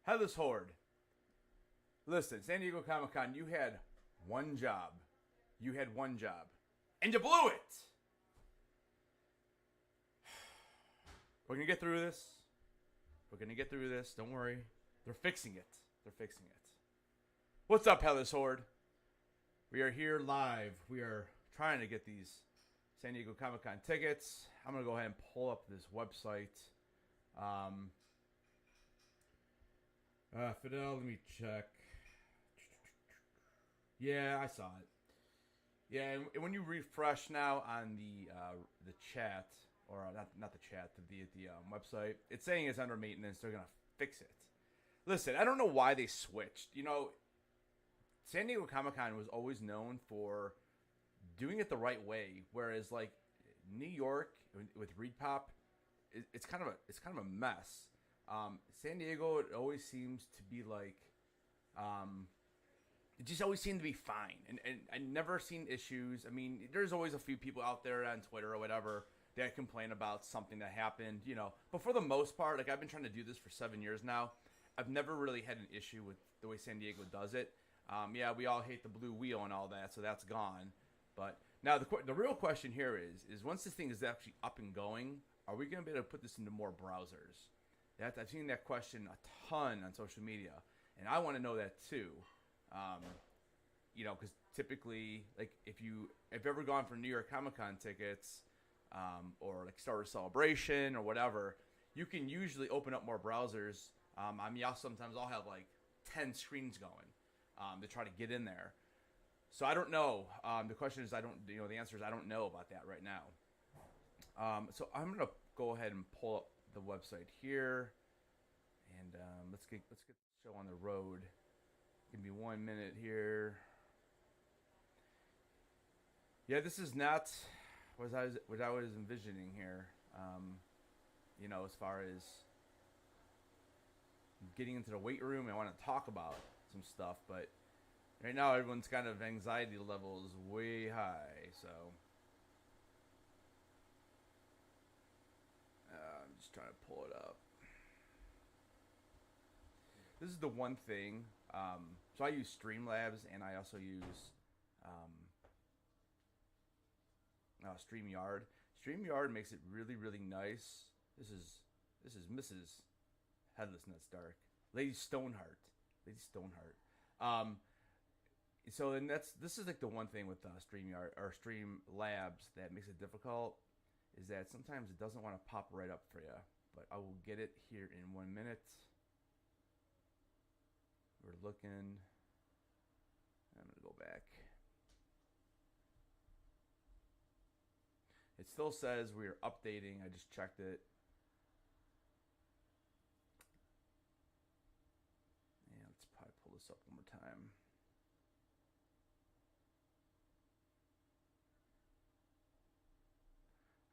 Headless Horde. Listen, San Diego Comic-Con, you had one job. You had one job. And you blew it! We're going to get through this. We're going to get through this. Don't worry. They're fixing it. They're fixing it. What's up, Headless Horde? We are here live. We are trying to get these San Diego Comic-Con tickets. I'm going to go ahead and pull up this website. Fidel, let me check. Yeah, I saw it. Yeah, and when you refresh now on the chat, or not the chat, the website, it's saying it's under maintenance. They're gonna fix it. Listen, I don't know why they switched. You know, San Diego Comic-Con was always known for doing it the right way, whereas like New York with ReedPop, it's kind of a mess. San Diego, it always seems to be like, it just always seemed to be fine, and I never seen issues. I mean, there's always a few people out there on Twitter or whatever that complain about something that happened, you know. But for the most part, like, I've been trying to do this for 7 years now. I've never really had an issue with the way San Diego does it. Yeah, we all hate the blue wheel and all that, so that's gone. But now the real question here is once this thing is actually up and going, are we going to be able to put this into more browsers? I've seen that question a ton on social media, and I want to know that too. You know, because typically, like, if you've ever gone for New York Comic-Con tickets, or like Star Wars Celebration or whatever, you can usually open up more browsers. I mean, sometimes I'll have like 10 screens going, to try to get in there. So I don't know. The question is, the answer is I don't know about that right now. So I'm gonna go ahead and pull up the website here, and let's get the show on the road. Give me 1 minute here. Yeah, this is not what I was envisioning here. You know, as far as getting into the weight room, I want to talk about some stuff, but right now everyone's kind of anxiety level is way high, so I'm just trying to pull it up. This is the one thing. So I use Streamlabs, and I also use StreamYard. StreamYard makes it really, really nice. This is Mrs. Headlessness Dark, Lady Stoneheart. So then this is like the one thing with StreamYard or Streamlabs that makes it difficult, is that sometimes it doesn't want to pop right up for you. But I will get it here in 1 minute. We're looking. I'm going to go back. It still says we are updating. I just checked it. Yeah, let's probably pull this up one more time.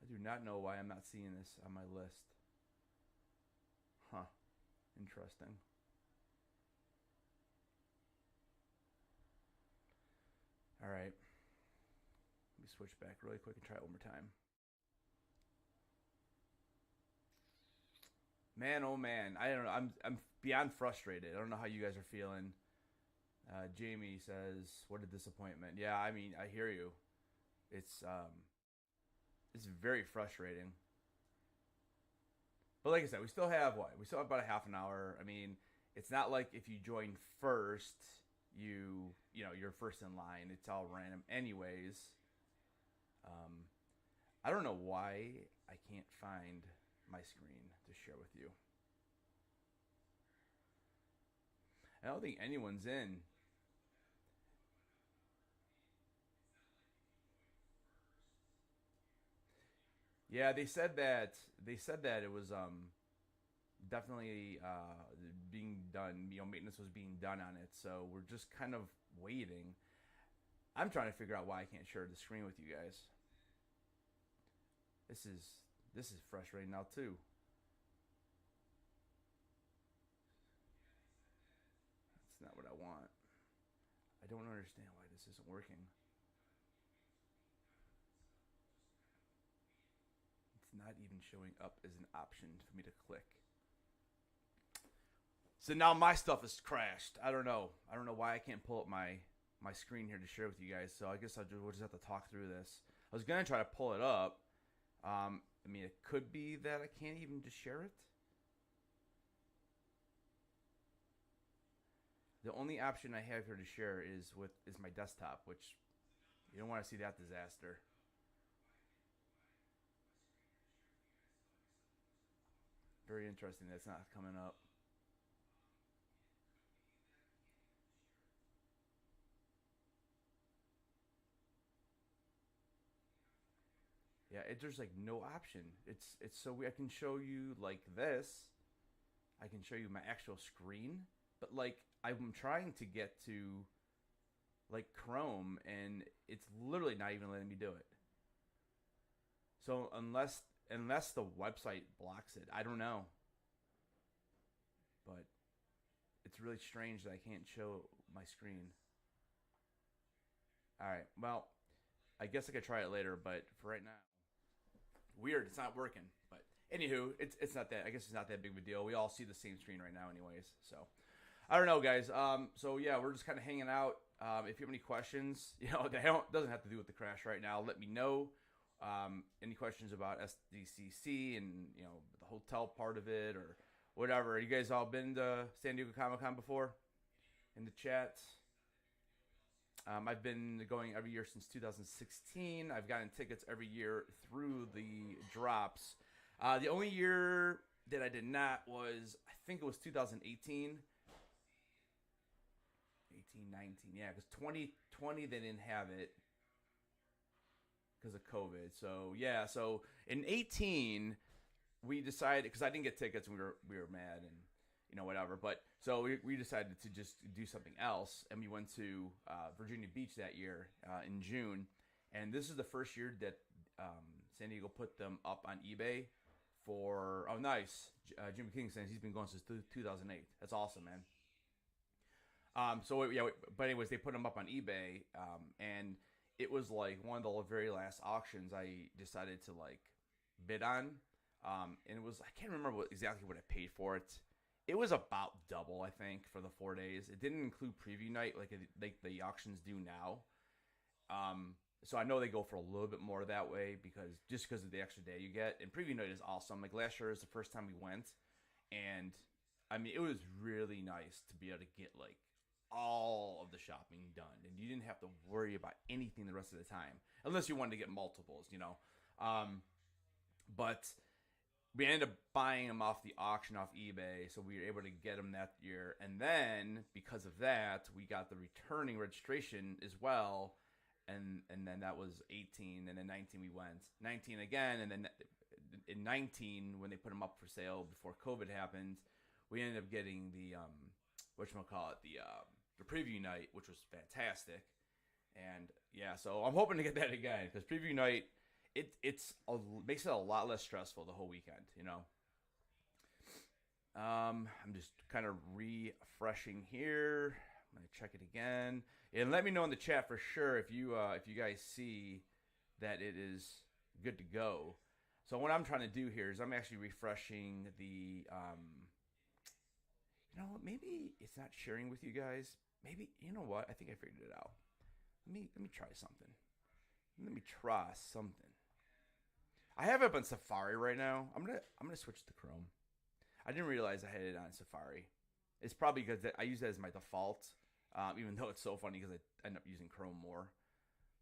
I do not know why I'm not seeing this on my list. Huh. Interesting. All right. Let me switch back really quick and try it one more time. Man, oh man, I don't know. I'm beyond frustrated. I don't know how you guys are feeling. Jamie says, "What a disappointment." Yeah, I mean, I hear you. It's very frustrating. But like I said, we still have what? We still have about a half an hour. I mean, it's not like if you join first, you're first in line. It's all random anyways. I don't know why I can't find my screen to share with you. I don't think anyone's in. Yeah, they said that it was definitely being done. You know, maintenance was being done on it, so we're just kind of waiting. I'm trying to figure out why I can't share the screen with you guys. This is frustrating now too. That's not what I want. I don't understand why this isn't working. It's not even showing up as an option for me to click. So now my stuff is crashed. I don't know. I don't know why I can't pull up my screen here to share with you guys. So I guess we'll just have to talk through this. I was gonna try to pull it up. I mean, it could be that I can't even just share it. The only option I have here to share is my desktop, which you don't want to see that disaster. Very interesting. That's not coming up. Yeah, there's like no option. It's so I can show you like this. I can show you my actual screen, but like I'm trying to get to like Chrome, and it's literally not even letting me do it. So unless the website blocks it, I don't know. But it's really strange that I can't show my screen. All right, well, I guess I could try it later, but for right now, weird. It's not working. But anywho, it's not that. I guess it's not that big of a deal. We all see the same screen right now, anyways. So I don't know, guys. So yeah, we're just kind of hanging out. If you have any questions, that doesn't have to do with the crash right now, let me know. Any questions about SDCC and the hotel part of it or whatever. You guys all been to San Diego Comic-Con before? In the chat. I've been going every year since 2016. I've gotten tickets every year through the drops. The only year that I did not was, I think it was 2018. 19, yeah, because 2020 they didn't have it because of COVID. So yeah, so in 18 we decided, because I didn't get tickets and we were mad and whatever. But so we decided to just do something else, and we went to Virginia Beach that year in June, and this is the first year that San Diego put them up on eBay for. Oh, nice. Jimmy King says he's been going since 2008. That's awesome, man. But anyways, they put them up on eBay, and it was like one of the very last auctions I decided to like bid on, and it was, I can't remember exactly what I paid for it. It was about double, I think, for the 4 days. It didn't include preview night like the auctions do now. So I know they go for a little bit more that way just because of the extra day you get. And preview night is awesome. Like last year is the first time we went, and I mean it was really nice to be able to get like all of the shopping done, and you didn't have to worry about anything the rest of the time, unless you wanted to get multiples, But we ended up buying them off the auction off eBay, so we were able to get them that year. And then because of that, we got the returning registration as well. And then that was 18, and then 19 we went 19 again, and then in 19 when they put them up for sale before COVID happened, we ended up getting the the preview night, which was fantastic. And yeah, so I'm hoping to get that again, because preview night makes it a lot less stressful the whole weekend, I'm just kind of refreshing here. I'm gonna check it again, and let me know in the chat for sure if you guys see that it is good to go. So what I'm trying to do here is I'm actually refreshing the maybe it's not sharing with you guys. Maybe, you know what? I think I figured it out. Let me try something. Let me try something. I have it up on Safari right now. I'm gonna switch to Chrome. I didn't realize I had it on Safari. It's probably because I use that as my default, even though it's so funny because I end up using Chrome more.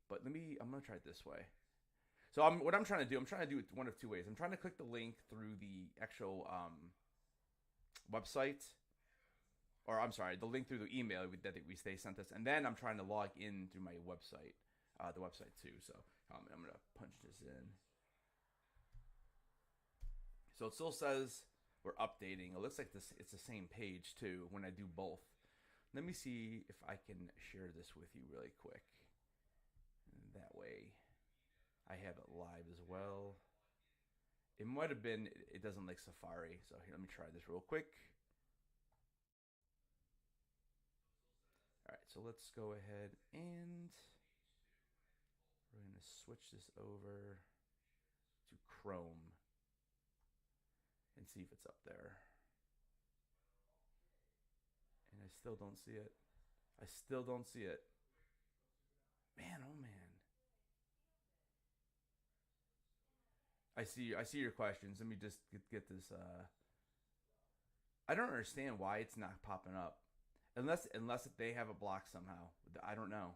But I'm gonna try it this way. So what I'm trying to do it one of two ways. I'm trying to click the link through the actual website, or I'm sorry, the link through the email that they sent us, and then I'm trying to log in through my website, the website too. So I'm gonna punch this in. So it still says we're updating. It looks like it's the same page too when I do both. Let me see if I can share this with you really quick. That way I have it live as well. It might have been, it doesn't like Safari. So here, let me try this real quick. All right, so let's go ahead and we're going to switch this over to Chrome and see if it's up there. I still don't see it. I still don't see it. Man, oh man. I see your questions. Let me just get this. I don't understand why it's not popping up, unless they have it blocked somehow. I don't know.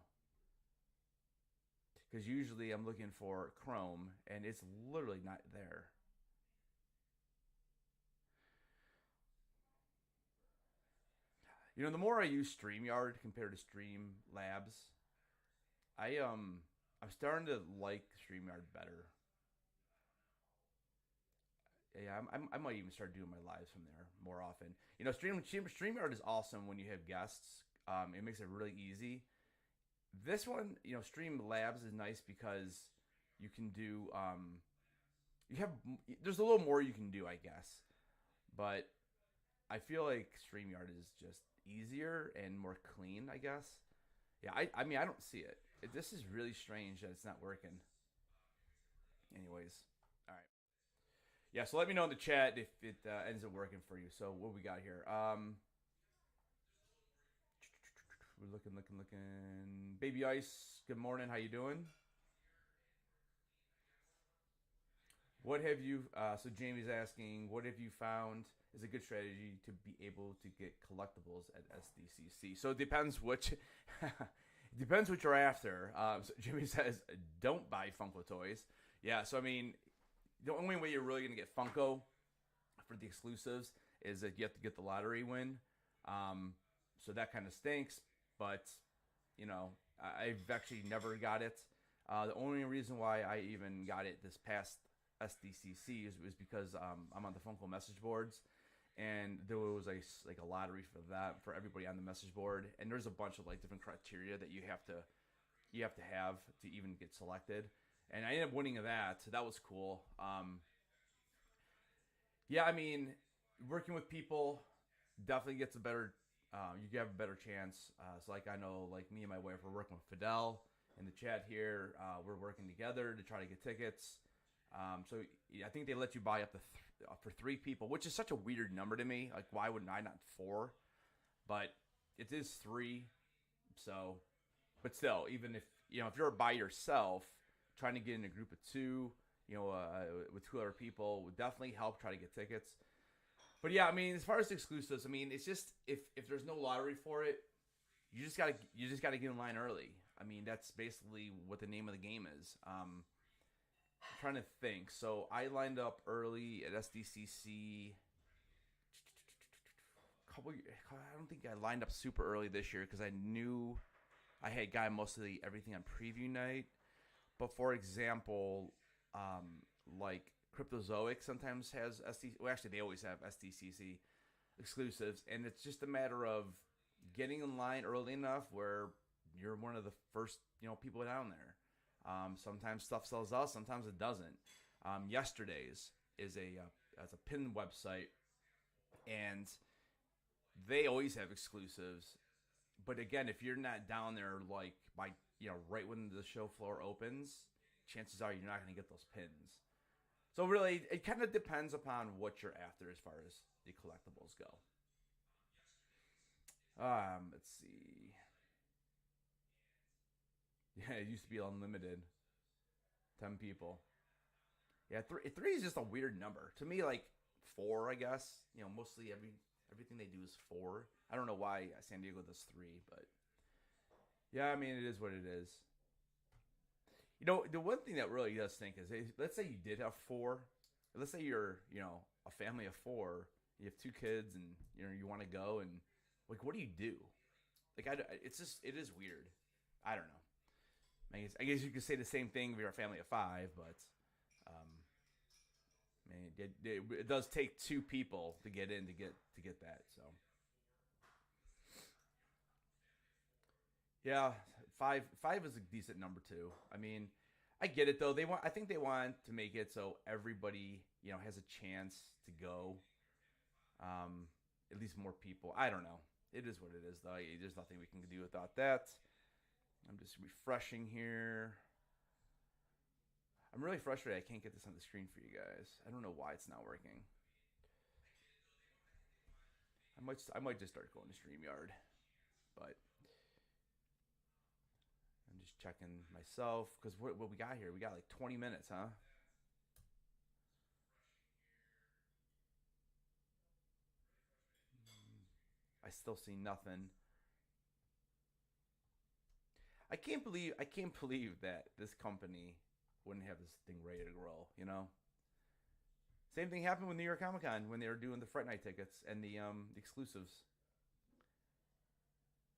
Because usually I'm looking for Chrome and it's literally not there. You know, the more I use StreamYard compared to Streamlabs, I'm starting to like StreamYard better. Yeah, I might even start doing my lives from there more often. You know, StreamYard is awesome when you have guests. It makes it really easy. This one, you know, Streamlabs is nice because you can do you have there's a little more you can do, I guess. But I feel like StreamYard is just easier and more clean, I guess. Yeah, I mean I don't see it. This is really strange that it's not working. Anyways, all right. Yeah, so let me know in the chat if it ends up working for you. So what we got here? We're looking. Baby Ice, good morning. How you doing? What have you? So Jamie's asking, what have you found is a good strategy to be able to get collectibles at SDCC? So it depends which. It depends what you're after. So Jimmy says, don't buy Funko toys. Yeah, so I mean, the only way you're really gonna get Funko for the exclusives is that you have to get the lottery win. So that kind of stinks. But you know, I've actually never got it. The only reason why I even got it this past SDCC was because I'm on the Funko message boards, and there was like a lottery for that for everybody on the message board, and there's a bunch of like different criteria that you have to have to even get selected, and I ended up winning that. So that was cool. Yeah, I mean, working with people definitely gets a better. You have a better chance. So like I know, like me and my wife, we're working with Fidel in the chat here. We're working together to try to get tickets. So I think they let you buy up to for 3 people, which is such a weird number to me. Like, why wouldn't I not 4? But it is 3. So, but still, even if if you're by yourself, trying to get in a group of 2, with 2 other people would definitely help try to get tickets. But yeah, I mean, as far as exclusives, I mean, it's just if there's no lottery for it, you just gotta get in line early. I mean, that's basically what the name of the game is. I'm trying to think. So I lined up early at SDCC. I don't think I lined up super early this year because I knew I had got mostly everything on preview night. But for example, like Cryptozoic sometimes has SDCC. Well, actually, they always have SDCC exclusives, and it's just a matter of getting in line early enough where you're one of the first people down there. Sometimes stuff sells out, sometimes it doesn't. Yesterday's is as a pin website, and they always have exclusives. But again, if you're not down there like by right when the show floor opens, chances are you're not going to get those pins. So really, it kind of depends upon what you're after as far as the collectibles go. Let's see. Yeah, it used to be unlimited. 10 people. Yeah, three is just a weird number. To me, like 4, I guess. Mostly everything they do is 4. I don't know why San Diego does 3, but yeah, I mean, it is what it is. The one thing that really does stink is, let's say you did have 4. Let's say you're, a family of 4. You have 2 kids, and you want to go, and like, what do you do? Like, it is weird. I don't know. I guess you could say the same thing if you're a family of 5, but it does take 2 people to get in to get that. So yeah, five is a decent number too. I mean, I get it though. I think they want to make it so everybody has a chance to go. At least more people. I don't know. It is what it is though. There's nothing we can do without that. I'm just refreshing here. I'm really frustrated I can't get this on the screen for you guys. I don't know why it's not working. I might just start going to StreamYard, but I'm just checking myself because what we got here? We got like 20 minutes, huh? I still see nothing. I can't believe that this company wouldn't have this thing ready to roll. Same thing happened with New York Comic Con when they were doing the Fright Night tickets and the exclusives.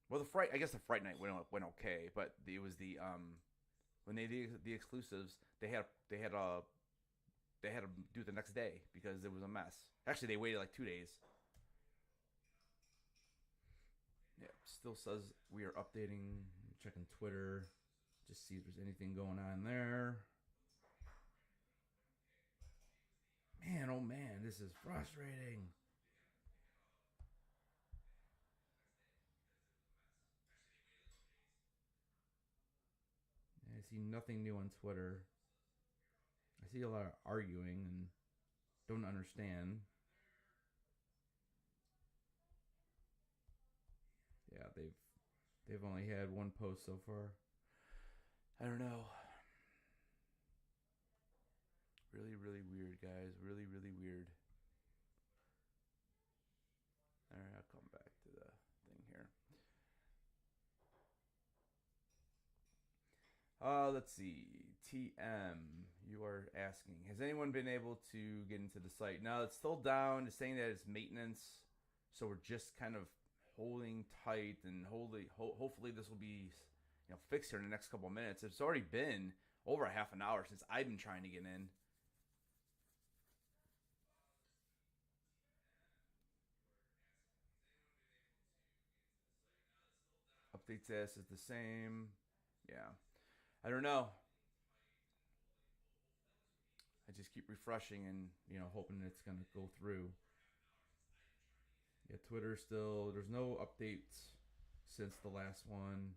Well, I guess the Fright Night went okay, but it was when they did the exclusives, they had to do it the next day because it was a mess. Actually, they waited like 2 days. Yeah, still says we are updating, checking Twitter, just see if there's anything going on there. Man, oh man, this is frustrating. I see nothing new on Twitter. I see a lot of arguing and don't understand. Yeah, they've only had one post so far. I don't know. Really, really weird, guys. Really, really weird. All right, I'll come back to the thing here. Let's see. TM, you are asking, has anyone been able to get into the site? No, it's still down. It's saying that it's maintenance, so we're just kind of holding tight and hopefully this will be fixed here in the next couple of minutes. It's already been over a half an hour since I've been trying to get in. Update status is the same. Yeah, I don't know. I just keep refreshing and hoping it's gonna go through. Yeah, Twitter still. There's no updates since the last one,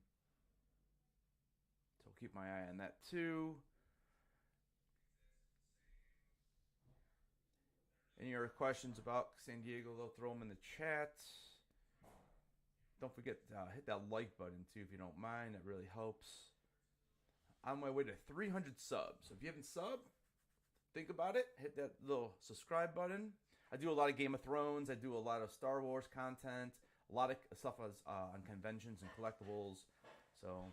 so I'll keep my eye on that too. Any other questions about San Diego? They'll throw them in the chat. Don't forget to hit that like button too if you don't mind. That really helps. On my way to 300 subs. So if you haven't subbed, think about it. Hit that little subscribe button. I do a lot of Game of Thrones. I do a lot of Star Wars content. A lot of stuff on conventions and collectibles. So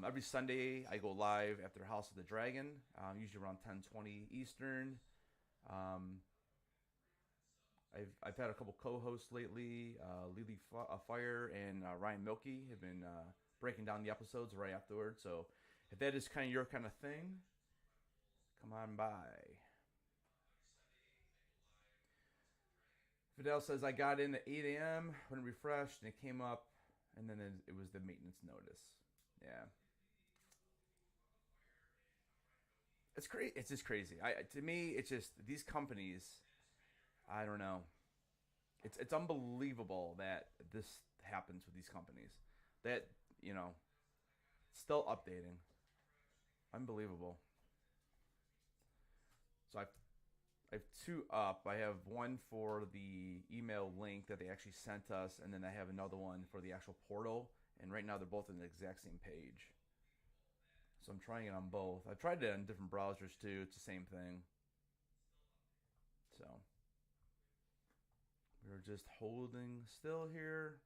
every Sunday I go live after House of the Dragon, usually around 10:20 Eastern. Um, I've had a couple co-hosts lately. Lily Fire and Ryan Milky have been breaking down the episodes right afterwards. So if that is kind of your kind of thing, come on by. Fidel says I got in at 8 a.m. when it refreshed and it came up, and then it was the maintenance notice. Yeah, it's crazy. It's just crazy. To me, it's just these companies. I don't know. It's unbelievable that this happens with these companies. That you know, still updating. Unbelievable. So I have two up. I have one for the email link that they actually sent us, and then I have another one for the actual portal. And right now they're both on the exact same page. So I'm trying it on both. I've tried it on different browsers too. It's the same thing. So we're just holding still here.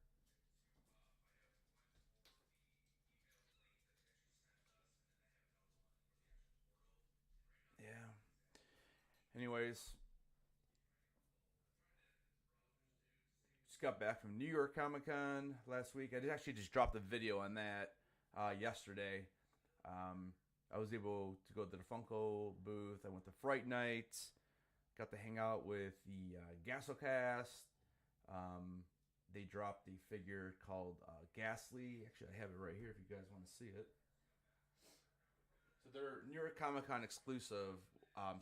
Yeah. Anyways, just got back from New York Comic Con last week. I actually just dropped a video on that yesterday. I was able to go to the Funko booth. I went to Fright Night. Got to hang out with the Gassocast. They dropped the figure called Ghastly. Actually, I have it right here if you guys want to see it. So they're New York Comic Con exclusive.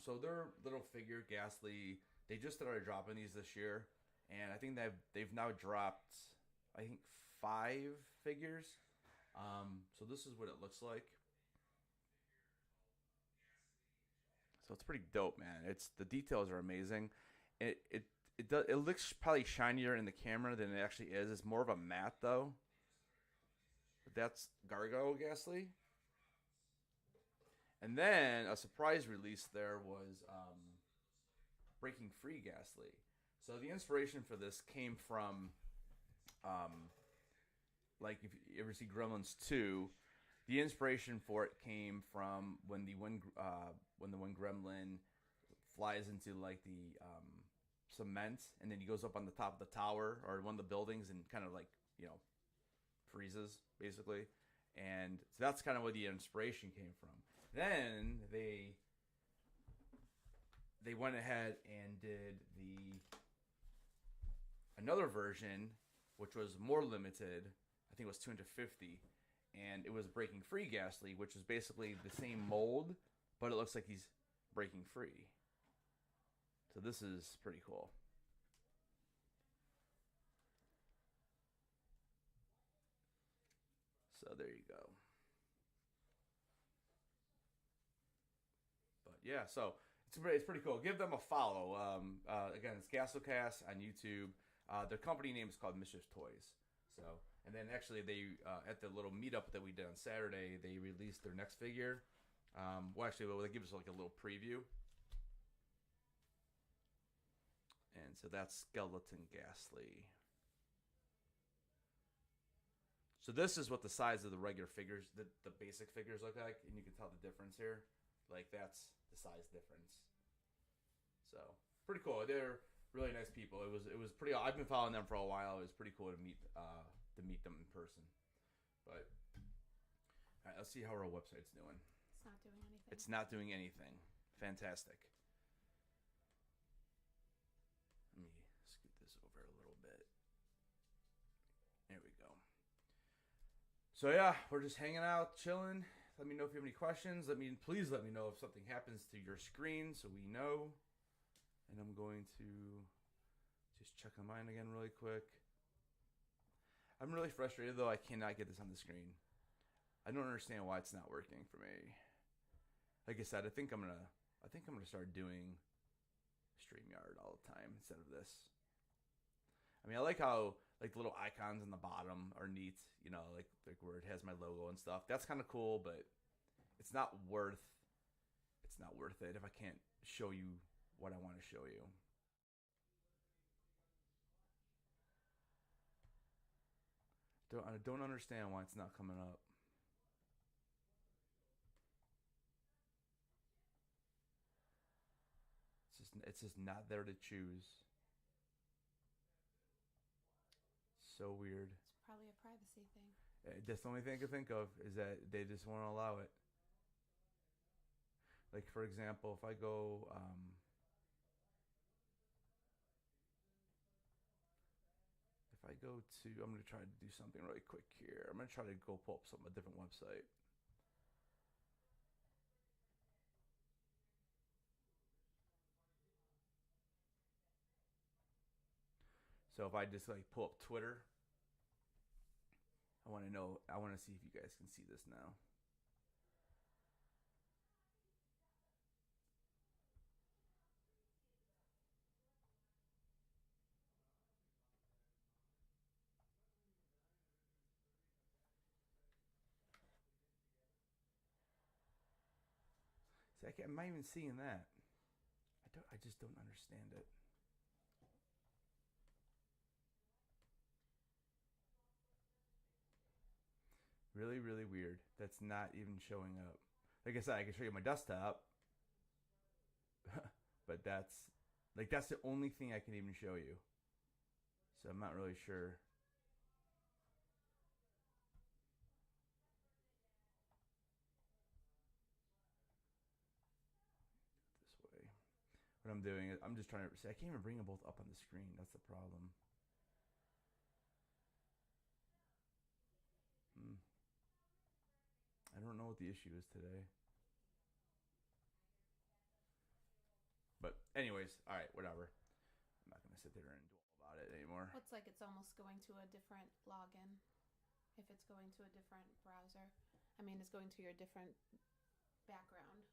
So their little figure, Ghastly, they just started dropping these this year. And I think they've now dropped, I think, 5 figures. So this is what it looks like. So it's pretty dope, man. The details are amazing. It It looks probably shinier in the camera than it actually is. It's more of a matte though. But that's Gargo Ghastly. And then a surprise release there was Breaking Free Ghastly. So the inspiration for this came from, like if you ever see Gremlins 2, the inspiration for it came from when the one gremlin flies into like the cement, and then he goes up on the top of the tower or one of the buildings and kind of like, you know, freezes basically. And so that's kind of where the inspiration came from. Then they went ahead and did another version, which was more limited. I think it was 250, and it was Breaking Free Ghastly, which is basically the same mold, but it looks like he's breaking free. So this is pretty cool. So there you go. But yeah, so it's pretty cool. Give them a follow. Again, it's GastroCast on YouTube. Their company name is called Mischief Toys. So, and then actually they at the little meetup that we did on Saturday, they released their next figure. They give us like a little preview. And so that's Skeleton Ghastly. So this is what the size of the regular figures, the basic figures look like, and you can tell the difference here. Like that's the size difference. So pretty cool. They're really nice people. It was pretty. I've been following them for a while. It was pretty cool to meet them in person. But all right, let's see how our website's doing. It's not doing anything. It's not doing anything. Fantastic. Let me scoot this over a little bit. There we go. So yeah, we're just hanging out, chilling. Let me know if you have any questions. Please let me know if something happens to your screen so we know. And I'm going to just check on mine again really quick. I'm really frustrated though. I cannot get this on the screen. I don't understand why it's not working for me. Like I said, I think I'm gonna start doing StreamYard all the time instead of this. I mean, I like how like the little icons on the bottom are neat, you know, like where it has my logo and stuff. That's kind of cool, but it's not worth it if I can't show you what I want to show you. I don't understand why it's not coming up. It's just not there to choose. So weird. It's probably a privacy thing. That's the only thing I can think of is that they just won't allow it. Like for example, if I go I'm going to try to do something really quick here. I'm going to try to go pull up a different website. So if I just like pull up Twitter, I want to see if you guys can see this now. See, I'm not even seeing that. I just don't understand it. Really, really weird. That's not even showing up. Like I said, I can show you my desktop, but that's the only thing I can even show you. So I'm not really sure. This way. What I'm doing is I'm just trying to see. I can't even bring them both up on the screen. That's the problem. I don't know what the issue is today. But anyways, all right, whatever. I'm not gonna sit there and dwell about it anymore. Looks like it's almost going to a different login. If it's going to a different browser. I mean, it's going to your different background.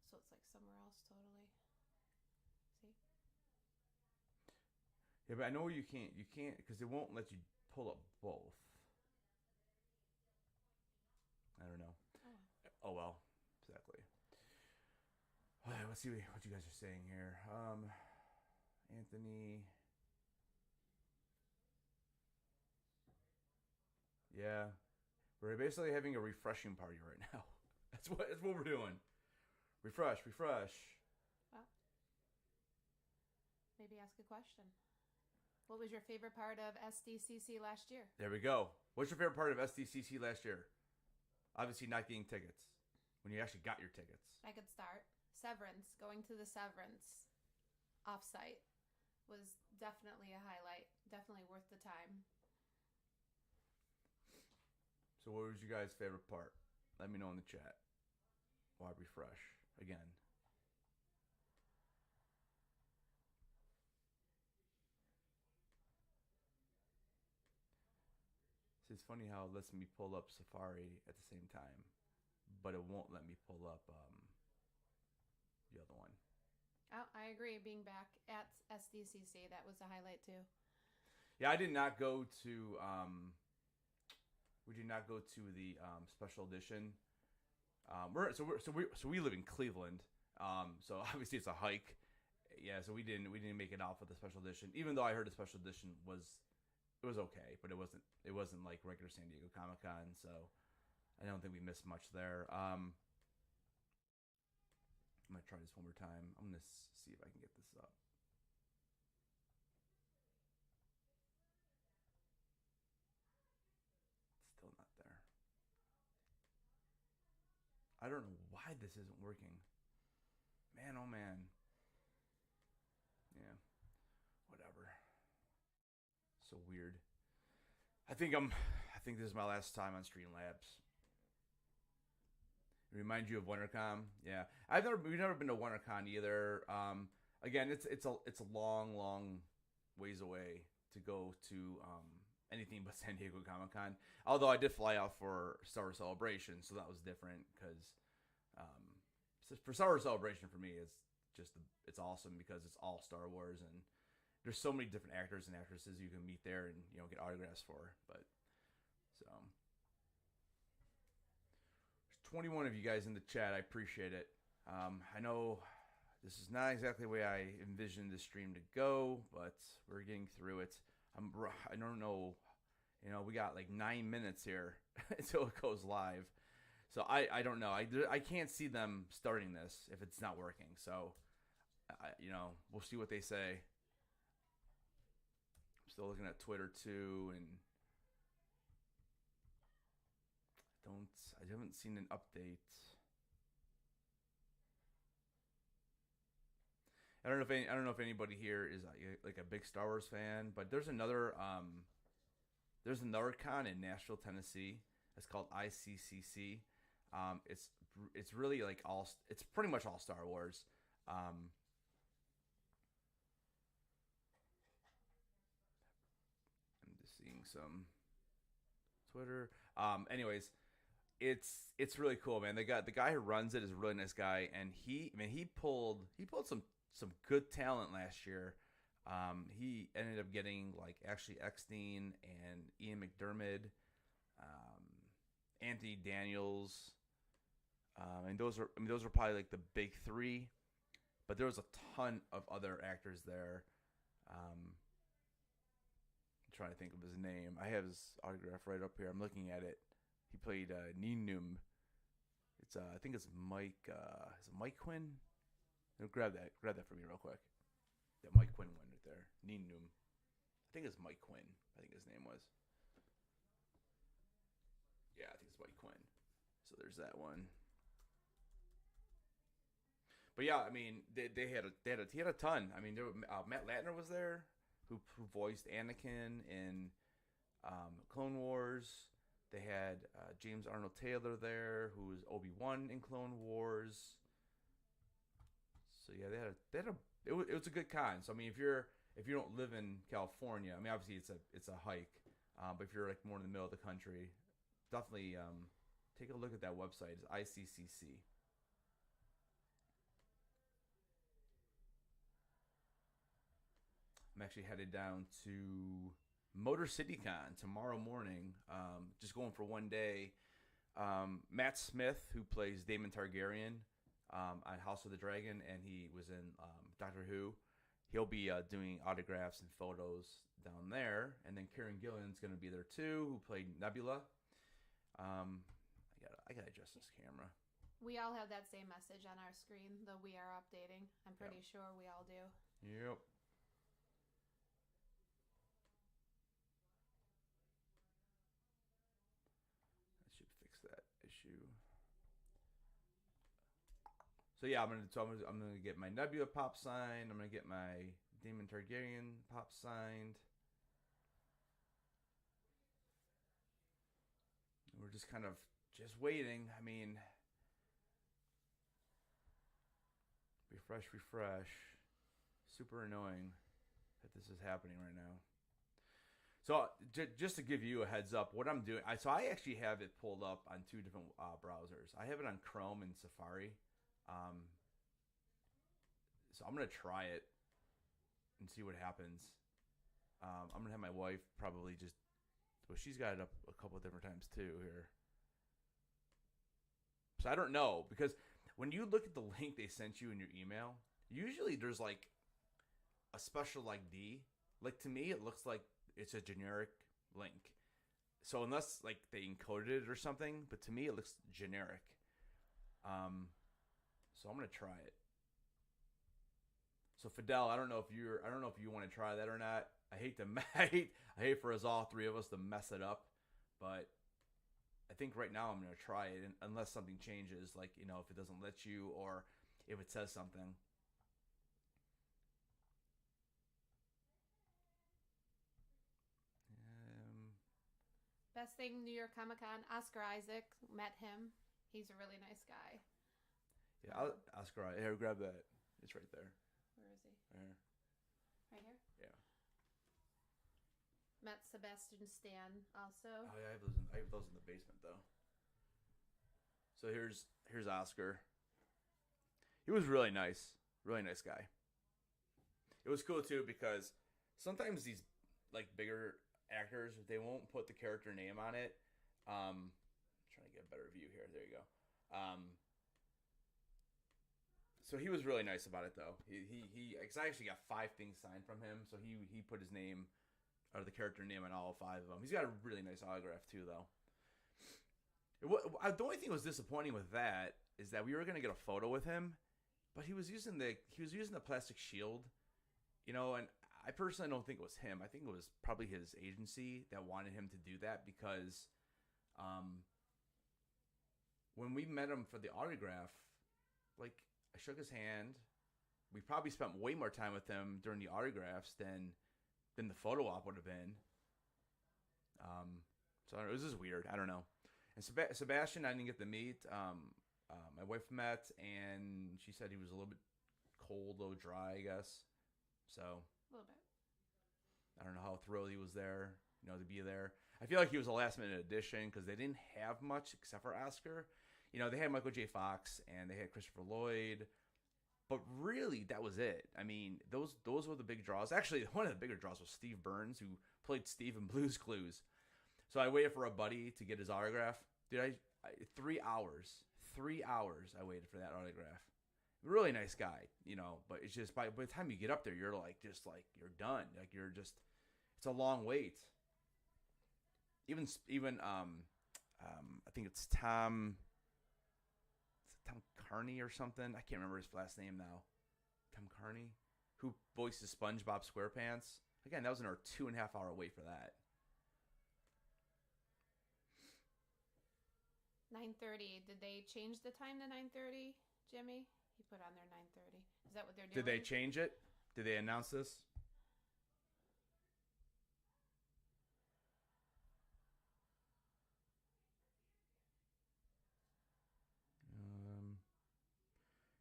So it's like somewhere else totally. Yeah, but I know you can't because it won't let you pull up both. I don't know. Oh. Oh well, exactly. All right, let's see what you guys are saying here. Anthony. Yeah, we're basically having a refreshing party right now. That's what we're doing. Refresh, refresh. Well, maybe ask a question. What was your favorite part of SDCC last year? There we go. What's your favorite part of SDCC last year? Obviously, not getting tickets. When you actually got your tickets. I could start. Severance, going to the Severance offsite was definitely a highlight. Definitely worth the time. So, what was your guys' favorite part? Let me know in the chat. While I refresh again. See, it's funny how it lets me pull up Safari at the same time, but it won't let me pull up the other one. Oh, I agree. Being back at SDCC, that was a highlight too. Yeah, I did not go to. We did not go to the special edition. We live in Cleveland, so obviously it's a hike. Yeah, so we didn't make it out for the special edition. Even though I heard the special edition was okay, but it wasn't like regular San Diego Comic Con. So I don't think we missed much there. I'm gonna try this one more time. I'm gonna see if I can get this up. It's still not there. I don't know why this isn't working. Man, oh man. Yeah. Whatever. So weird. I think this is my last time on Streamlabs. Remind you of WinterCon? Yeah, we've never been to WinterCon either. Again, it's a long ways away to go to anything but San Diego Comic Con. Although I did fly out for Star Wars Celebration, so that was different because for Star Wars Celebration for me it's awesome because it's all Star Wars and there's so many different actors and actresses you can meet there and get autographs for. But so. 21 of you guys in the chat. I appreciate it. I know this is not exactly the way I envisioned this stream to go, but we're getting through it. I don't know. We got like 9 minutes here until it goes live. So I don't know. I can't see them starting this if it's not working. So, we'll see what they say. I'm still looking at Twitter too, and I haven't seen an update. I don't know if anybody here is like a big Star Wars fan, but there's another con in Nashville, Tennessee. It's called ICCC. It's really like it's pretty much all Star Wars. I'm just seeing some Twitter. Anyways, it's really cool, man. The guy who runs it is a really nice guy, and he pulled some good talent last year. He ended up getting like Ashley Eckstein and Ian McDermott, Anthony Daniels, and those are probably like the big three. But there was a ton of other actors there. I'm trying to think of his name. I have his autograph right up here. I'm looking at it. He played Neenum. It's I think it's Mike. Is it Mike Quinn? Grab that for me real quick. That Mike Quinn one right there. Neenum. I think it's Mike Quinn. I think his name was. Yeah, I think it's Mike Quinn. So there's that one. But yeah, I mean, he had a ton. I mean, Matt Latner was there, who voiced Anakin in Clone Wars. They had James Arnold Taylor there, who was Obi-Wan in Clone Wars. So yeah, it was a good con. So I mean, if you don't live in California, I mean, obviously it's a hike, but if you're like more in the middle of the country, definitely take a look at that website. It's ICCC. I'm actually headed down to Motor City Con tomorrow morning. Just going for one day. Matt Smith, who plays Daemon Targaryen on House of the Dragon, and he was in Doctor Who. He'll be doing autographs and photos down there. And then Karen Gillan's going to be there too, who played Nebula. I gotta adjust this camera. We all have that same message on our screen, though we are updating. I'm pretty sure we all do. Yep. I should fix that issue. So yeah, I'm gonna get my Nebula pop signed. I'm gonna get my Daemon Targaryen pop signed. We're just kind of just waiting. I mean, refresh. Super annoying that this is happening right now. So just to give you a heads up, what I'm doing, I actually have it pulled up on two different browsers. I have it on Chrome and Safari. So I'm gonna try it and see what happens. I'm gonna have my wife probably just. Well, she's got it up a couple of different times too here. So I don't know, because when you look at the link they sent you in your email, usually there's like a special ID. Like, to me, it looks like it's a generic link. So unless like they encoded it or something, but to me it looks generic. So I'm gonna try it. So Fidel, I don't know if you want to try that or not. I hate for us all three of us to mess it up, but I think right now I'm gonna try it, unless something changes, like, you know, if it doesn't let you or if it says something. Best thing, New York Comic Con, Oscar Isaac, met him. He's a really nice guy. Yeah, Oscar, here, grab that. It's right there. Where is he? Right here. Right here? Yeah. Met Sebastian Stan also. Oh yeah, I have those in the basement though. So here's Oscar. He was really nice guy. It was cool too, because sometimes these like bigger actors, they won't put the character name on it. Trying to get a better view here. There you go. So he was really nice about it though. He because I actually got 5 things signed from him, so he put his name, or the character name, on all 5 of them. He's got a really nice autograph too, though. The only thing that was disappointing with that is that we were gonna get a photo with him, but he was using the plastic shield, you know. And I personally don't think it was him. I think it was probably his agency that wanted him to do that, because when we met him for the autograph, like, I shook his hand. We probably spent way more time with him during the autographs than the photo op would have been. So it was just weird. I don't know. And Sebastian, I didn't get to meet. My wife met, and she said he was a little bit cold, a little dry, I guess. So A little bit. I don't know how thrilled he was there, you know, to be there. I feel like he was a last-minute addition, because they didn't have much except for Oscar. You know, they had Michael J. Fox and they had Christopher Lloyd, but really that was it. I mean, those were the big draws. Actually, one of the bigger draws was Steve Burns, who played Steve in Blue's Clues. So I waited for a buddy to get his autograph. Dude, 3 hours. 3 hours I waited for that autograph. Really nice guy, you know, but it's just by the time you get up there, you're like, you're done. Like, it's a long wait. Even I think it's Tom Carney or something. I can't remember his last name now. Tom Carney, who voices SpongeBob SquarePants. Again, that was another 2.5 hour wait for that. 9:30. Did they change the time to 9:30, Jimmy? He put on there 9:30. Is that what they're doing? Did they change it? Did they announce this?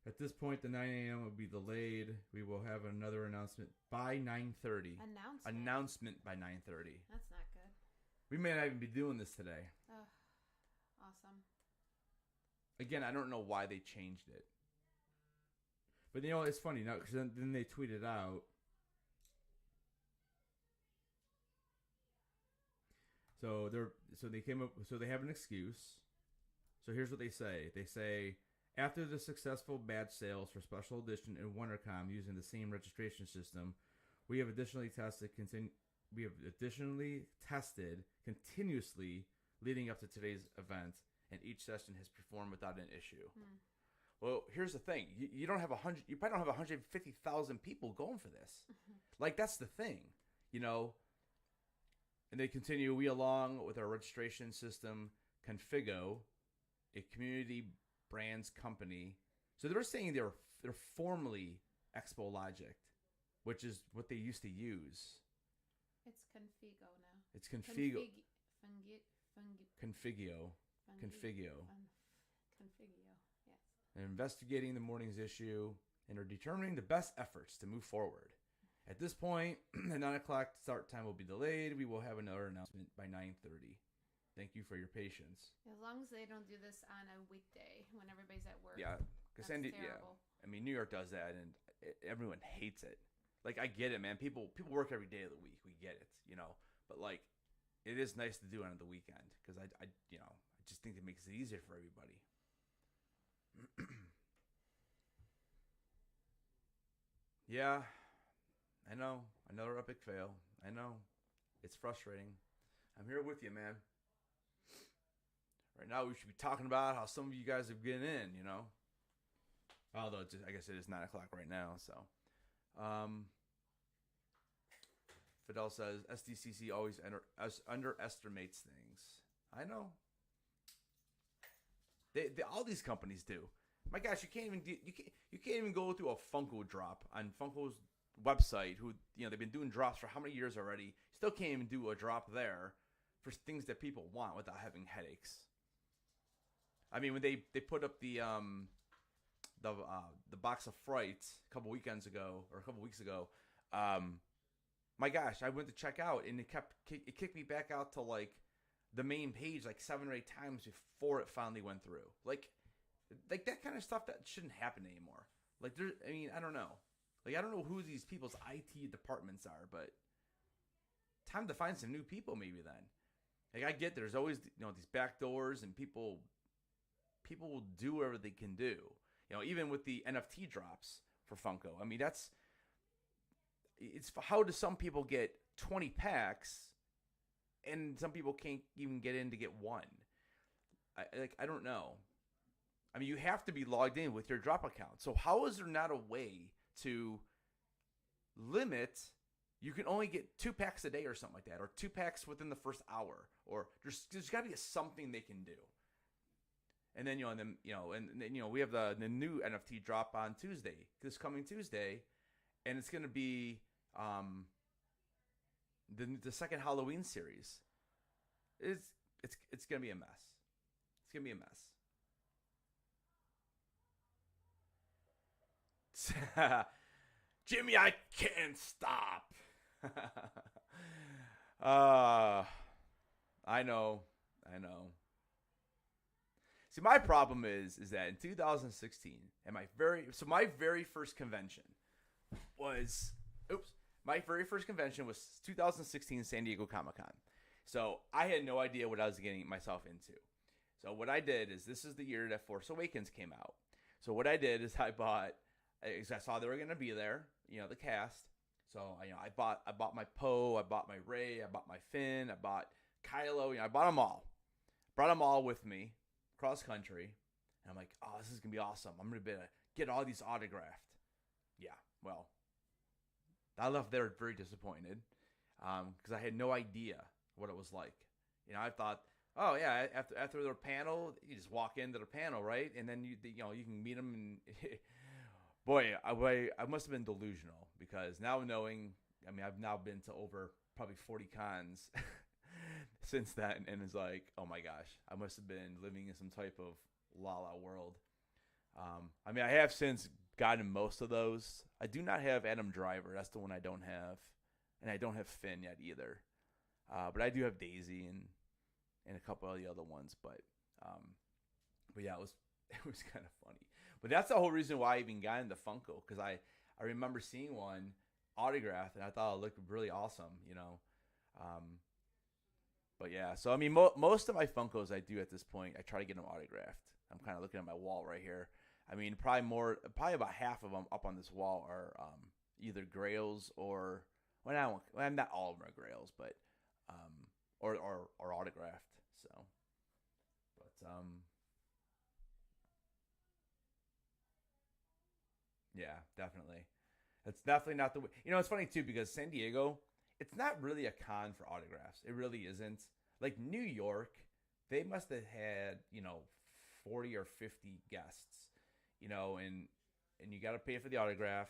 At this point, the 9 a.m. will be delayed. We will have another announcement by 9:30. Announcement by 9:30. That's not good. We may not even be doing this today. Awesome. Again, I don't know why they changed it. But, you know, it's funny now, because then they tweeted out, So they have an excuse. So here's what they say. They say, after the successful batch sales for Special Edition and WonderCom using the same registration system, we have additionally tested continuously leading up to today's event, and each session has performed without an issue. Well, here's the thing: you don't have you probably don't have 150,000 people going for this. Like, that's the thing, And they continue. We, along with our registration system, Configo, a community brands company. So they're saying they're formerly Expo Logic, which is what they used to use. It's Configo now. It's Configo. Configio. Configio. Configio. Yes. And investigating the morning's issue and are determining the best efforts to move forward. At this point, the 9 o'clock start time will be delayed. We will have another announcement by 9:30. Thank you for your patience. As long as they don't do this on a weekday when everybody's at work. Yeah, because I mean, New York does that, and everyone hates it. Like, I get it, man. People work every day of the week. We get it, But like, it is nice to do it on the weekend because I just think it makes it easier for everybody. Yeah, I know. Another epic fail. I know. It's frustrating. I'm here with you, man. Right now, we should be talking about how some of you guys have getting in, Although, I guess it is 9 o'clock right now, so. Fidel says, SDCC always underestimates things. I know. They all these companies do. My gosh, you can't even go through a Funko drop on Funko's website. Who they've been doing drops for how many years already? Still can't even do a drop there for things that people want without having headaches. I mean, when they put up the box of frights a couple weeks ago, my gosh, I went to check out and it kicked me back out to like the main page like 7 or 8 times before it finally went through. Like that kind of stuff that shouldn't happen anymore. Like, I don't know. Like, I don't know who these people's IT departments are, but time to find some new people maybe then. Like, I get there's always these back doors and people will do whatever they can do. Even with the NFT drops for Funko. I mean, it's how do some people get 20 packs and some people can't even get in to get one? I don't know. I mean, you have to be logged in with your drop account. So how is there not a way to limit? You can only get 2 packs a day or something like that, or 2 packs within the first hour, or there's got to be something they can do. And then we have the new NFT drop on Tuesday, this coming Tuesday, and it's going to be the second Halloween series. It's going to be a mess. It's going to be a mess. Jimmy, I can't stop. I know. See, my problem is that in 2016, and my very first convention was 2016 San Diego Comic-Con. So I had no idea what I was getting myself into. So what I did is, this is the year that Force Awakens came out. So what I did is I saw they were going to be there, the cast. So I bought my Poe, I bought my Rey, I bought my Finn, I bought Kylo. I bought them all. Brought them all with me cross country. And I'm like, oh, this is going to be awesome. I'm going to be able to get all these autographed. Yeah, well, I left there very disappointed because I had no idea what it was like. I thought, oh yeah, after their panel, you just walk into the panel, right? And then you can meet them. And boy, I must have been delusional, because now knowing, I've now been to over probably 40 cons since then, and it's like, oh my gosh, I must have been living in some type of la la world. I have since gotten most of those. I do not have Adam Driver. That's the one I don't have, and I don't have Finn yet either. But I do have Daisy and a couple of the other ones. But yeah, it was kind of funny. But that's the whole reason why I even got into Funko, because I remember seeing one autographed and I thought it looked really awesome, But yeah, so I mean, most of my Funkos I do at this point, I try to get them autographed. I'm kind of looking at my wall right here. I mean, probably about half of them up on this wall are either Grails or not all of them are Grails, but or autographed. So, but yeah, definitely. It's definitely not the way. It's funny too because San Diego, it's not really a con for autographs. It really isn't. Like New York, they must have had 40 or 50 guests, and you got to pay for the autograph.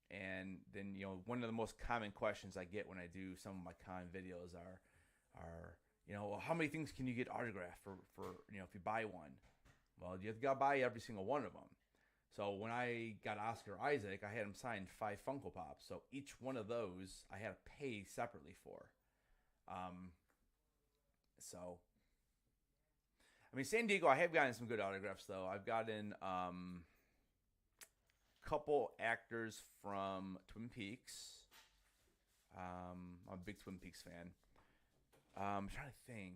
And then one of the most common questions I get when I do some of my con videos are well, how many things can you get autographed for if you buy one? Well, you have to buy every single one of them. So when I got Oscar Isaac, I had him sign 5 Funko Pops. So each one of those I had to pay separately for. So, I mean, San Diego, I have gotten some good autographs, though. I've gotten a couple actors from Twin Peaks. I'm a big Twin Peaks fan. I'm trying to think.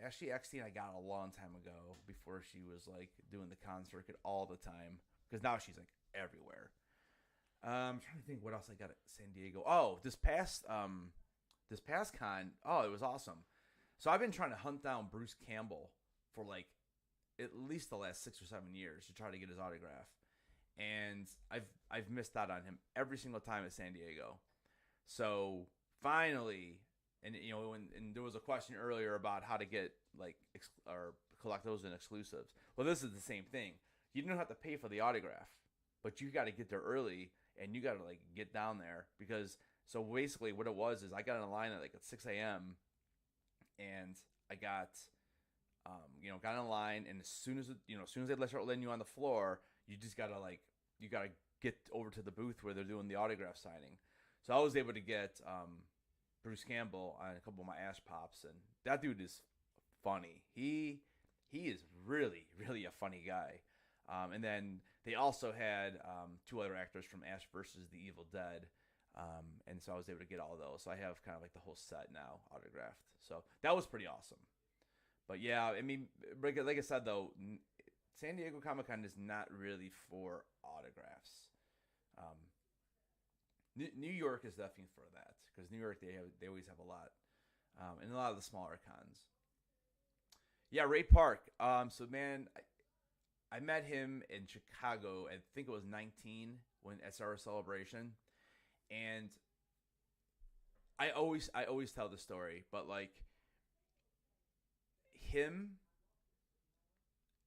Ashley Eckstein I got a long time ago before she was like doing the con circuit all the time because now she's like everywhere. I'm trying to think what else I got at San Diego. Oh, this past con, it was awesome. So I've been trying to hunt down Bruce Campbell for like at least the last 6 or 7 years to try to get his autograph, and I've missed out on him every single time at San Diego. So finally. And and there was a question earlier about how to get or collect those in exclusives. Well, this is the same thing. You don't have to pay for the autograph, but you got to get there early and you got to get down there because so basically what it was is I got in a line at 6 a.m. and I got got in a line, and as soon as they start letting you on the floor, you just gotta you gotta get over to the booth where they're doing the autograph signing. So I was able to get Bruce Campbell on a couple of my Ash Pops, and that dude is funny. He is really, really a funny guy. And then they also had 2 other actors from Ash versus the Evil Dead, and so I was able to get all of those. So I have kind of the whole set now autographed. So that was pretty awesome. But yeah, I mean, like I said though, San Diego Comic-Con is not really for autographs. New York is definitely for that because New York they always have a lot, and a lot of the smaller cons. Yeah, Ray Park. So man, I met him in Chicago. I think it was 19 when SR Celebration, and I always tell the story, but him,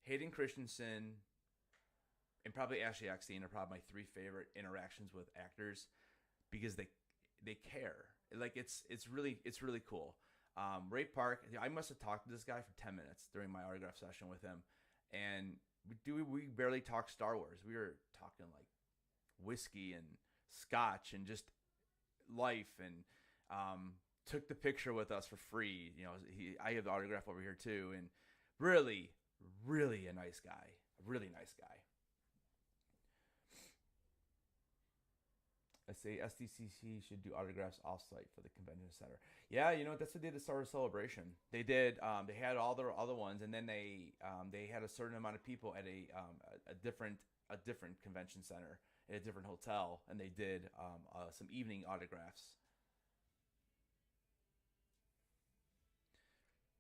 Hayden Christensen, and probably Ashley Eckstein are probably my 3 favorite interactions with actors. Because they care. It's really cool. Ray Park, I must have talked to this guy for 10 minutes during my autograph session with him, and we barely talked Star Wars. We were talking whiskey and scotch and just life, and took the picture with us for free. I have the autograph over here too, and really, really a nice guy. A really nice guy. I say SDCC should do autographs off-site for the convention center. Yeah, that's what they did at Star Wars Celebration. They did. They had all their other ones, and then they had a certain amount of people at a different convention center at a different hotel, and they did some evening autographs.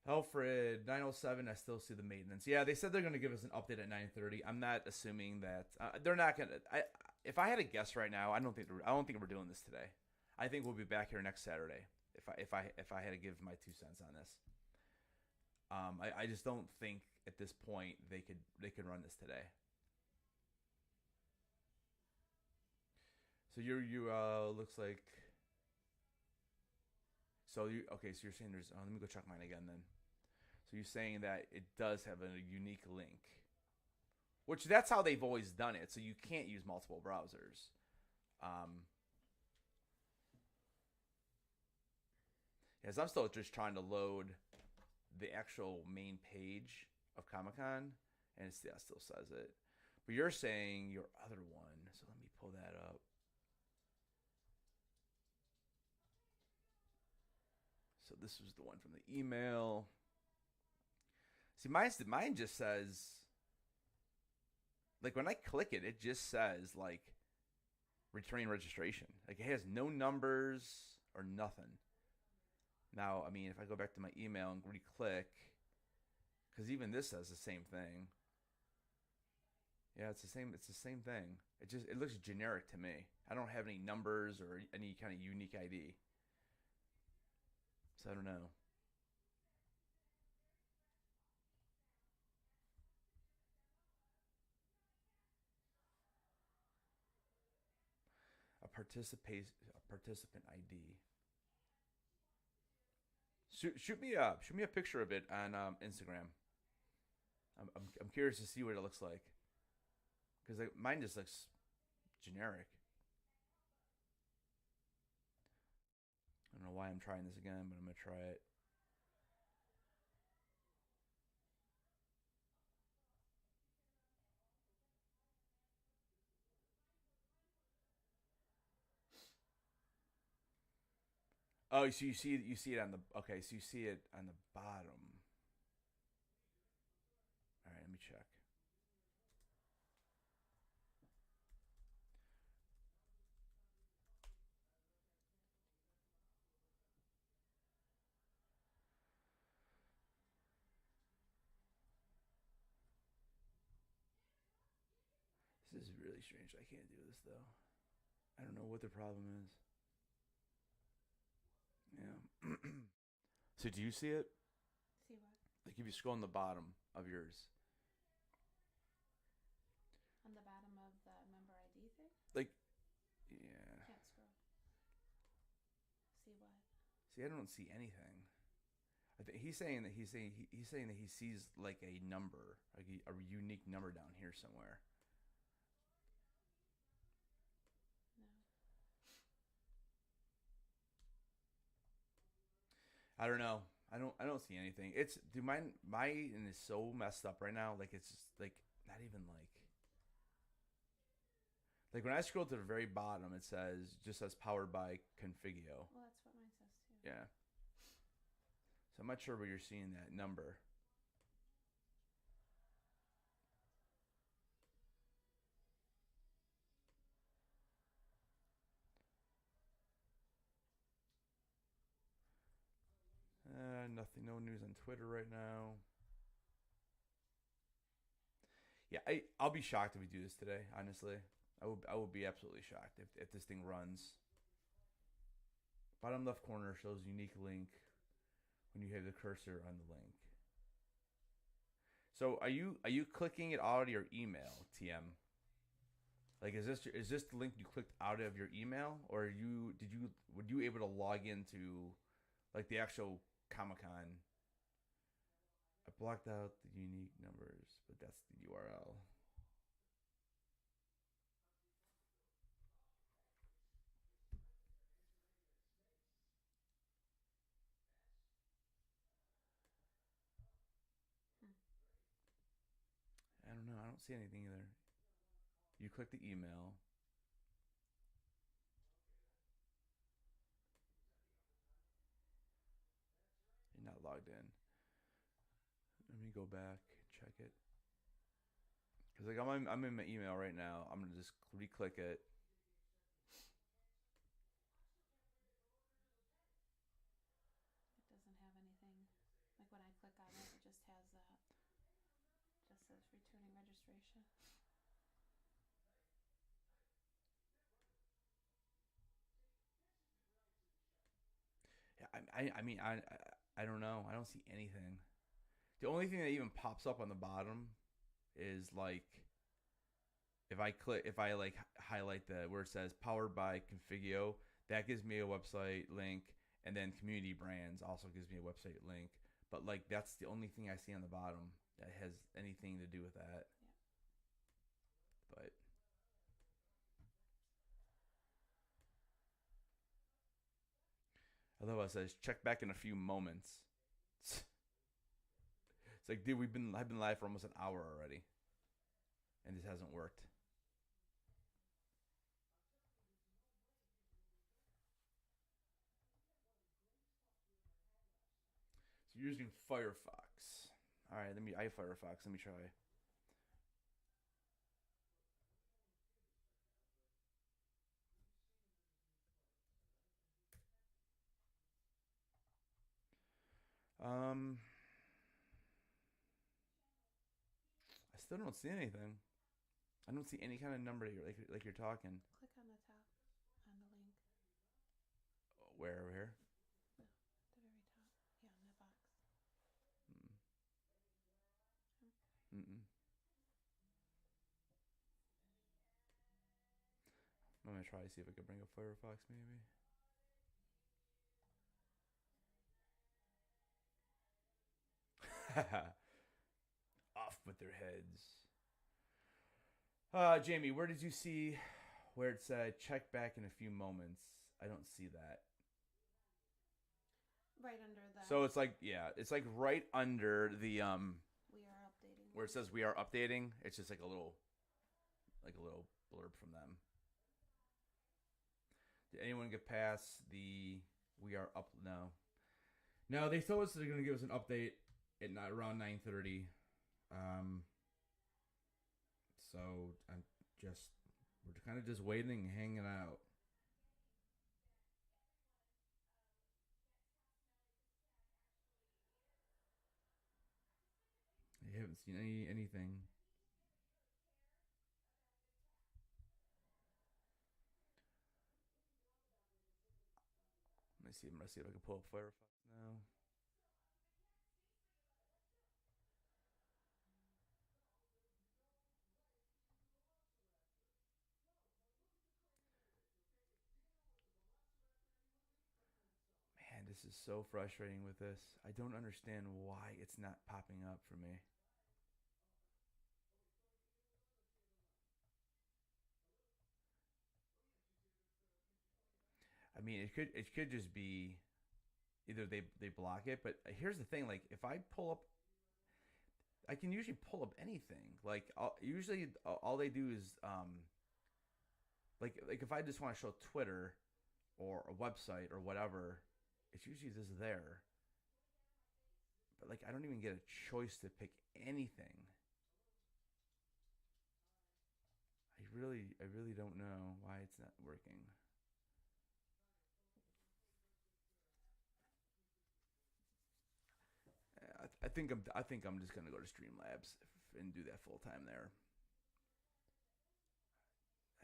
Alfred 907. I still see the maintenance. Yeah, they said they're going to give us an update at 9:30. I'm not assuming that they're not going to. If I had a guess right now, I don't think we're doing this today. I think we'll be back here next Saturday. If I had to give my 2 cents on this, I just don't think at this point they could run this today. So you looks like. So okay? So you're saying there's. Let me go check mine again then. So you're saying that it does have a unique link. Which that's how they've always done it, so you can't use multiple browsers. As I'm still just trying to load the actual main page of Comic-Con, and it still says it. But you're saying your other one, so let me pull that up. So this was the one from the email. See, mine just says, like, when I click it, it just says, like, returning registration. Like, it has no numbers or nothing. Now, I mean, if I go back to my email and re-click, because even this says the same thing. Yeah, it's the same thing. It looks generic to me. I don't have any numbers or any kind of unique ID. So I don't know. A participant ID. Shoot me a picture of it on Instagram. I'm curious to see what it looks like, because like, mine just looks generic. I don't know why I'm trying this again, but I'm gonna try it. Oh, so you see it on the, okay, so you see it on the bottom. All right, let me check. This is really strange. I can't do this though. I don't know what the problem is. Yeah. So do you see it? See what? Like if you scroll on the bottom of yours, On the bottom of the member ID thing? like, yeah. Can't scroll. See what? See, I don't see anything. I think he's saying that he's saying that he sees like a number, like a unique number down here somewhere. No. I don't know. I don't see anything. It's, dude, mine is so messed up right now. Like, it's just like not even like when I scroll to the very bottom, it just says powered by Configio. Well, that's what mine says too. Yeah. So I'm not sure where you're seeing that number. Nothing. No news on Twitter right now. Yeah, I'll be shocked if we do this today. Honestly, I would be absolutely shocked if this thing runs. Bottom left corner shows unique link when you have the cursor on the link. So are you clicking it out of your email, TM? Like, is this the link you clicked out of your email, or were you able to log into like the actual Comic Con? I blocked out the unique numbers, but that's the URL. Hmm. I don't know. I don't see anything either. You click the email. You're not logged in. Let me go back, check it. Cause like I'm in my email right now. I'm gonna just re-click it. It doesn't have anything. Like when I click on it, it just has that. Just says returning registration. Yeah, I mean I don't know. I don't see anything. The only thing that even pops up on the bottom is like if I like highlight the where it says powered by Configio, that gives me a website link, and then community brands also gives me a website link. But like that's the only thing I see on the bottom that has anything to do with that. Yeah. But although it says check back in a few moments. It's like, dude, I've been live for almost an hour already, and this hasn't worked. You're using Firefox. All right, I have Firefox. Let me try. Um, I still don't see anything. I don't see any kind of number here, like you're talking. Click on the top on the link. Where over here? No, at the very top. Yeah, in the box. Mm-mm. I'm gonna try to see if I can bring up Firefox, maybe. Off with their heads. Jamie, where did you see where it said check back in a few moments? I don't see that. Right under the. So it's like right under the We are updating. where it says we are updating. It's just like a little blurb from them. Did anyone get past the we are up? No. They told us they're going to give us an update at around 9:30. So we're kind of just waiting and hanging out. I haven't seen anything. Let me see. I'm gonna see if I can pull up Firefox now. Man, this is so frustrating with this. I don't understand why it's not popping up for me. I mean, it could just be either they block it, but here's the thing: like if I pull up, I can usually pull up anything. Like usually all they do is like if I just want to show Twitter or a website or whatever, it's usually just there. But like I don't even get a choice to pick anything. I really don't know why it's not working. I think I'm just gonna go to Streamlabs and do that full time there.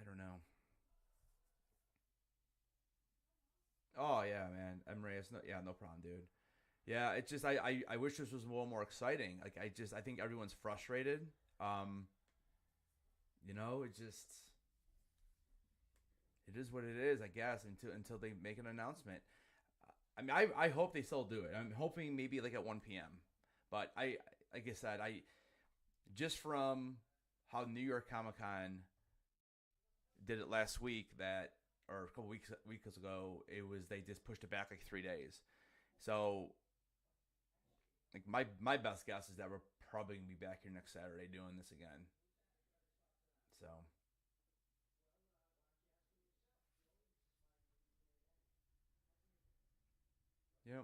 I don't know. Oh yeah, man. Emray's no problem, dude. Yeah, it's just I wish this was a little more exciting. Like I think everyone's frustrated. Um, it is what it is, I guess, until they make an announcement. I mean, I hope they still do it. I'm hoping maybe like at 1 p.m. But like I said, I just from how New York Comic Con did it last week or a couple weeks ago, it was they just pushed it back like 3 days. So like my best guess is that we're probably gonna be back here next Saturday doing this again. So yeah,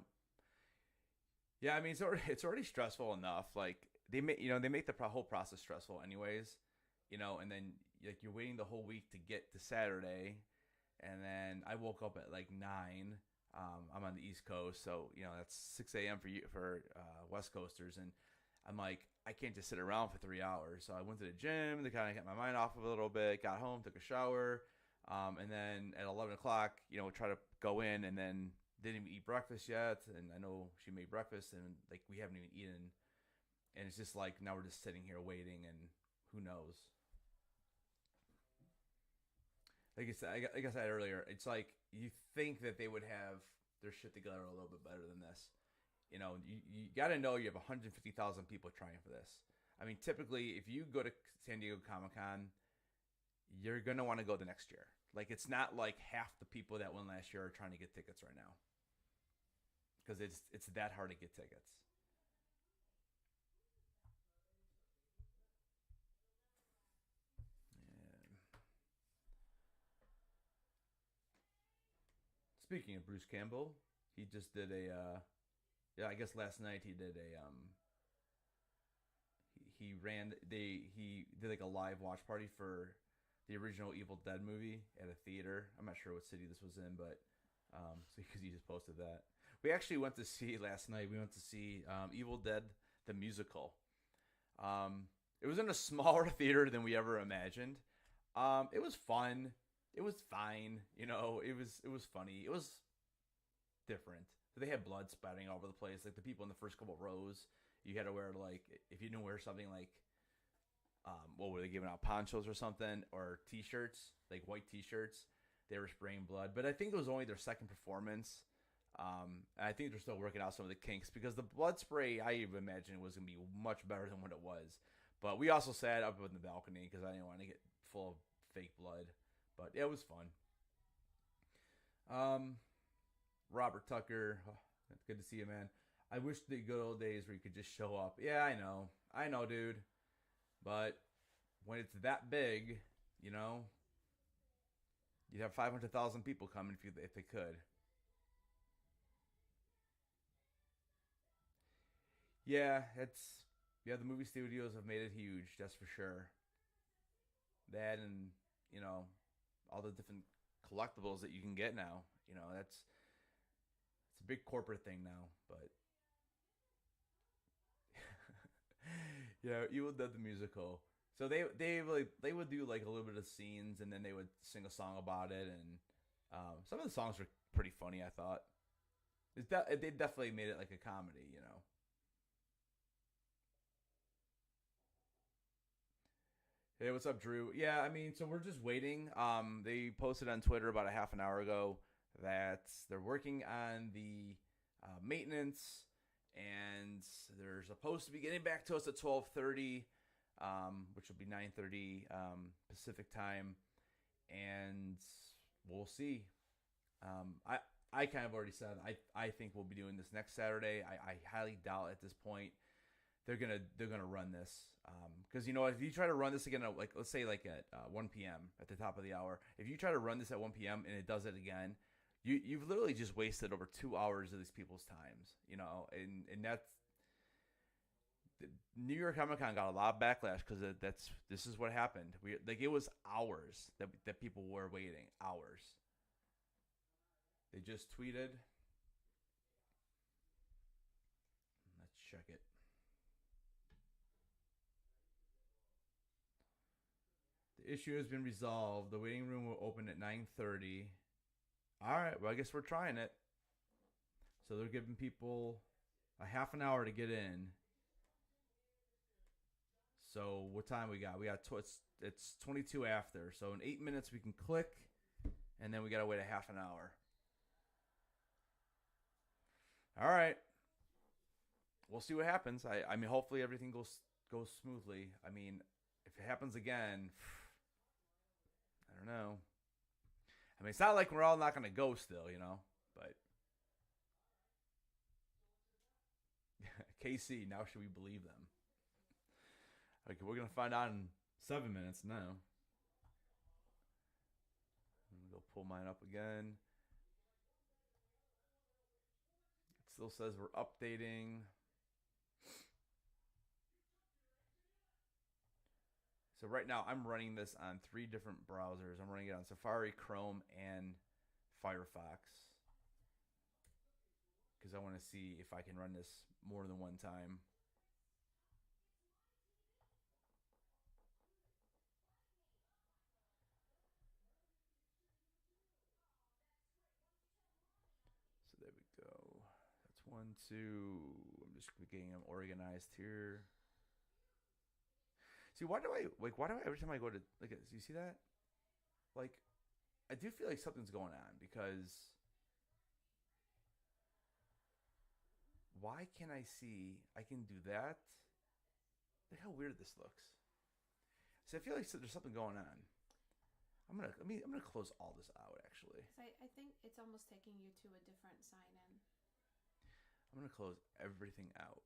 yeah. I mean, it's already stressful enough. Like they make the whole process stressful anyways. And then like you're waiting the whole week to get to Saturday, and then I woke up at like 9. I'm on the East Coast, so that's 6 a.m. for West Coasters, and I'm like I can't just sit around for 3 hours. So I went to the gym to kind of get my mind off of it a little bit. Got home, took a shower, and then at 11 o'clock, try to go in, and then didn't even eat breakfast yet. And I know she made breakfast, and like we haven't even eaten, and it's just like now we're just sitting here waiting, and who knows. Like I said earlier, it's like you think that they would have their shit together a little bit better than this. You got to know you have 150,000 people trying for this. I mean, typically, if you go to San Diego Comic Con, you're gonna want to go the next year. Like, it's not like half the people that went last year are trying to get tickets right now because it's that hard to get tickets. Yeah. Speaking of Bruce Campbell, he just did a yeah, I guess last night he did a he ran he did like a live watch party for the original Evil Dead movie at a theater. I'm not sure what city this was in, but so because he just posted that. We actually went to see last night. We went to see Evil Dead the musical. It was in a smaller theater than we ever imagined. It was fun. It was fine. You know, it was funny. It was different. They had blood spatting all over the place. Like the people in the first couple rows, you had to wear like if you didn't wear something like what were they giving out, ponchos or something, or t-shirts, like white t-shirts, they were spraying blood. But I think it was only their second performance. And I think they're still working out some of the kinks because the blood spray, I imagine it was going to be much better than what it was. But we also sat up in the balcony because I didn't want to get full of fake blood. But yeah, it was fun. Robert Tucker, oh, it's good to see you, man. I wish the good old days where you could just show up. Yeah, I know, dude. But when it's that big, you know, you'd have 500,000 people coming if they could. Yeah, the movie studios have made it huge, that's for sure. That and you know all the different collectibles that you can get now. You know it's a big corporate thing now, but yeah, Evil Dead the musical. So they would do like a little bit of scenes and then they would sing a song about it and some of the songs were pretty funny. I thought they definitely made it like a comedy, you know. Hey, what's up, Drew? Yeah, I mean, so we're just waiting. They posted on Twitter about a half an hour ago that they're working on the maintenance, and they're supposed to be getting back to us at 12:30, which will be 9:30 Pacific time, and we'll see. I kind of already said I think we'll be doing this next Saturday. I highly doubt at this point they're gonna run this because you know if you try to run this again at, like let's say like at 1 p.m. at the top of the hour, if you try to run this at 1 p.m. and it does it again, you've literally just wasted over 2 hours of these people's times, you know, and that's New York Comic Con got a lot of backlash because this is what happened. It was hours that people were waiting, hours. They just tweeted. Let's check it. The issue has been resolved. The waiting room will open at 9:30. All right, well I guess we're trying it. So they're giving people a half an hour to get in. So what time we got? It's 22 after. So in 8 minutes we can click, and then we gotta wait a half an hour. All right, we'll see what happens. I mean, hopefully everything goes smoothly. I mean, if it happens again, I don't know. I mean, it's not like we're all not gonna go still, you know. But KC, now should we believe them? Okay, we're gonna find out in 7 minutes now. I'm gonna go pull mine up again. It still says we're updating. So right now I'm running this on 3 different browsers. I'm running it on Safari, Chrome, and Firefox. Because I want to see if I can run this more than one time. So there we go. That's 1, 2. I'm just getting them organized here. See, why do I every time I go to look at this, you see that? Like, I do feel like something's going on because why can't I see? I can do that. Look how weird this looks. See, I feel like there's something going on. I'm gonna close all this out actually. I think it's almost taking you to a different sign in. I'm gonna close everything out.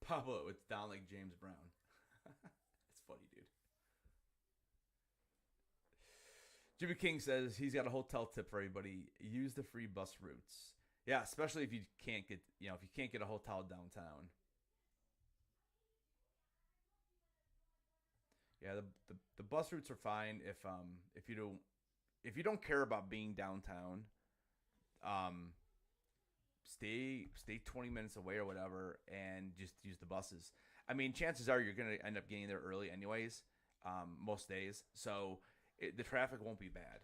Pablo, it's down like James Brown. It's funny, dude. Jimmy King says he's got a hotel tip for everybody. Use the free bus routes. Yeah, especially if you can't get, if you can't get a hotel downtown. Yeah, the bus routes are fine if you don't care about being downtown. Um, stay 20 minutes away or whatever, and just use the buses. I mean, chances are you're gonna end up getting there early anyways. Most days, so the traffic won't be bad.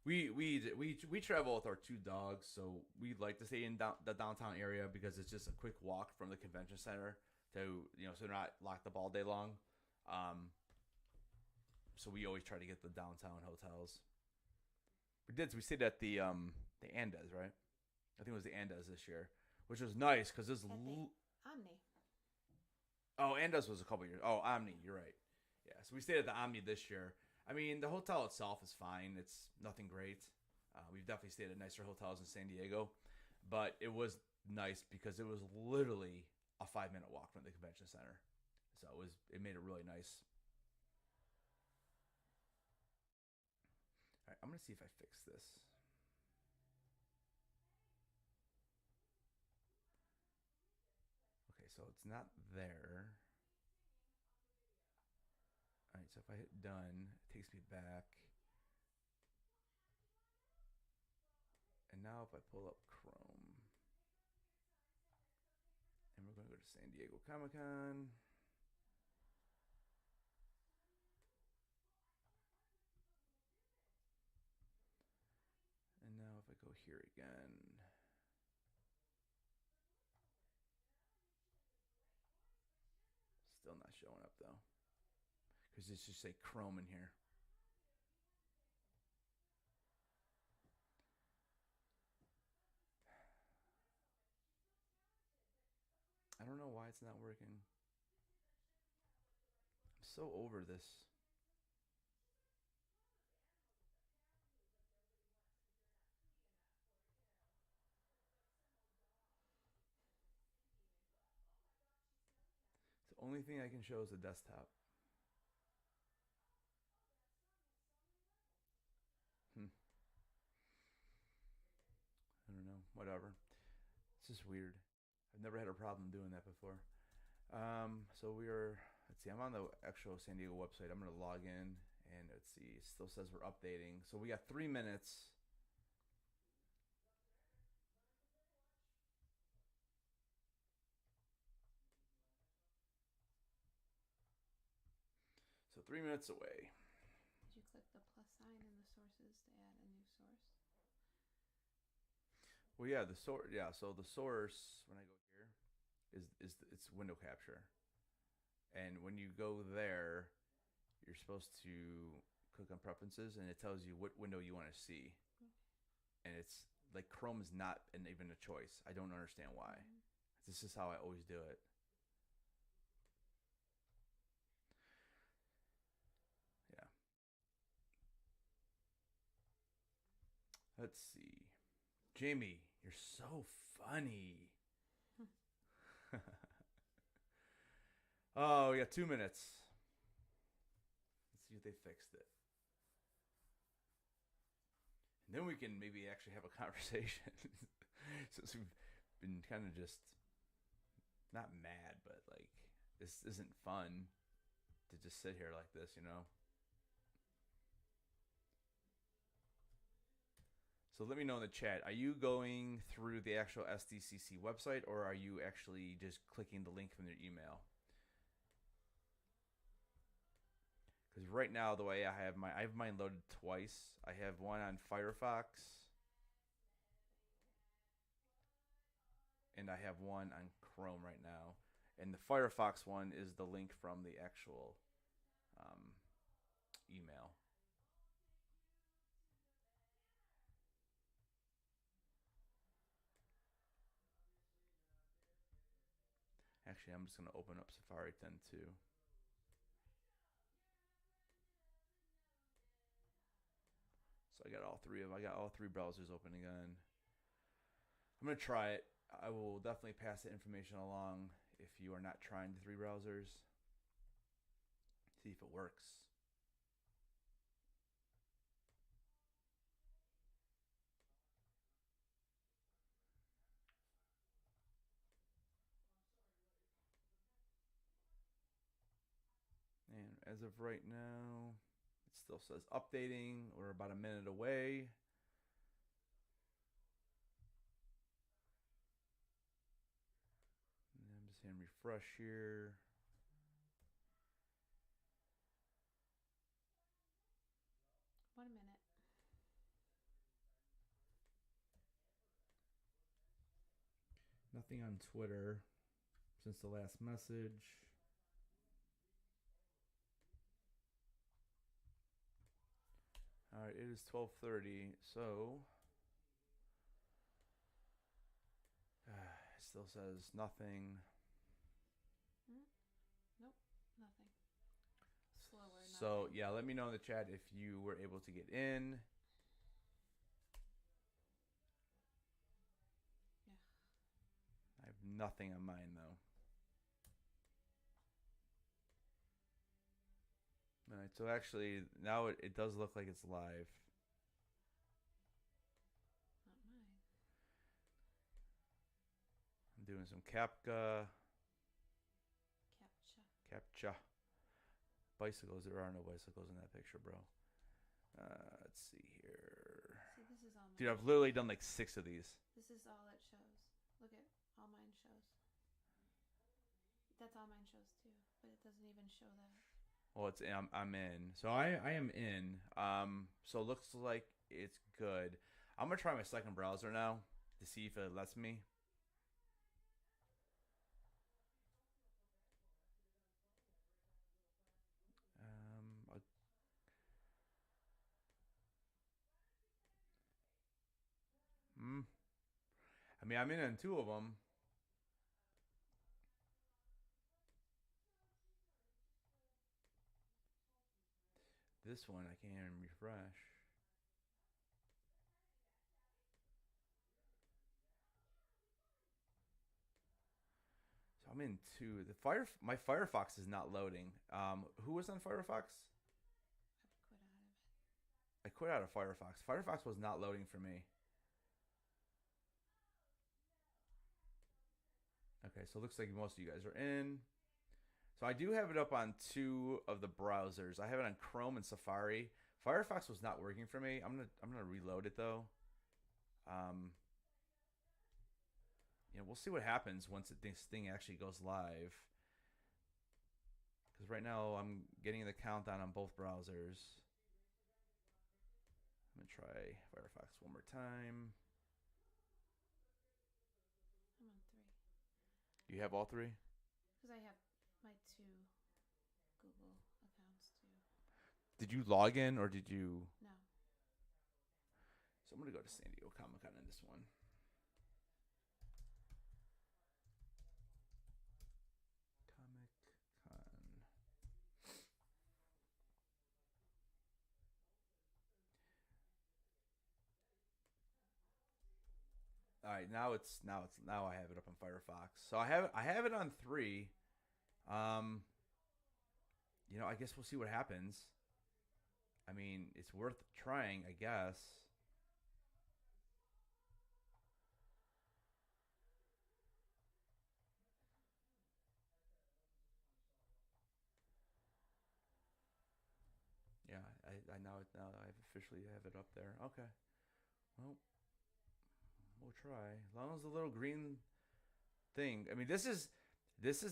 We travel with our two dogs, so we like to stay in the downtown area because it's just a quick walk from the convention center to so they're not locked up all day long. Um, so we always try to get the downtown hotels. We stayed at the Andes, right? I think it was the Andes this year, which was nice because this. At the Omni. Oh, Andes was a couple years. Oh, Omni, you're right. Yeah, so we stayed at the Omni this year. I mean, the hotel itself is fine. It's nothing great. We've definitely stayed at nicer hotels in San Diego, but it was nice because it was literally a 5-minute walk from the convention center. So it made it really nice. All right, I'm gonna see if I fix this. Okay, so it's not there. All right, so if I hit done, it takes me back. And now if I pull up Chrome, and we're going to go to San Diego Comic Con. And now if I go here again, still not showing up though, because it's just say Chrome in here. I don't know why it's not working. I'm so over this. The only thing I can show is the desktop. I don't know. Whatever. It's just weird. I've never had a problem doing that before. So let's see, I'm on the actual San Diego website. I'm going to log in and let's see, it still says we're updating. So we got 3 minutes. So 3 minutes away. Did you click the plus sign in the sources to add a new source? Well, yeah, the source. Yeah, so the source when I go here is it's window capture, and when you go there, you're supposed to click on preferences, and it tells you what window you want to see, and it's like Chrome is not even a choice. I don't understand why. This is how I always do it. Yeah. Let's see. Jamie, you're so funny. Oh, we got 2 minutes. Let's see if they fixed it. And then we can maybe actually have a conversation. Since we've been kind of just not mad, but like this isn't fun to just sit here like this, So let me know in the chat. Are you going through the actual SDCC website, or are you actually just clicking the link from your email? Because right now, the way I have mine loaded twice. I have one on Firefox, and I have one on Chrome right now. And the Firefox one is the link from the actual email. Actually, I'm just going to open up Safari 10 too. So I got all three browsers open again. I'm going to try it. I will definitely pass the information along if you are not trying the 3 browsers. See if it works. And as of right now, it still says updating. We're about a minute away. And I'm just hitting refresh here. One minute. Nothing on Twitter since the last message. All right, it is 12:30, so it still says nothing. Nope, nothing. Slower. So nothing. yeah, let me know in the chat if you were able to get in. Yeah. I have nothing on mine though. All right, so actually now it does look like it's live. Not mine. I'm doing some CAPTCHA. Bicycles. There are no bicycles in that picture, bro. Let's see here. See, this is all mine. Dude, I've literally done like 6 of these. This is all it shows. Look at all mine shows. That's all mine shows too, but it doesn't even show that. Well, I'm in. So I am in. So it looks like it's good. I'm gonna try my second browser now to see if it lets me. I mean, I'm in on 2 of them. This one I can't even refresh. So I'm in 2. My Firefox is not loading. Who was on Firefox? I've quit out of it. I quit out of Firefox. Firefox was not loading for me. Okay, so it looks like most of you guys are in. So I do have it up on 2 of the browsers. I have it on Chrome and Safari. Firefox was not working for me. I'm gonna reload it though. We'll see what happens once this thing actually goes live. Because right now I'm getting the countdown on both browsers. I'm gonna try Firefox one more time. I'm on 3. You have all 3? Because I have my 2 Google accounts too. Did you log in or did you? No. So I'm gonna go to San Diego Comic-Con in this one. All right, now I have it up on Firefox. So I have it on 3. I guess we'll see what happens. I mean, it's worth trying, I guess. Yeah, I now I officially have it up there. Okay. Well, we'll try. As long as the little green thing. I mean, this is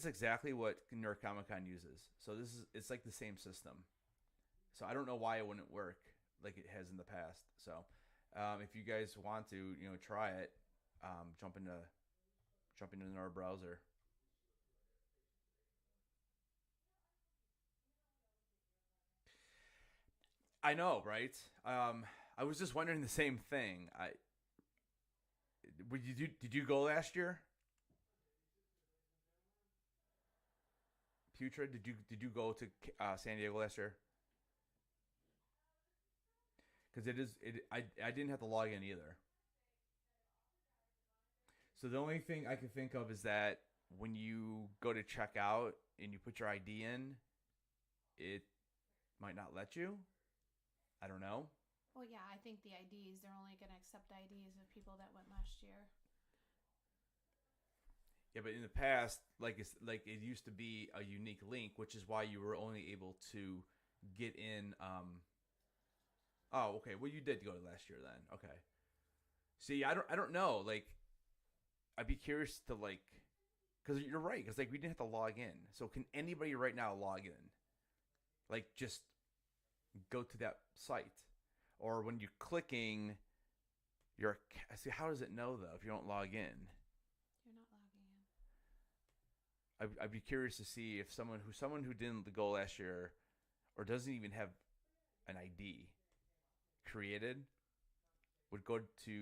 exactly what New York Comic Con uses. So it's like the same system. So I don't know why it wouldn't work like it has in the past. So if you guys want to, try it, jump into our browser. I know, right? I was just wondering the same thing. Did you go last year? Putra, did you go to San Diego last year? Because I didn't have to log in either. So the only thing I can think of is that when you go to check out and you put your ID in, it might not let you. I don't know. Well, yeah, I think the IDs, they're only going to accept IDs of people that went last year. Yeah, but in the past, like it used to be a unique link, which is why you were only able to get in. Oh, okay. Well, you did go to last year then. Okay. See, I don't know. Like, I'd be curious to like, because you're right. Because like we didn't have to log in. So can anybody right now log in? Like, just go to that site, or when you're clicking, your see how does it know though if you don't log in? You're not logging in. I'd be curious to see if someone who didn't go last year, or doesn't even have an ID created, would go to.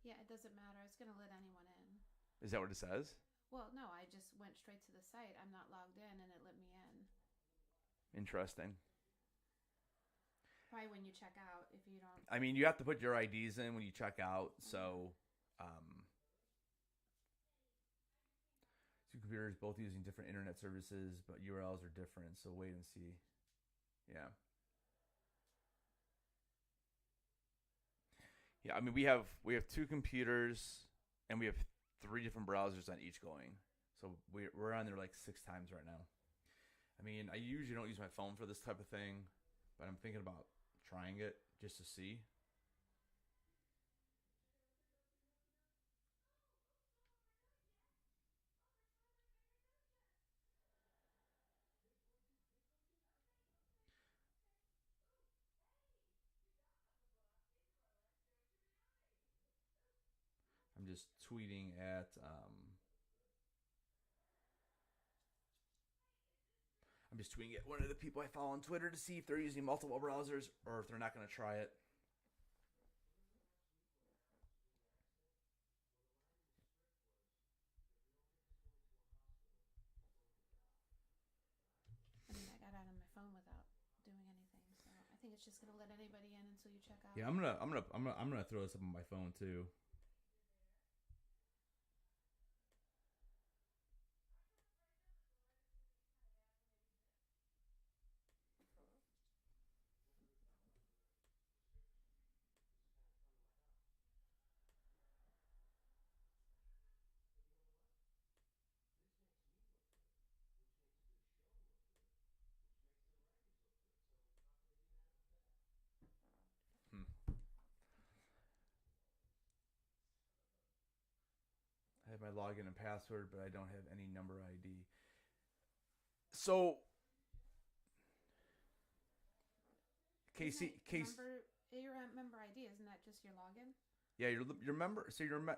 Yeah, it doesn't matter. It's going to let anyone in. Is that what it says? Well, no, I just went straight to the site. I'm not logged in, and it let me in. Interesting. Probably when you check out, if you don't. I mean, you have to put your IDs in when you check out. So, two computers both using different internet services, but URLs are different. So wait and see. Yeah. Yeah, I mean we have two computers and we have 3 different browsers on each going. So we're on there like 6 times right now. I mean, I usually don't use my phone for this type of thing, but I'm thinking about trying it just to see. I'm just tweeting at I'm just tweeting at one of the people I follow on Twitter to see if they're using multiple browsers or if they're not going to try it. I mean, I got out on my phone without doing anything, so I think it's just going to let anybody in until you check out. Yeah, I'm gonna throw this up on my phone too. Hmm. I have my login and password, but I don't have any number ID. So, Casey, Your member ID, isn't that just your login? yeah, your member.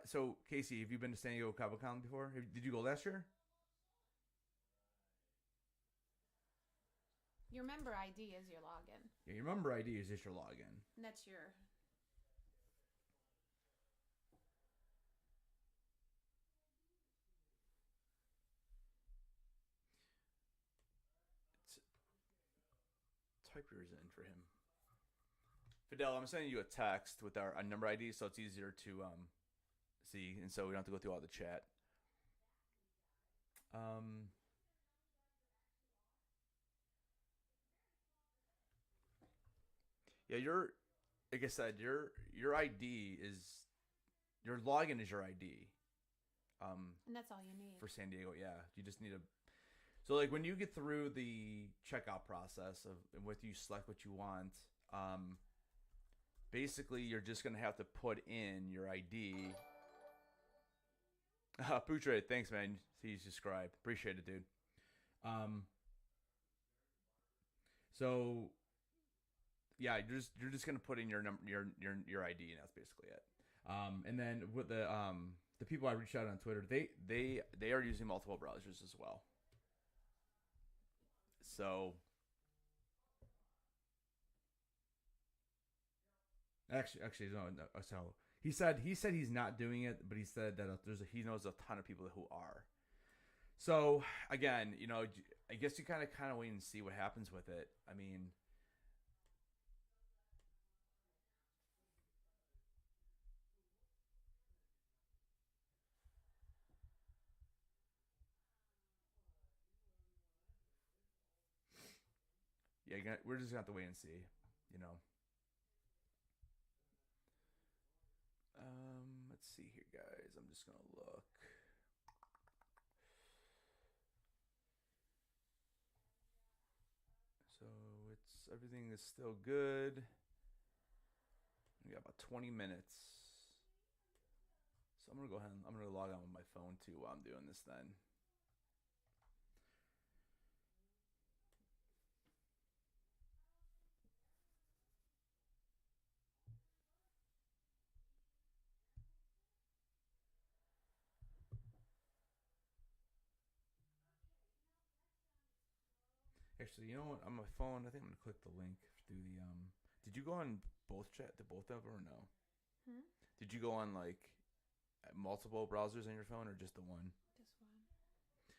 So Casey, have you been to San Diego Comic-Con before? Did you go last year? Your member ID is your login. Yeah, your member ID is just your login. And that's your. Type yours in for him. Fidel, I'm sending you a text with our number ID, so it's easier to see, and so we don't have to go through all the chat. Yeah, like I said, your ID is your login is your ID. And that's all you need. For San Diego, yeah, you just need a. So like when you get through the checkout process of with you select what you want, basically you're just gonna have to put in your ID. Putre, thanks man. He's subscribed. Appreciate it, dude. So yeah, you're just gonna put in your number, your ID, and that's basically it. And then with the people I reached out on Twitter, they are using multiple browsers as well. So actually no. So he said he's not doing it, but he said that he knows a ton of people who are. So again, I guess you kind of wait and see what happens with it. I mean, yeah, we're just gonna have to wait and see. You know. Let's see here, guys. I'm just gonna look. So everything is still good. We got about 20 minutes. So I'm gonna go ahead and I'm gonna log on with my phone too while I'm doing this then. Actually, you know what? On my phone, I think I'm gonna click the link through the Did you go on both chat to both of them or no? Hmm? Did you go on like multiple browsers on your phone or just the one? Just one.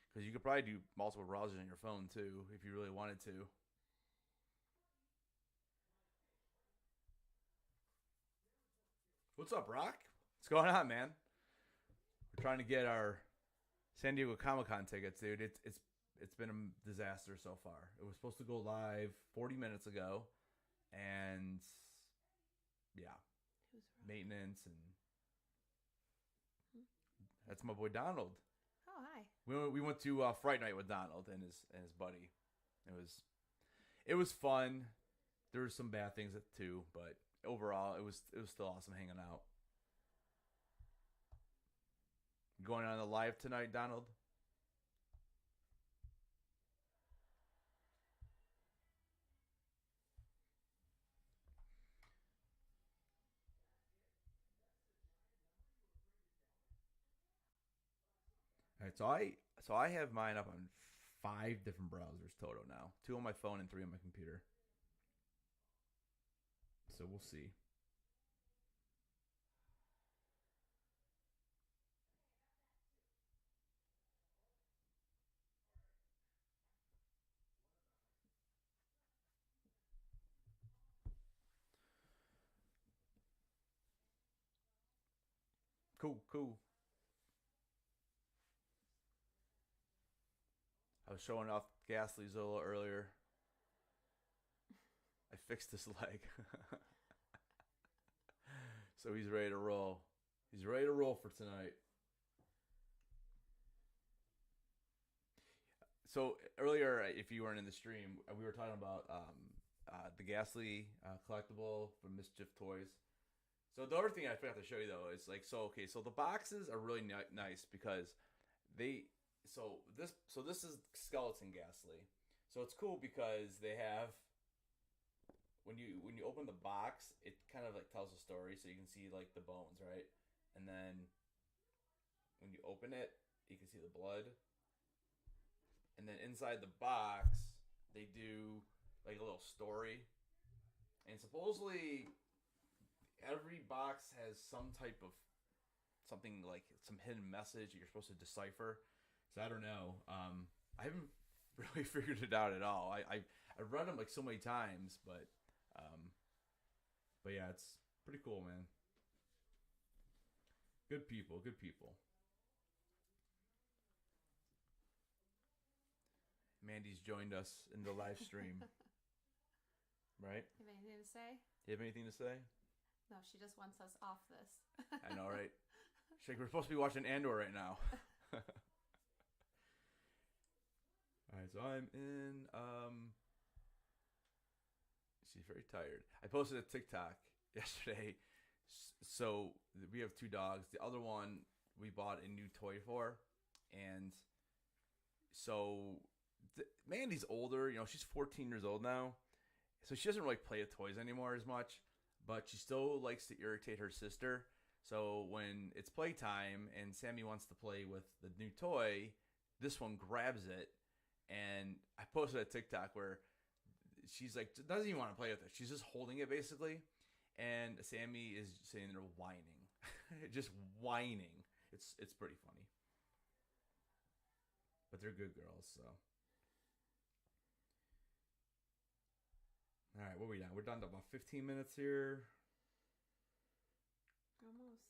Because you could probably do multiple browsers on your phone too if you really wanted to. What's up, Rock? What's going on, man? We're trying to get our San Diego Comic-Con tickets, dude. It's been a disaster so far. It was supposed to go live 40 minutes ago, and yeah, Who's wrong? maintenance and that's my boy Donald. Oh, hi. We went to Fright Night with Donald and his buddy. It was fun. There were some bad things too, but overall it was still awesome hanging out. Going on the live tonight, Donald? All right, so I have mine up on 5 different browsers total now. 2 on my phone and 3 on my computer. So we'll see. Cool. I was showing off Ghastly Zola earlier. I fixed his leg. So he's ready to roll. He's ready to roll for tonight. So earlier, if you weren't in the stream, we were talking about the Ghastly collectible from Mischief Toys. So the other thing I forgot to show you though is like so the boxes are really nice because this is Skeleton Ghastly. So it's cool because they have when you open the box, it kind of like tells a story, so you can see like the bones, right? And then when you open it, you can see the blood. And then inside the box, they do like a little story. And supposedly every box has some type of something like some hidden message that you're supposed to decipher. So I don't know. I haven't really figured it out at all. I've read them like so many times, but yeah, it's pretty cool, man. Good people. Mandy's joined us in the live stream. Right? You have anything to say? You have anything to say? No, she just wants us off this. I know, right? She's like, we're supposed to be watching Andor right now. Alright, so I'm in she's very tired. I posted a TikTok yesterday. So we have 2 dogs. The other one we bought a new toy for, and so Mandy's older. You know, she's 14 years old now, so she doesn't really play with toys anymore as much. But she still likes to irritate her sister. So when it's playtime and Sammy wants to play with the new toy, this one grabs it, and I posted a TikTok where she's like doesn't even want to play with it. She's just holding it basically, and Sammy is sitting there whining, just whining. It's pretty funny, but they're good girls. So, all right, what are we down? We're down to about 15 minutes here. Almost.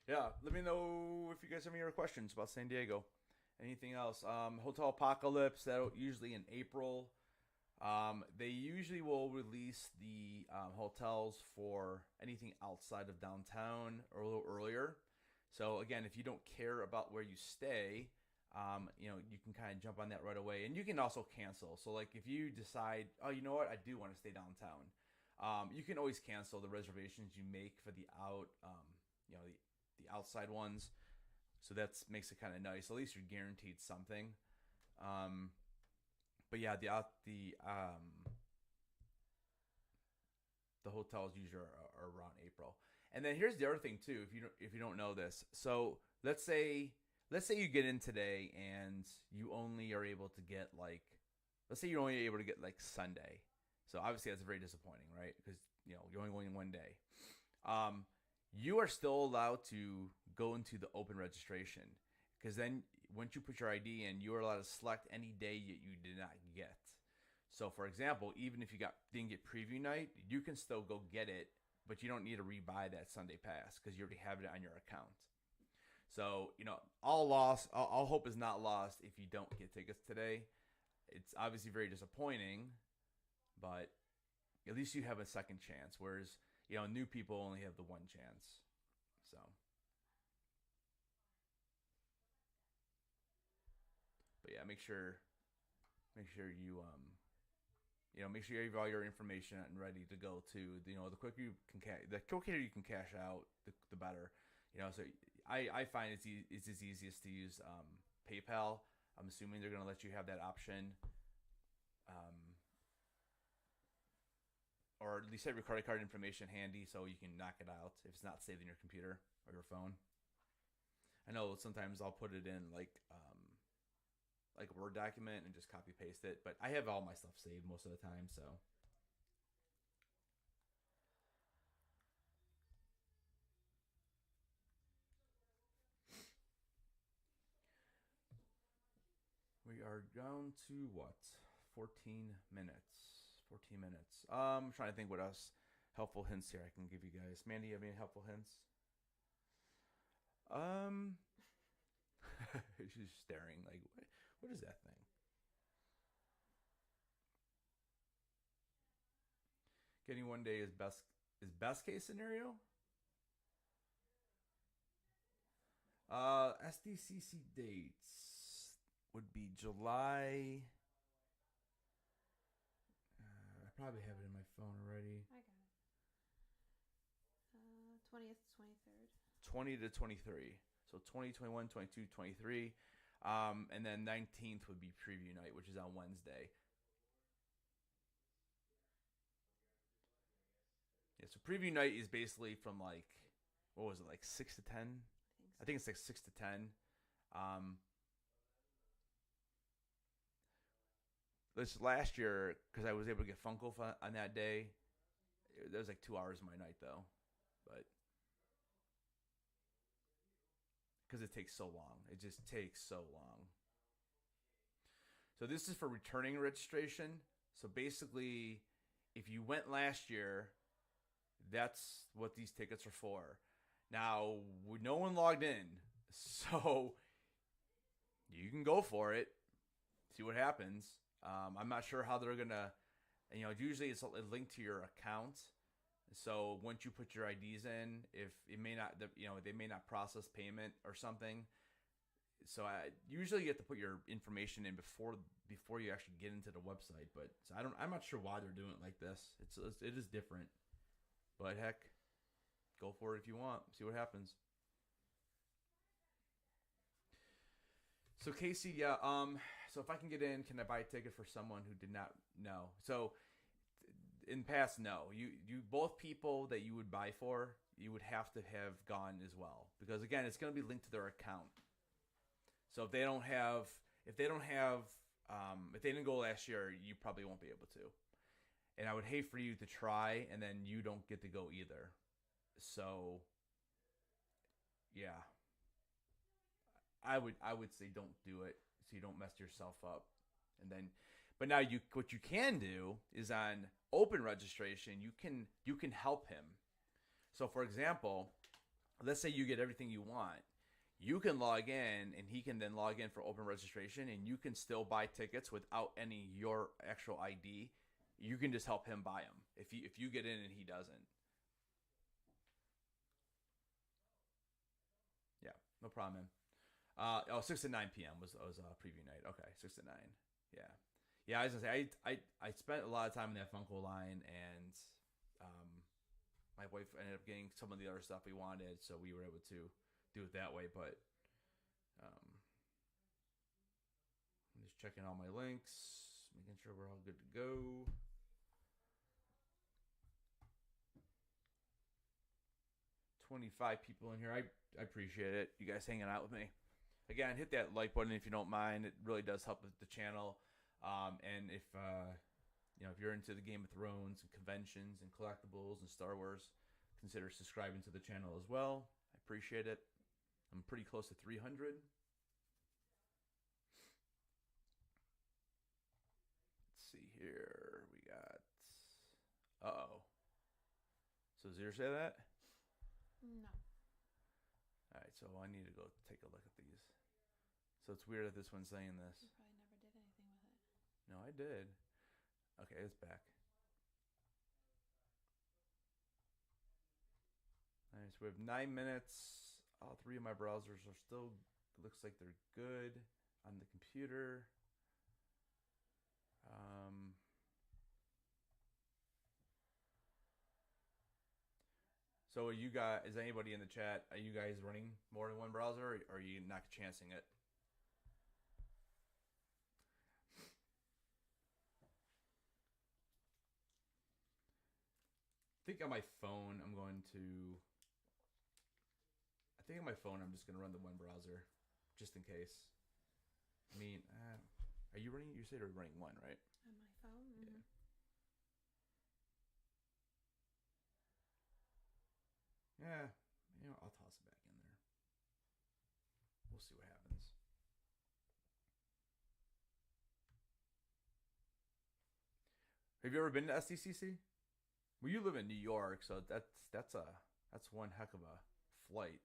Yeah, let me know if you guys have any other questions about San Diego. Anything else? Hotel Apocalypse, that usually in April. They usually will release the hotels for anything outside of downtown or a little earlier. So again, if you don't care about where you stay, you can kind of jump on that right away, and you can also cancel. So like if you decide, oh, you know what, I do want to stay downtown, you can always cancel the reservations you make for the the outside ones. So that makes it kind of nice. At least you're guaranteed something. But yeah, the hotels usually are around April. And then here's the other thing too, if you don't know this. So let's say you get in today and you only are able to get like, let's say you're only able to get like Sunday. So obviously that's very disappointing, right? Because you're only going one day. You are still allowed to go into the open registration, because then once you put your ID in, you are allowed to select any day that you did not get. So for example, even if you didn't get preview night, you can still go get it, but you don't need to rebuy that Sunday pass because you already have it on your account. So all hope is not lost if you don't get tickets today. It's obviously very disappointing, but at least you have a second chance, whereas new people only have the one chance. So, but yeah, make sure you make sure you have all your information and ready to go to. The quicker you can cash out, the better. So I find it's easiest to use PayPal. I'm assuming they're going to let you have that option. Or at least have your credit card information handy so you can knock it out if it's not saved in your computer or your phone. I know sometimes I'll put it in like a Word document and just copy paste it, but I have all my stuff saved most of the time, so. We are down to what? 14 minutes. 14 minutes. I'm trying to think what else helpful hints here I can give you guys. Mandy, you have any helpful hints? She's staring like, what is that thing? Getting one day is best case scenario. SDCC dates would be July. Probably have it in my phone already. I got it. 20th, 23rd. 20 to 23. So 20, 21, 22, 23. And then 19th would be preview night, which is on Wednesday. Yeah, so preview night is basically from like, what was it, like 6 to 10? I think it's like 6 to 10. This last year, because I was able to get Funko on that day, there was like 2 hours of my night though, but because it takes so long, it just takes so long. So this is for returning registration. So basically, if you went last year, that's what these tickets are for. Now, no one logged in, so you can go for it, see what happens. I'm not sure how they're gonna, usually it's linked to your account. So once you put your IDs in, if it may not, they may not process payment or something. So usually you have to put your information in before you actually get into the website. But so I'm not sure why they're doing it like this. It is different, but heck, go for it if you want. See what happens. So Casey, yeah. So if I can get in, can I buy a ticket for someone who did not know? So in the past, no. You both people that you would buy for, you would have to have gone as well, because again, it's going to be linked to their account. So if they didn't go last year, you probably won't be able to. And I would hate for you to try and then you don't get to go either. So yeah, I would say don't do it, so you don't mess yourself up. And then, but now what you can do is on open registration, you can help him. So for example, let's say you get everything you want. You can log in, and he can then log in for open registration, and you can still buy tickets without any your actual ID. You can just help him buy them if you get in and he doesn't. Yeah, no problem, man. 6 to 9 p.m. was preview night. Okay, 6 to 9. Yeah, yeah. I was gonna say I spent a lot of time in that Funko line, and my wife ended up getting some of the other stuff we wanted, so we were able to do it that way. But I'm just checking all my links, making sure we're all good to go. $25 people in here. I appreciate it. You guys hanging out with me. Again, hit that like button if you don't mind. It really does help the channel. And if if you're into the Game of Thrones and conventions and collectibles and Star Wars, consider subscribing to the channel as well. I appreciate it. I'm pretty close to 300. Let's see here. We got. So Zero say that? No. Alright, so I need to go take a look at these. So it's weird that this one's saying this. You probably never did anything with it. No, I did. Okay, it's back. Alright, so we have 9 minutes. All 3 of my browsers are still, looks like they're good on the computer. So you guys, is anybody in the chat, are you guys running more than one browser, or are you not chancing it? I think on my phone, I'm just going to run the one browser, just in case. I mean, are you running? You said you're running one, right? On my phone? Mm-hmm. Yeah. Yeah, I'll toss it back in there. We'll see what happens. Have you ever been to SDCC? Well, you live in New York, so that's one heck of a flight.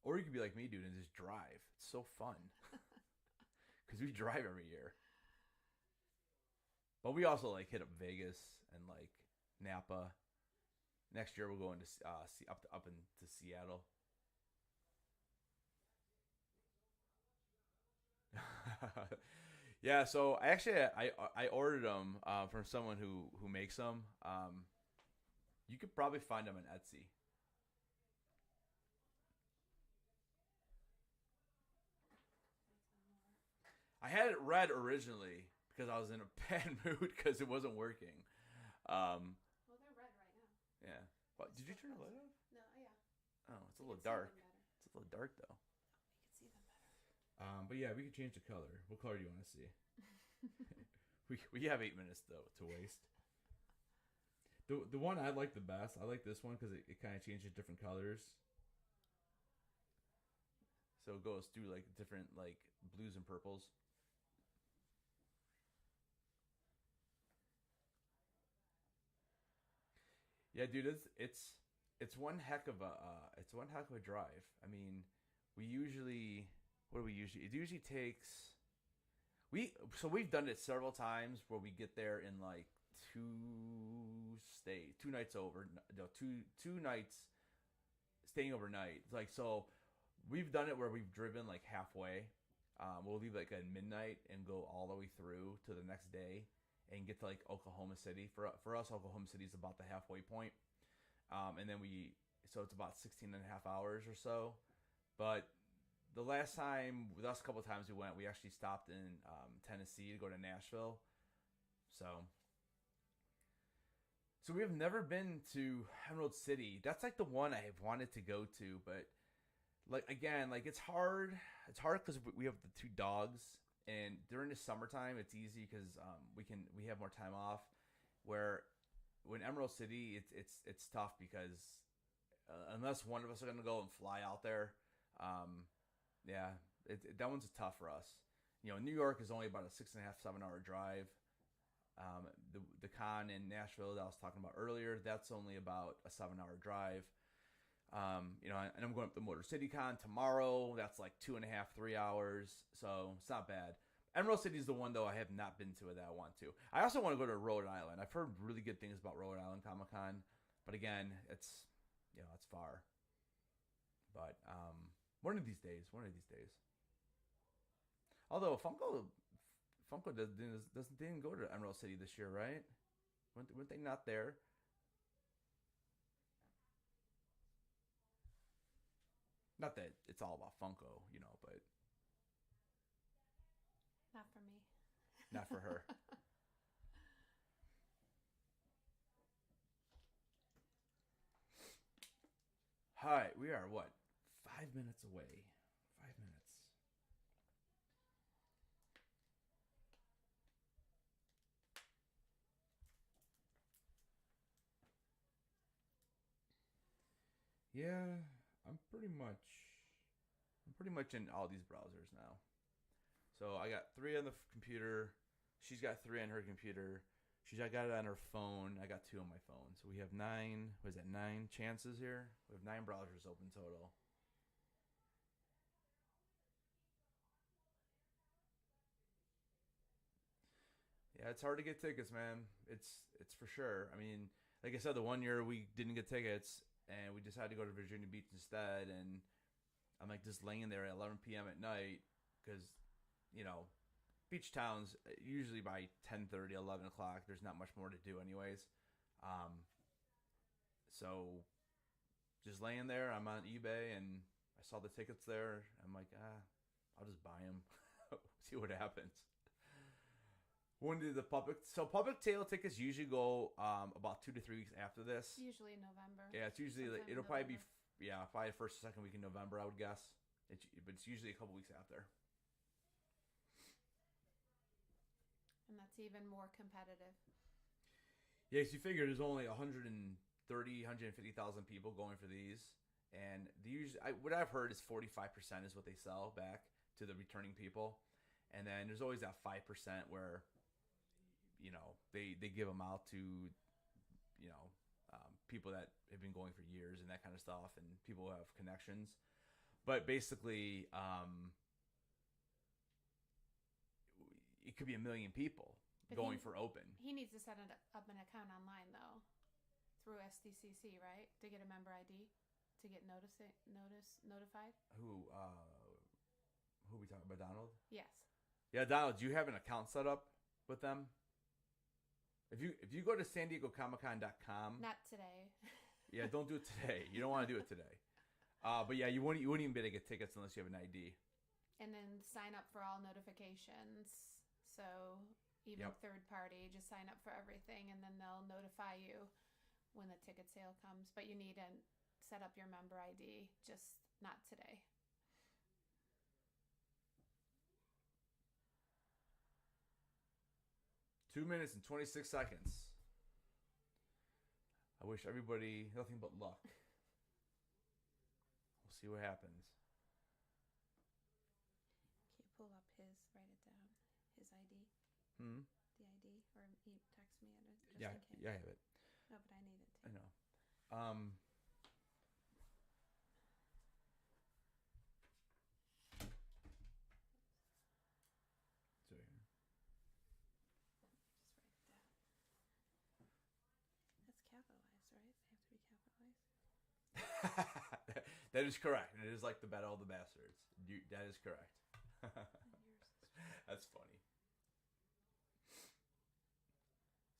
Or you could be like me, dude, and just drive. It's so fun. Because we drive every year. But we also like hit up Vegas and like Napa. Next year we'll go into up into Seattle. Yeah, so I ordered them from someone who makes them. You could probably find them on Etsy. I had it red originally because I was in a bad mood because it wasn't working. Well, they're red right now. Yeah. But did you turn the light off? No, yeah. Oh, it's a little dark. It's a little dark though. You can see them better. But yeah, we could change the color. What color do you want to see? we have 8 minutes though to waste. The one I like the best, I like this one because it kind of changes different colors. So it goes through like different like blues and purples. Yeah, dude, it's one heck of a drive. I mean, what do we usually? It usually takes we've done it several times where we get there in like 2 nights over, no, two nights staying overnight. Like so, we've done it where we've driven like halfway. We'll leave like at midnight and go all the way through to the next day and get to like Oklahoma City. For us, Oklahoma City is about the halfway point. And then so it's about 16 and a half hours or so. But the last couple of times we went, we actually stopped in Tennessee to go to Nashville. So we have never been to Emerald City. That's like the one I have wanted to go to, but like again, like it's hard. It's hard because we have the 2 dogs, and during the summertime, it's easy because we have more time off. Where when Emerald City, it's tough because unless one of us are gonna go and fly out there, yeah, that one's tough for us. New York is only about a 6.5-7 hour drive. The con in Nashville that I was talking about earlier, that's only about a 7 hour drive. You know, and I'm going up to Motor City Con tomorrow. That's like 2.5, 3 hours. So it's not bad. Emerald City is the one, though, I have not been to that I want to. I also want to go to Rhode Island. I've heard really good things about Rhode Island Comic Con. But again, it's far. But one of these days. Although Funko didn't go to Emerald City this year, right? Weren't they not there? Not that it's all about Funko, but Not for me. not for her. All right, we are what? 5 minutes away. 5 minutes. Yeah, I'm pretty much in all these browsers now. So I got 3 on the computer. She's got 3 on her computer. I got it on her phone. I got 2 on my phone. So we have 9. What is that? 9 chances here. We have 9 browsers open total. Yeah, it's hard to get tickets, man. It's for sure. I mean, like I said, the one year we didn't get tickets, and we decided to go to Virginia Beach instead. And I'm like just laying there at 11 p.m. at night because, beach towns usually by 10:30, 11 o'clock. There's not much more to do, anyways. So just laying there, I'm on eBay, and I saw the tickets there. I'm like, I'll just buy them, see what happens. When did the public sale tickets usually go about 2 to 3 weeks after this? Usually November. Yeah, it's usually it'll probably be probably first or second week in November, I would guess. But it's usually a couple weeks after. And that's even more competitive. Yeah, so you figure there's only 150,000 people going for these, and what I've heard is 45% is what they sell back to the returning people, and then there's always that 5% where they give them out to people that have been going for years and that kind of stuff, and people who have connections. But basically, it could be 1 million people going for open. He needs to set up an account online though, through SDCC, right, to get a member ID, to get notified. Who we talking about? Donald? Yes. Yeah, Donald. Do you have an account set up with them? If you go to SanDiegoComicCon.com. Not today. Yeah, don't do it today. You don't want to do it today. But yeah, you wouldn't even be able to get tickets unless you have an ID. And then sign up for all notifications. So even third party, just sign up for everything, and then they'll notify you when the ticket sale comes. But you need to set up your member ID, just not today. Two 2 minutes and 26 seconds. I wish everybody nothing but luck. We'll see what happens. Can you pull up write it down, his ID? Hmm? The ID? Or you text me at it just Yeah, in case. yeah, I have it. No, but I need it too. I know. So here. Just write it down. That's capitalized, right? They have to be capitalized. That is correct. It is like the Battle of the Bastards. That is correct. That's funny.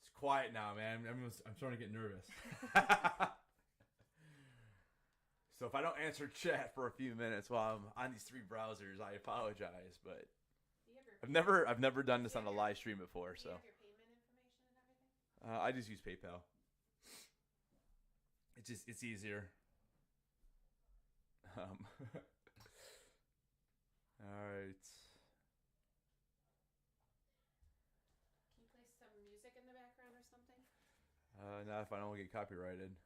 It's quiet now, man. I'm starting to get nervous. So if I don't answer chat for a few minutes while I'm on these 3 browsers, I apologize. But I've never done this on a live stream before. So Do you have your payment information and everything? I just use PayPal. It's easier. All right. Can you play some music in the background or something? Not if I don't get copyrighted.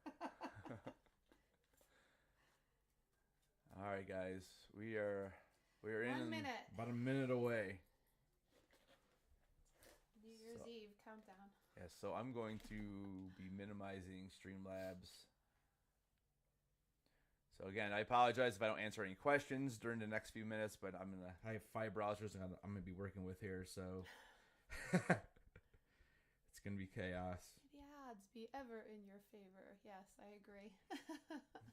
All right, guys. We are 1 minute. About a minute away. New Year's Eve countdown. Yeah, so I'm going to be minimizing Streamlabs So again, I apologize if I don't answer any questions during the next few minutes, but I have 5 browsers I'm gonna be working with here, so it's gonna be chaos. May the odds be ever in your favor. Yes, I agree.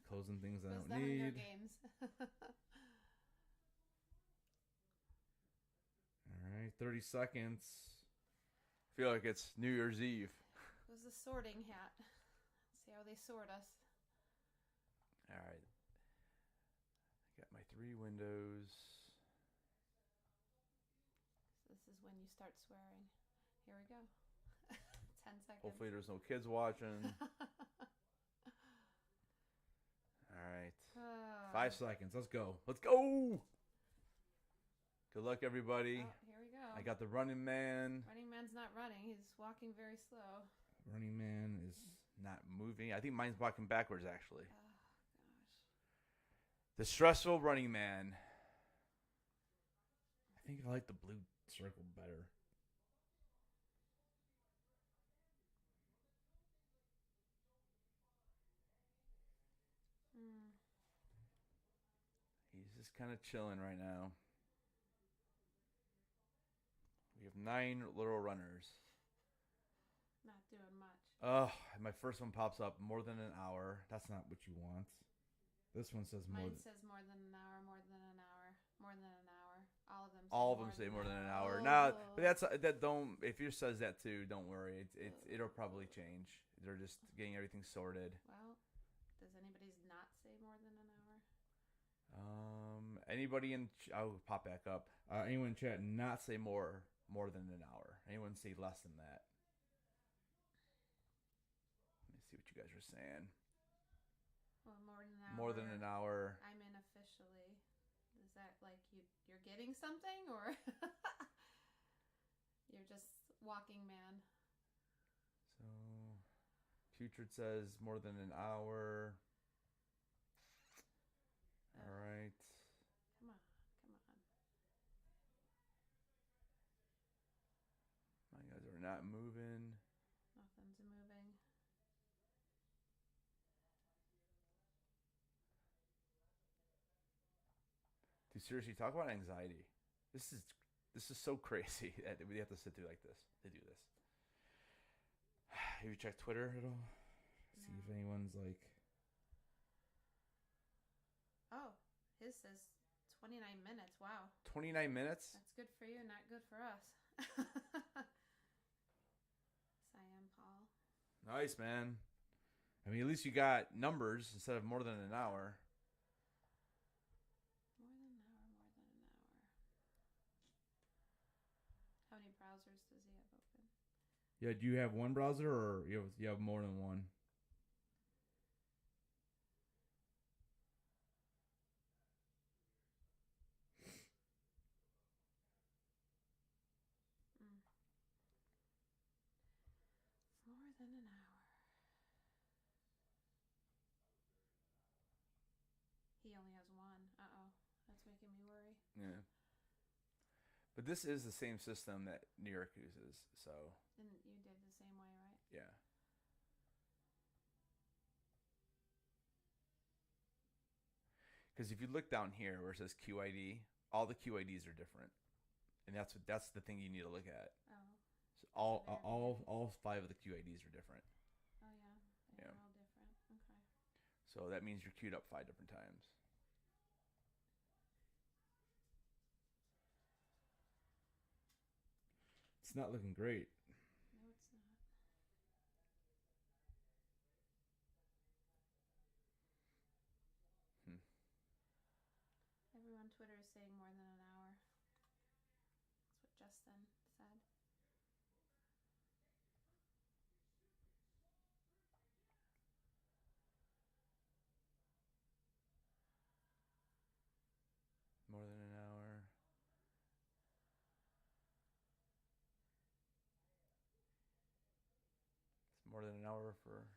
Closing things I Close don't the Hunger need. Games. All right, 30 seconds. I feel like it's New Year's Eve. It was the sorting hat. Let's see how they sort us. All right. Got my 3 windows. So this is when you start swearing. Here we go. 10 seconds. Hopefully there's no kids watching. All right. 5 seconds. Let's go. Let's go. Good luck, everybody. Oh, here we go. I got the running man. Running man's not running. He's walking very slow. Running man is not moving. I think mine's walking backwards, actually. Oh, gosh. The stressful running man. I think I like the blue circle better. He's just kind of chilling right now. We have 9 little runners. Not doing much. Oh, my first one pops up more than an hour. That's not what you want. This one says more. Mine says more than an hour, more than an hour, more than an hour. All of them say more than an hour. Oh. Now, but that don't. If yours says that too, don't worry. It'll probably change. They're just getting everything sorted. Well, does anybody's not say more than an hour? Anybody in? I'll pop back up. Anyone in chat not say more than an hour. Anyone say less than that? Let me see what you guys are saying. Well, more than an hour. More than an hour. I'm in officially. Is that like you're getting something, or you're just walking man? So, Putrid says more than an hour. All right. Come on. My guys are not moving. Nothing's moving. Dude, seriously, talk about anxiety. This is so crazy that we have to sit through like this. They do this. Have you checked Twitter at all? No. See if anyone's like. Oh, his says 29 minutes. Wow. 29 minutes? That's good for you, not good for us. Cyan Paul. Nice, man. I mean, at least you got numbers instead of more than an hour. More than an hour. How many browsers does he have open? Yeah, do you have one browser or you have more than one? More than an hour. He only has one. Uh-oh. That's making me worry. Yeah. But this is the same system that New York uses, so. And you did the same way, right? Yeah. Because if you look down here where it says QID, all the QIDs are different, and that's the thing you need to look at. Oh. So all 5 of the QIDs are different. Oh yeah. They're all different. Okay. So that means you're queued up 5 different times. It's not looking great. No, it's not. Everyone on Twitter is saying more than an hour. That's what Justin said. More than an hour. It's more than an hour for.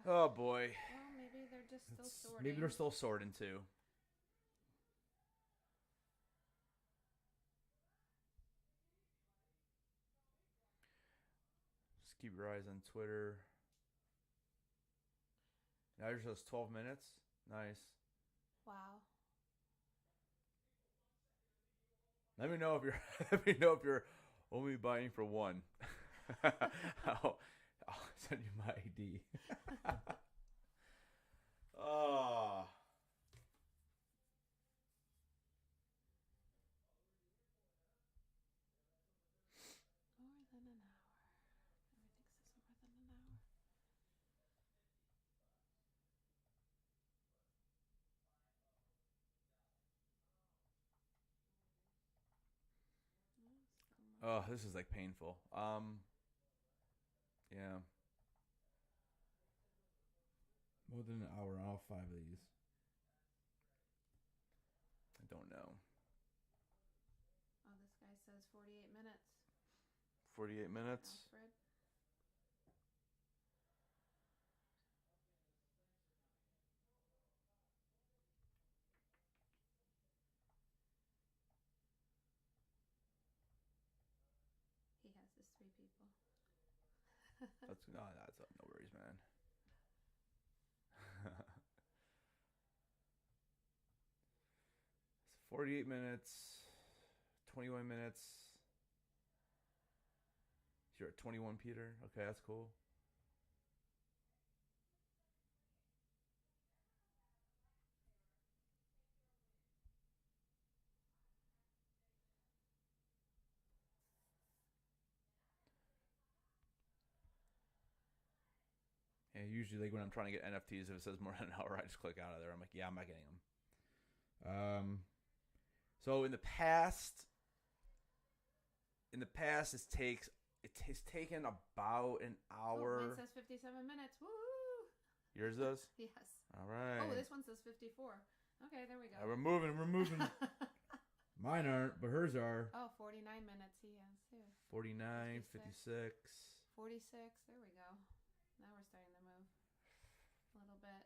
Oh boy. Well, maybe they're just still sorting. Maybe they're still sorting too. Just keep your eyes on Twitter. Now yours says 12 minutes. Nice. Wow. Let me know if you're let me know if you're only buying for one. I'll send you my ID. Oh. More than an hour. Everything says more than an hour. Oh, this is like painful. Yeah. More than an hour on all 5 of these. I don't know. Oh, this guy says 48 minutes. 48 minutes. Alfred. He has his 3 people. That's no worries, man. 48 minutes, 21 minutes. You're at 21, Peter. Okay, that's cool. Yeah, usually like when I'm trying to get NFTs, if it says more than an hour, I just click out of there. I'm like, yeah, I'm not getting them. So in the past, it's taken about an hour. Oh, mine says 57 minutes. Woo! Yours does? Yes. All right. Oh, this one says 54. Okay, there we go. We're moving. Mine aren't, but hers are. Oh, 49 minutes he has too. 49, 56. 46. There we go. Now we're starting to move a little bit.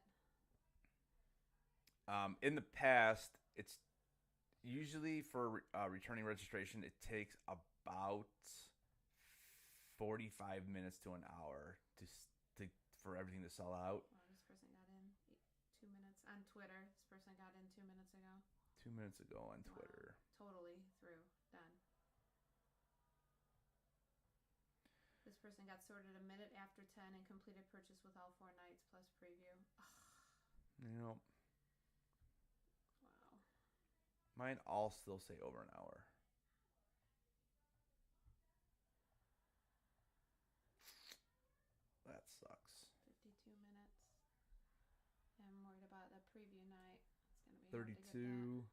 In the past, it's usually for returning registration, it takes about 45 minutes to an hour for everything to sell out. Well, this person got in 2 minutes on Twitter. This person got in 2 minutes ago. 2 minutes ago on Twitter. Wow. Totally through. Done. This person got sorted a minute after 10 and completed purchase with all 4 nights plus preview. Yep. Wow. Mine all still say over an hour. That sucks. 52 minutes. I'm worried about the preview night. It's going to be 32.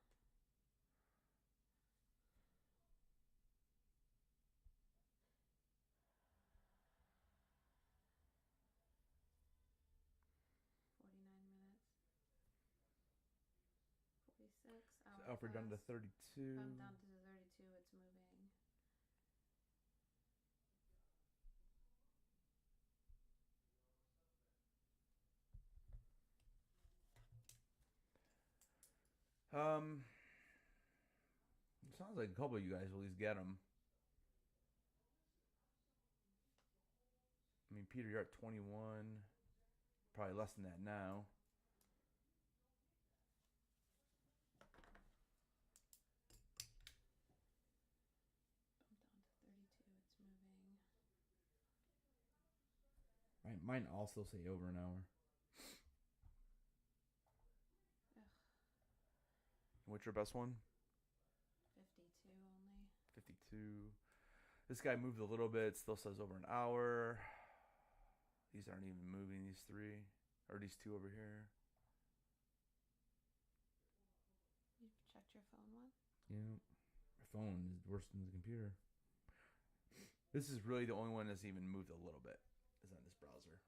Alfred down to 32. I'm down to 32. It's moving. It sounds like a couple of you guys will at least get them. I mean, Peter, you're at 21. Probably less than that now. Mine also say over an hour. Ugh. What's your best one? 52 only. 52. This guy moved a little bit. Still says over an hour. These aren't even moving, these 3. Or these 2 over here. You checked your phone one? Yeah. My phone is worse than the computer. This is really the only one that's even moved a little bit. Is on this browser.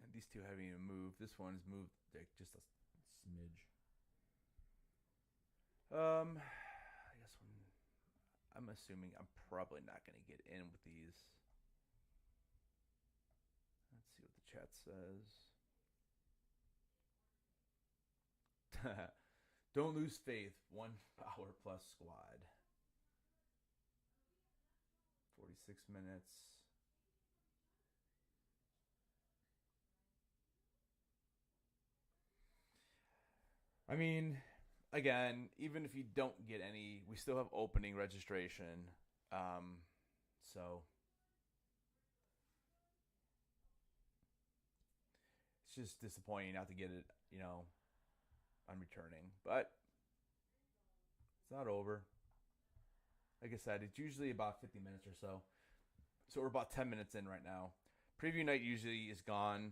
And these 2 haven't even moved. This one's moved like just a smidge. I guess I'm assuming I'm probably not going to get in with these. Let's see what the chat says. Don't lose faith. 1 hour plus squad. 46 minutes. I mean, again, even if you don't get any, we still have opening registration. So it's just disappointing not to get it, on returning. But it's not over. Like I said, it's usually about 50 minutes or so. So we're about 10 minutes in right now. Preview night usually is gone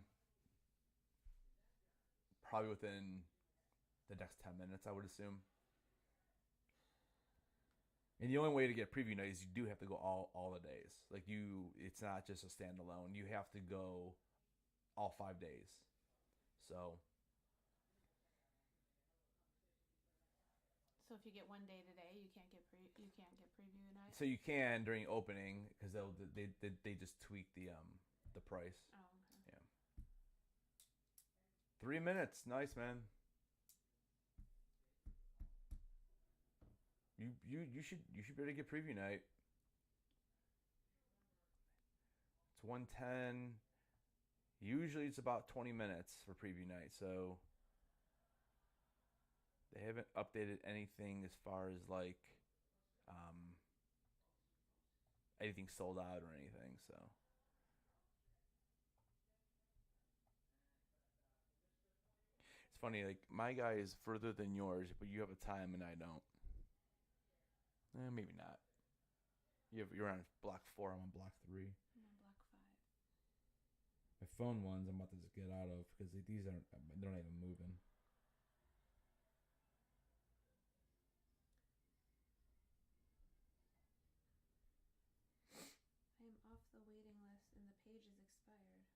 probably within the next 10 minutes, I would assume. And the only way to get preview night is you do have to go all the days. Like it's not just a standalone. You have to go all 5 days. So if you get one day today, you can't get preview night. So you can during opening because they just tweak the price. Oh, okay. Yeah. 3 minutes, nice man. You should be able to get preview night. It's 110. Usually it's about 20 minutes for preview night, so they haven't updated anything as far as like anything sold out or anything, so it's funny, like my guy is further than yours, but you have a time and I don't. Maybe not. You're on block 4, I'm on block 3. I'm on block 5. My phone ones I'm about to just get out of because they're not even moving. I am off the waiting list and the page is expired.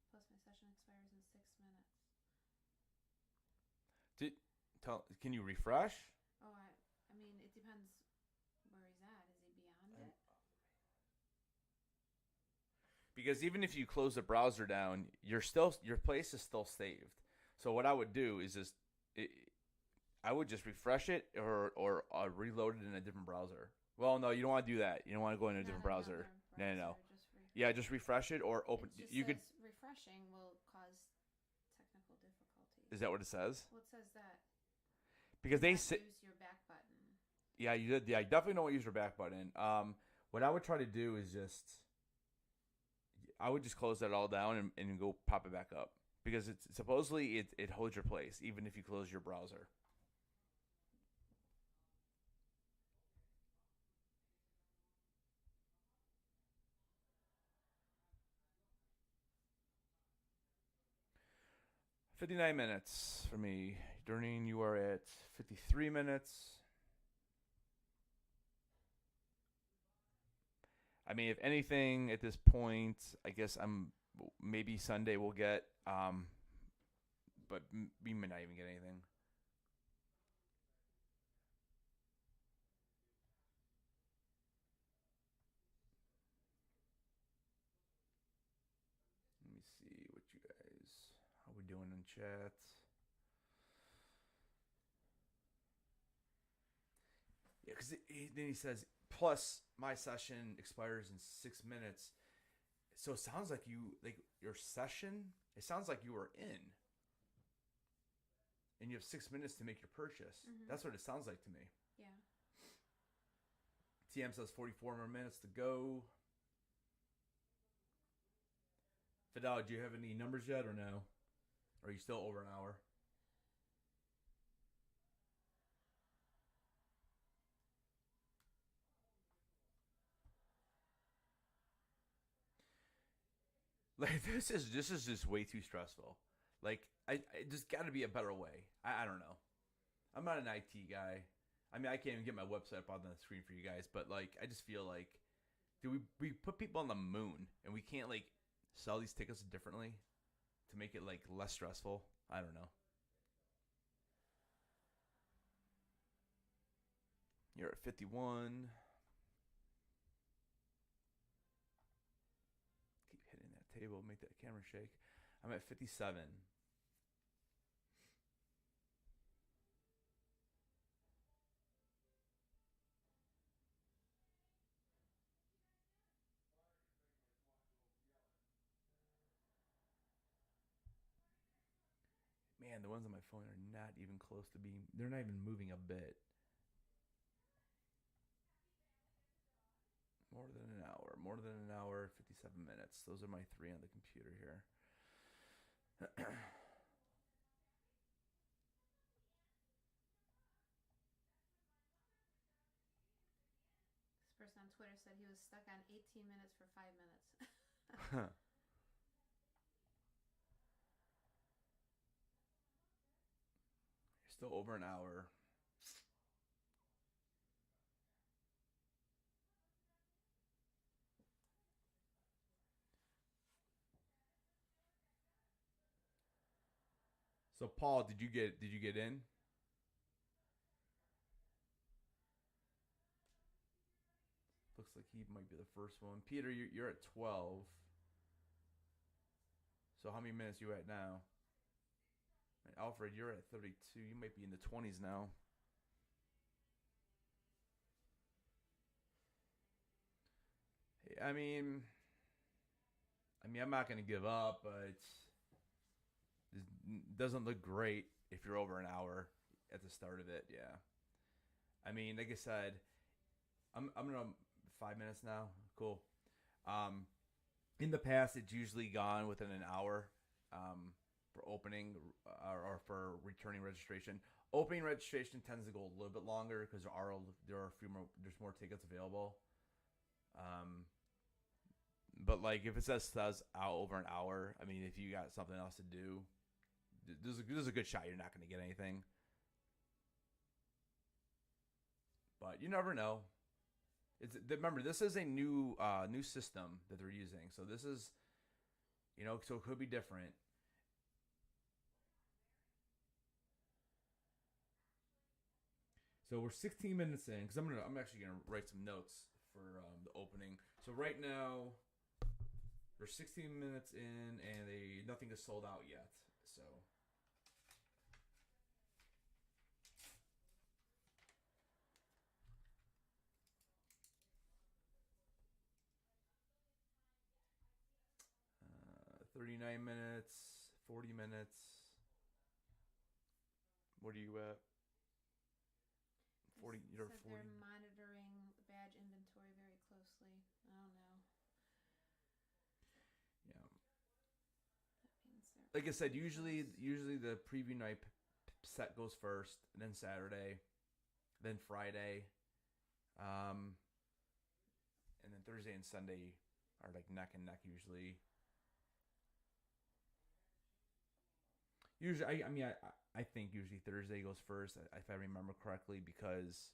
Plus my session expires in 6 minutes. Can you refresh? Oh, I mean, it depends where he's at. Is he beyond it? Because even if you close the browser down, your place is still saved. So what I would do is I would just refresh it or reload it in a different browser. Well, no, you don't want to do that. You don't want to go in a different browser. No. Just refresh it or open. You could refreshing will cause technical difficulties. Is that what it says? Well, it says that. Because they say use your back button. Yeah, you did. Yeah, I definitely don't use your back button. What I would try to do is I would just close that all down and go pop it back up because it's supposedly it holds your place even if you close your browser. $59 minutes for me. Durning, you are at 53 minutes. I mean, if anything at this point, I guess maybe Sunday we'll get, but we may not even get anything. Let me see what you guys, how we doing in chat. Yeah, because then he says, plus my session expires in 6 minutes. So it sounds like your session, it sounds like you were in. And you have 6 minutes to make your purchase. Mm-hmm. That's what it sounds like to me. Yeah. TM says 44 more minutes to go. Fidel, do you have any numbers yet or no? Or are you still over an hour? Like this is just way too stressful. Like I there's got to be a better way. I don't know. I'm not an IT guy. I mean, I can't even get my website up on the screen for you guys, but like I just feel like, do we put people on the moon and we can't like sell these tickets differently to make it like less stressful? I don't know. You're at 51. Keep hitting that table, make that camera shake. I'm at 57. Man, the ones on my phone are not even close to being, they're not even moving a bit. More than an hour, 57 minutes. Those are my 3 on the computer here. This person on Twitter said he was stuck on 18 minutes for 5 minutes. You're still over an hour. So Paul, did you get in? Looks like he might be the first one. Peter, you're at 12. So how many minutes you at now? And Alfred, you're at 32. You might be in the 20s now. I mean, I'm not going to give up, but it doesn't look great if you're over an hour at the start of it. Yeah. I mean, like I said, I'm gonna 5 minutes now. Cool. In the past, it's usually gone within an hour for opening or for returning registration. Opening registration tends to go a little bit longer because there are a few more. There's more tickets available. But like if it says out over an hour, I mean, if you got something else to do, there's a good shot you're not going to get anything. But you never know. Remember, this is a new system that they're using, so this is, so it could be different. So we're 16 minutes in because I'm actually gonna write some notes for the opening. So right now, we're 16 minutes in and nothing is sold out yet. So. 39 minutes, 40 minutes. What are you at? 40. You're 40. They're monitoring the badge inventory very closely. I don't know. Yeah. Like I said, usually the preview night set goes first, then Saturday, then Friday, and then Thursday and Sunday are like neck and neck usually. Usually, I think usually Thursday goes first, if I remember correctly, because,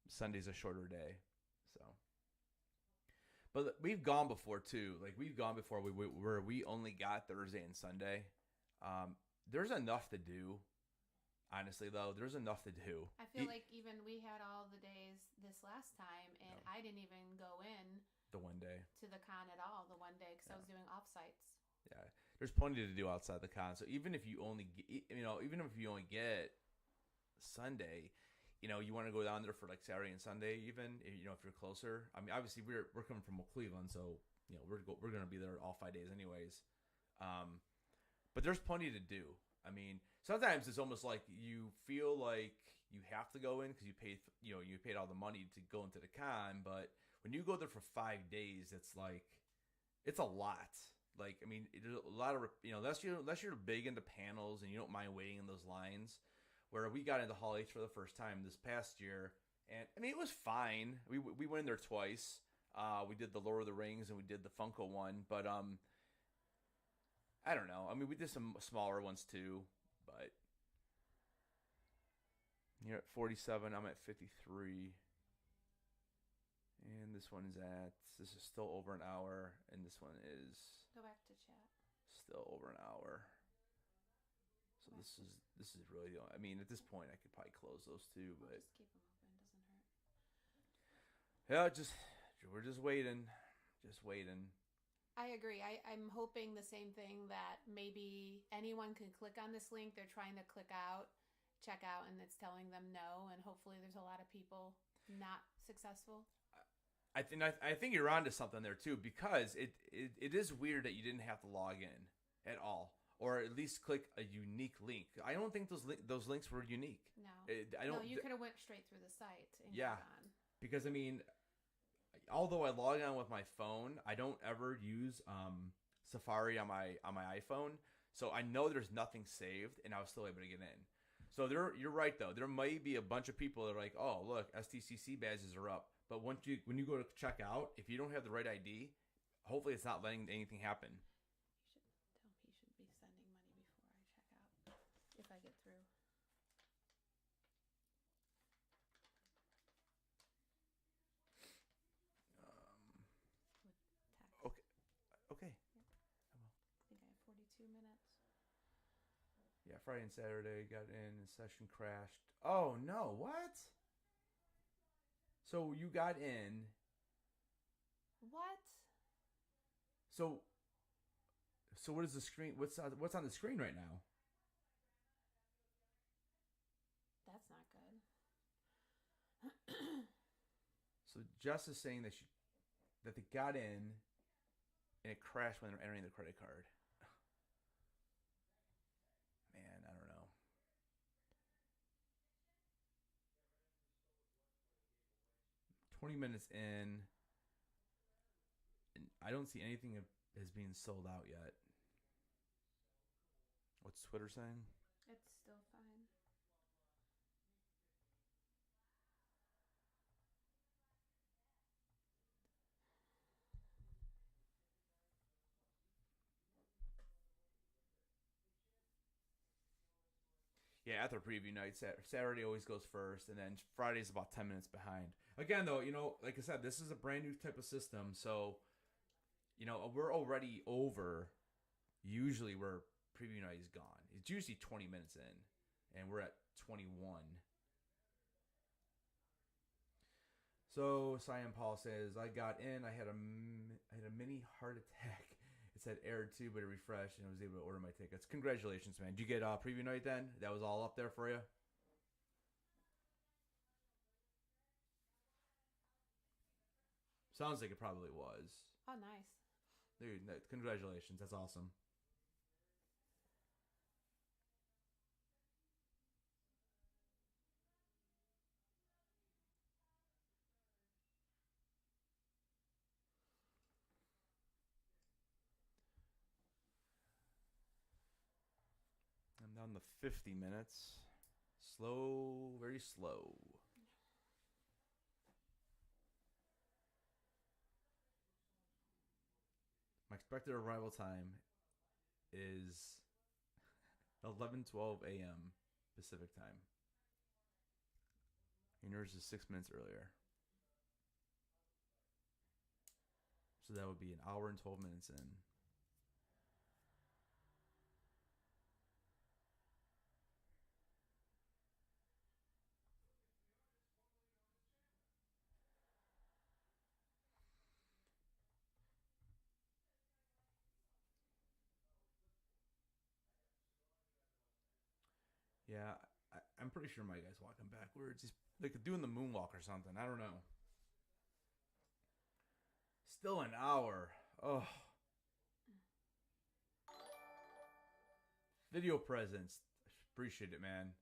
Sunday's a shorter day, so. But we've gone before too. Like we've gone before where we only got Thursday and Sunday. There's enough to do. Honestly, though, there's enough to do. I feel like even we had all the days this last time, and I didn't even go in. The one day to the con at all the one day because I was doing offsites. Yeah, there's plenty to do outside the con. So even if you only get Sunday, you want to go down there for like Saturday and Sunday, even if you're closer. I mean, obviously we're coming from Cleveland, so we're gonna be there all 5 days anyways. But there's plenty to do. I mean, sometimes it's almost like you feel like you have to go in because you paid all the money to go into the con, but when you go there for 5 days, it's a lot. Like, I mean, there's a lot of, unless you're big into panels and you don't mind waiting in those lines, where we got into Hall H for the first time this past year, and I mean, it was fine. We went in there twice. We did the Lord of the Rings and we did the Funko one, but I don't know. I mean, we did some smaller ones too, but you're at 47. I'm at 53. And this is still over an hour, and this one is... Go back to chat. Still over an hour. So this is really the only, I mean, at this point, I could probably close those two, but just keep them open. Doesn't hurt. yeah, we're just waiting, I agree. I'm hoping the same thing, that maybe anyone can click on this link. They're trying to check out, and it's telling them no. And hopefully there's a lot of people not successful. I think you're onto something there too, because it is weird that you didn't have to log in at all, or at least click a unique link. I don't think those links were unique. No, I don't. No, you could have went straight through the site and yeah, gone. because I mean, although I log on with my phone, I don't ever use Safari on my iPhone, so I know there's nothing saved, and I was still able to get in. So you're right though. There might be a bunch of people that are like, oh look, SDCC badges are up. But when you go to check out, if you don't have the right ID, hopefully it's not letting anything happen. He should be sending money before I check out, if I get through. With text. Okay. Yep. I think I have 42 minutes. Yeah, Friday and Saturday got in, the session crashed. Oh no, what? So you got in. What? So what is the screen? What's on the screen right now? That's not good. So Jess is saying that they got in, and it crashed when they were entering the credit card. Man, I don't know. $20 in, and I don't see anything as being sold out yet. What's Twitter saying? It's still fine. Yeah, after preview night, Saturday always goes first, and then Friday's about 10 minutes behind. Again, though, like I said, this is a brand new type of system, so, we're already over, usually where preview night is gone. It's usually 20 minutes in, and we're at 21. So, Cyan Paul says, I got in, I had a mini heart attack. It said aired too, but it refreshed, and I was able to order my tickets. Congratulations, man. Did you get preview night then? That was all up there for you? Sounds like it probably was. Oh, nice. Dude, congratulations. That's awesome. I'm down to 50 minutes. Slow, very slow. My expected arrival time is 11:12 a.m. Pacific time. Yours is 6 minutes earlier. So that would be an hour and 12 minutes in. Yeah, I'm pretty sure my guy's walking backwards. He's like doing the moonwalk or something. I don't know. Still an hour. Oh. Video presence. Appreciate it, man.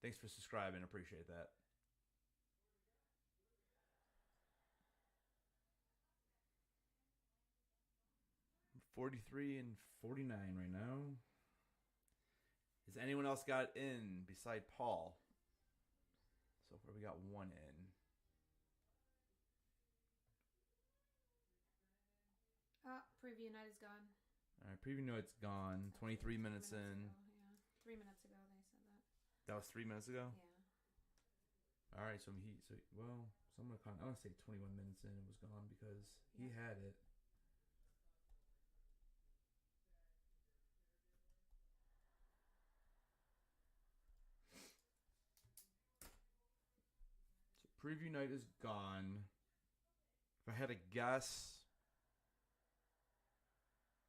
Thanks for subscribing. Appreciate that. $43 and $49 right now. Has anyone else got in beside Paul? So far we got one in. Preview night is gone. All right, preview night's gone. 23 minutes in. Ago, yeah. 3 minutes ago they said that. That was 3 minutes ago? Yeah. All right, so I'm going to say 21 minutes in it was gone because he had it. Preview night is gone. If I had to guess,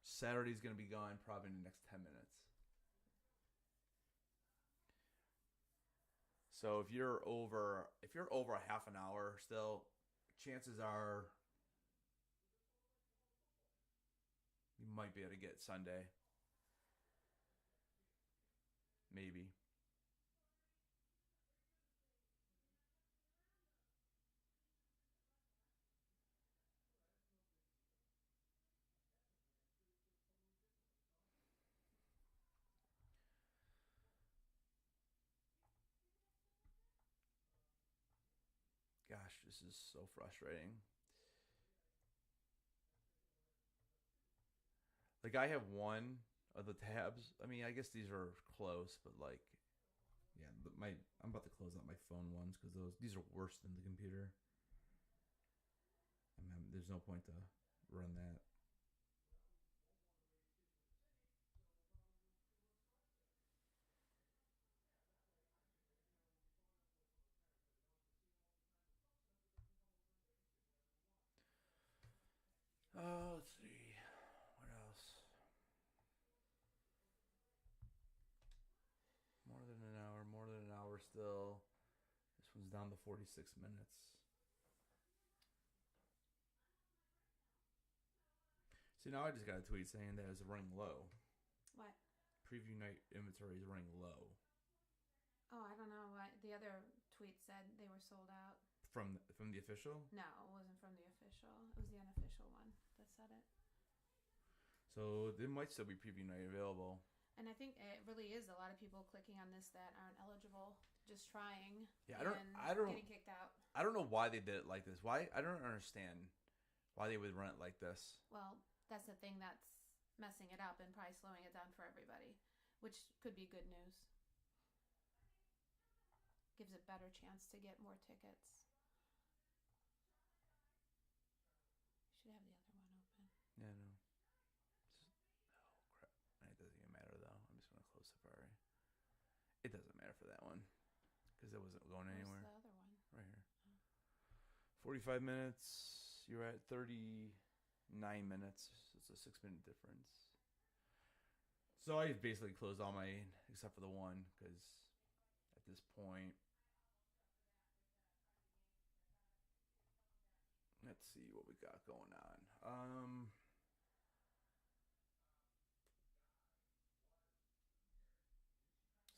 Saturday's going to be gone probably in the next 10 minutes. So if you're over a half an hour still, chances are you might be able to get Sunday. Maybe. Gosh, this is so frustrating. Like, I have one of the tabs. I mean, I guess these are close, but like, yeah, I'm about to close out my phone ones because these are worse than the computer. I mean, there's no point to run that. Let's see. What else? More than an hour still. This one's down to 46 minutes. See, now I just got a tweet saying that it's running low. What? Preview night inventory is running low. Oh, I don't know what the other tweet said. They were sold out. From the official? No, it wasn't from the official. It was the unofficial one that said it. So there might still be preview night available. And I think it really is a lot of people clicking on this that aren't eligible, just trying. Yeah, I don't getting kicked out. I don't know why they did it like this. Why? I don't understand why they would run it like this. Well, that's the thing that's messing it up and probably slowing it down for everybody, which could be good news. Gives a better chance to get more tickets. Should have the other one open. Yeah, no. Oh, crap. It doesn't even matter, though. I'm just going to close Safari. It doesn't matter for that one because it wasn't going anywhere. Where's the other one? Right here. 45 minutes. You're at 39 minutes. It's a 6-minute difference. So I basically closed all my, except for the one, because at this point, let's see what we got going on.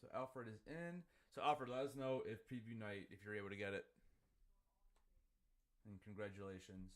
So Alfred is in. So Alfred, let us know if preview night, if you're able to get it. And congratulations.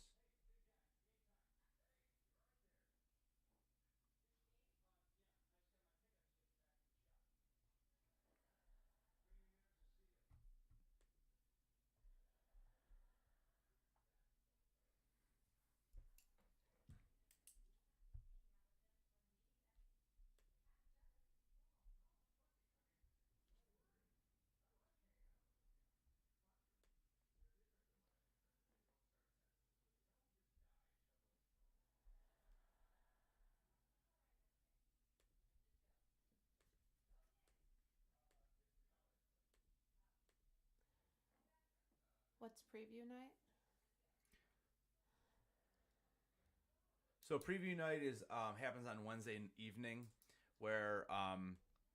What's preview night? So preview night is happens on Wednesday evening, where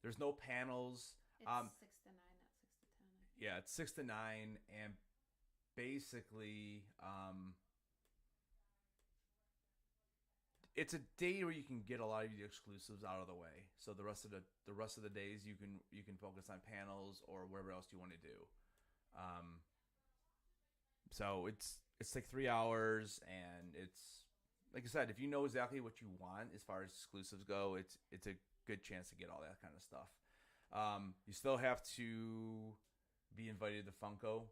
there's no panels. It's 6 to 9, not 6 to 10. Yeah, it's 6 to 9, and basically, it's a day where you can get a lot of the exclusives out of the way. So the rest of the days you can focus on panels or whatever else you want to do. So it's like 3 hours, and it's like I said, if you know exactly what you want as far as exclusives go, it's a good chance to get all that kind of stuff. You still have to be invited to Funko,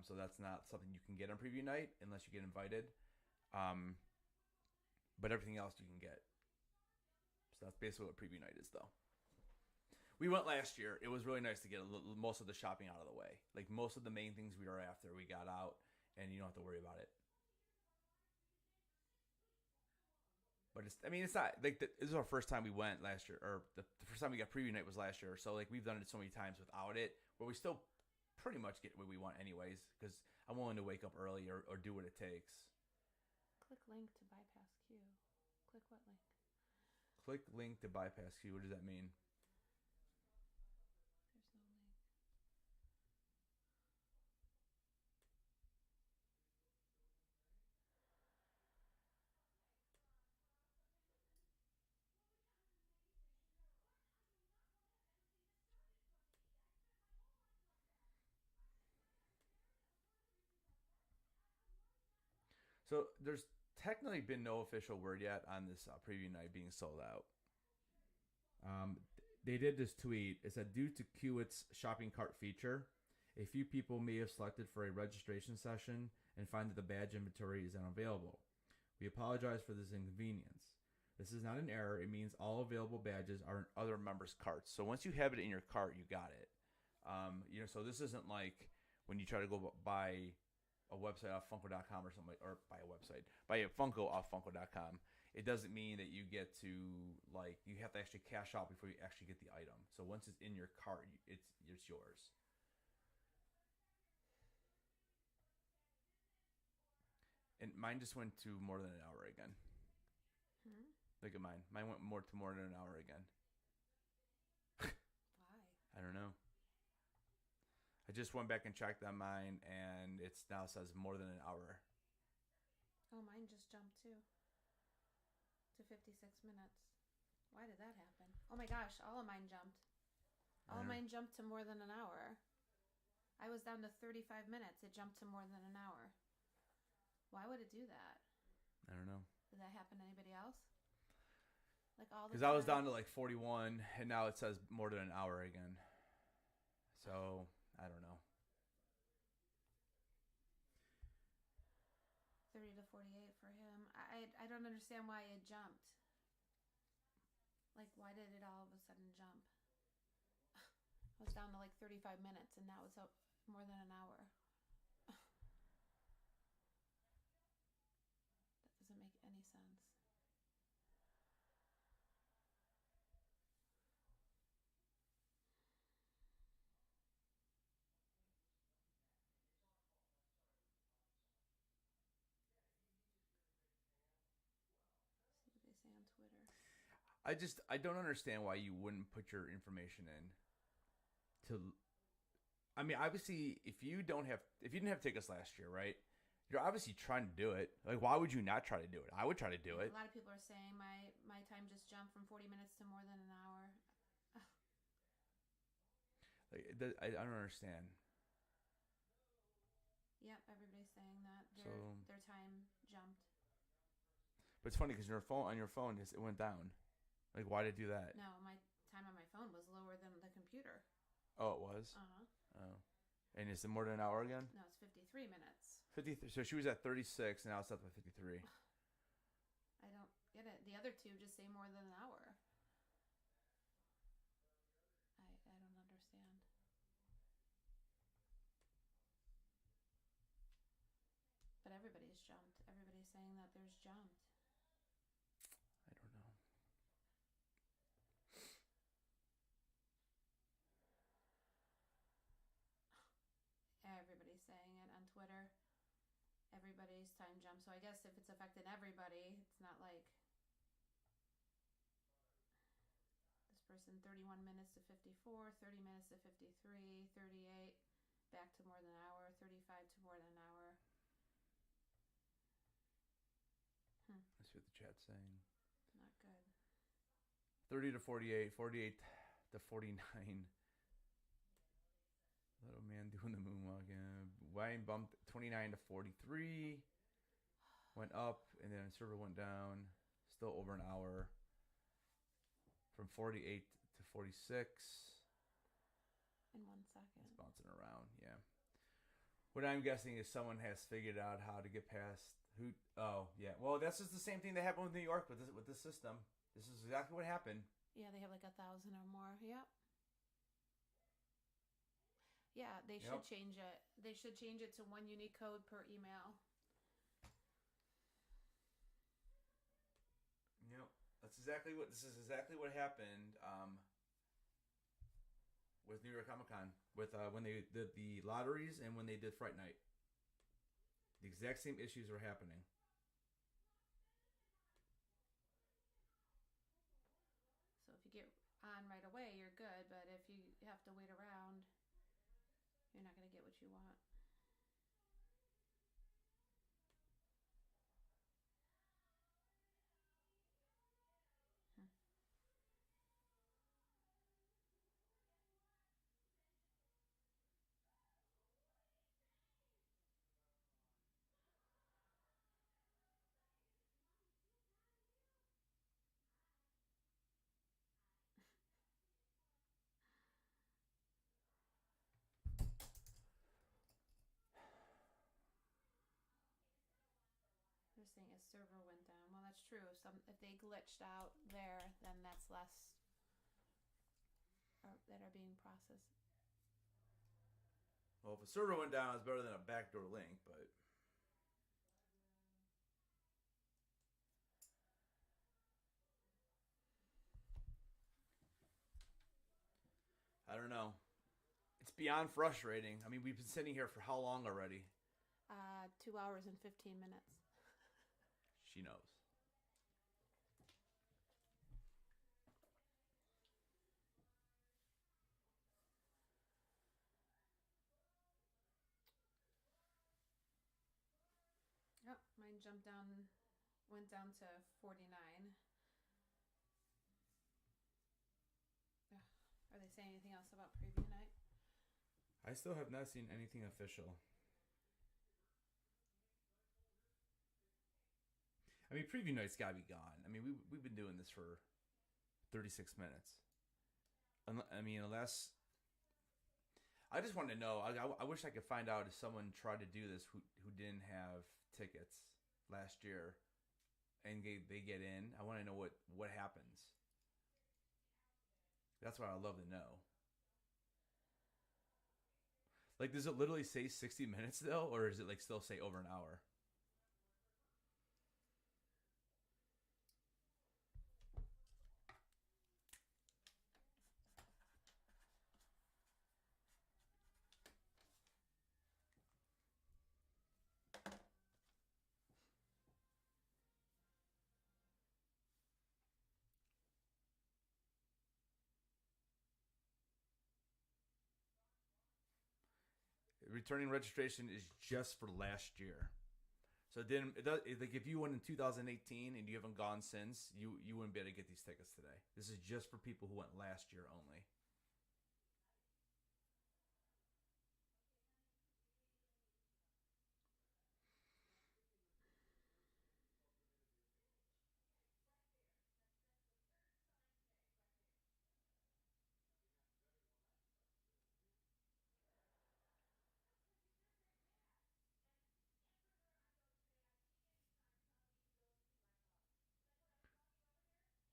so that's not something you can get on preview night unless you get invited. But everything else you can get. So that's basically what preview night is, though. We went last year. It was really nice to get most of the shopping out of the way. Like most of the main things we were after, we got out, and you don't have to worry about it. But it's not like this is our first time we went last year, or the first time we got preview night was last year. So like we've done it so many times without it, where we still pretty much get what we want anyways, because I'm willing to wake up early or do what it takes. Click link to bypass queue. Click what link? Click link to bypass queue. What does that mean? There's no link. So there's technically been no official word yet on this preview night being sold out. They did this tweet. It said, due to Qwit's shopping cart feature, a few people may have selected for a registration session and find that the badge inventory is unavailable. We apologize for this inconvenience. This is not an error. It means all available badges are in other members' carts. So once you have it in your cart, you got it. So this isn't like when you try to go buy a website off Funko.com or something, or buy a Funko off Funko.com. It doesn't mean that you get to, you have to actually cash out before you actually get the item. So once it's in your cart, it's yours. And mine just went to more than an hour again. Look at mine. Mine went more than an hour again. Why? I don't know. I just went back and checked on mine, and it now says more than an hour. Oh, mine just jumped too. To 56 minutes. Why did that happen? Oh my gosh, all of mine jumped. All of mine jumped to more than an hour. I was down to 35 minutes. It jumped to more than an hour. Why would it do that? I don't know. Did that happen to anybody else? Because I was down to 41, and now it says more than an hour again. So, I don't know. 30 to 48 for him. I don't understand why it jumped. Why did it all of a sudden jump? I was down to 35 minutes, and now it's up more than an hour. That doesn't make any sense. See what they say on Twitter. I don't understand why you wouldn't put your information in. Obviously, if you didn't have tickets last year, right? You're obviously trying to do it. Why would you not try to do it? I would try to do it. A lot of people are saying my time just jumped from 40 minutes to more than an hour. I don't understand. Yep, everybody's saying that their time jumped. But it's funny because on your phone it went down. Why did it do that? No, my time on my phone was lower than the computer. Oh, it was? Uh-huh. Oh. And is it more than an hour again? No, it's 53 minutes. 53. So she was at 36, and now it's up to 53. I don't get it. The other two just say more than an hour. I don't understand. But everybody's jumped. Everybody's saying that there's jumped. I don't know. Everybody's saying it on Twitter. Everybody's time jumped. So I guess if it's affecting everybody, it's not like this person 31 minutes to 54, 30 minutes to 53, 38, back to more than an hour, 35 to more than an hour. Let's see what the chat's saying. Not good. 30 to 48, 48 to 49. Little man doing the moonwalk. Wine bumped 29 to 43. Went up, and then server went down. Still over an hour. From 48 to 46. In 1 second. It's bouncing around, yeah. What I'm guessing is someone has figured out how to get past who. Oh, yeah. Well, that's just the same thing that happened with New York with this system. This is exactly what happened. Yeah, they have 1,000 or more. Yep. Yeah, they should change it. They should change it to one unique code per email. This is exactly what happened with New York Comic Con, with when they did the lotteries and when they did Fright Night. The exact same issues were happening. So if you get on right away, you're good. But if you have to wait around, you're not going to get what you want. They're saying a server went down. Well, that's true. If they glitched out there, then that's less that are being processed. Well, if a server went down, it's better than a backdoor link, but I don't know. It's beyond frustrating. I mean, we've been sitting here for how long already? 2 hours and 15 minutes. She knows. Oh, mine went down to 49. Are they saying anything else about preview night? I still have not seen anything official. I mean, preview night's got to be gone. I mean, we've been doing this for 36 minutes. I mean, unless... I just want to know. I wish I could find out if someone tried to do this who didn't have tickets last year and they get in. I want to know what happens. That's what I'd love to know. Like, does it literally say 60 minutes, though? Or is it, like, still say over an hour? Returning registration is just for last year. So it does, like if you went in 2018 and you haven't gone since, you wouldn't be able to get these tickets today. This is just for people who went last year only.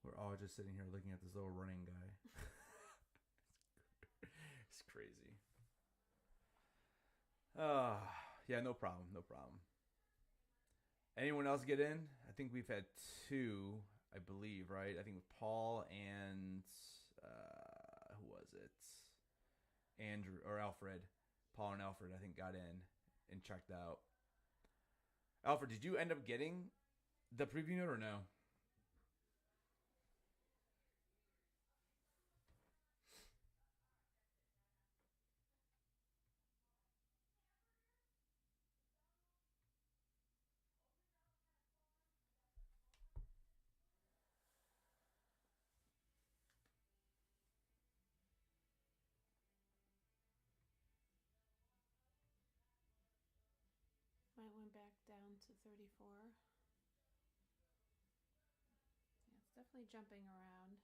We're all just sitting here looking at this little running guy. It's crazy. Yeah, no problem. Anyone else get in? I think we've had two, I believe, right? I think with Paul and who was it? Andrew or Alfred. Paul and Alfred, I think, got in and checked out. Alfred, did you end up getting the preview note or no? Mine went back down to 34. Yeah, it's definitely jumping around.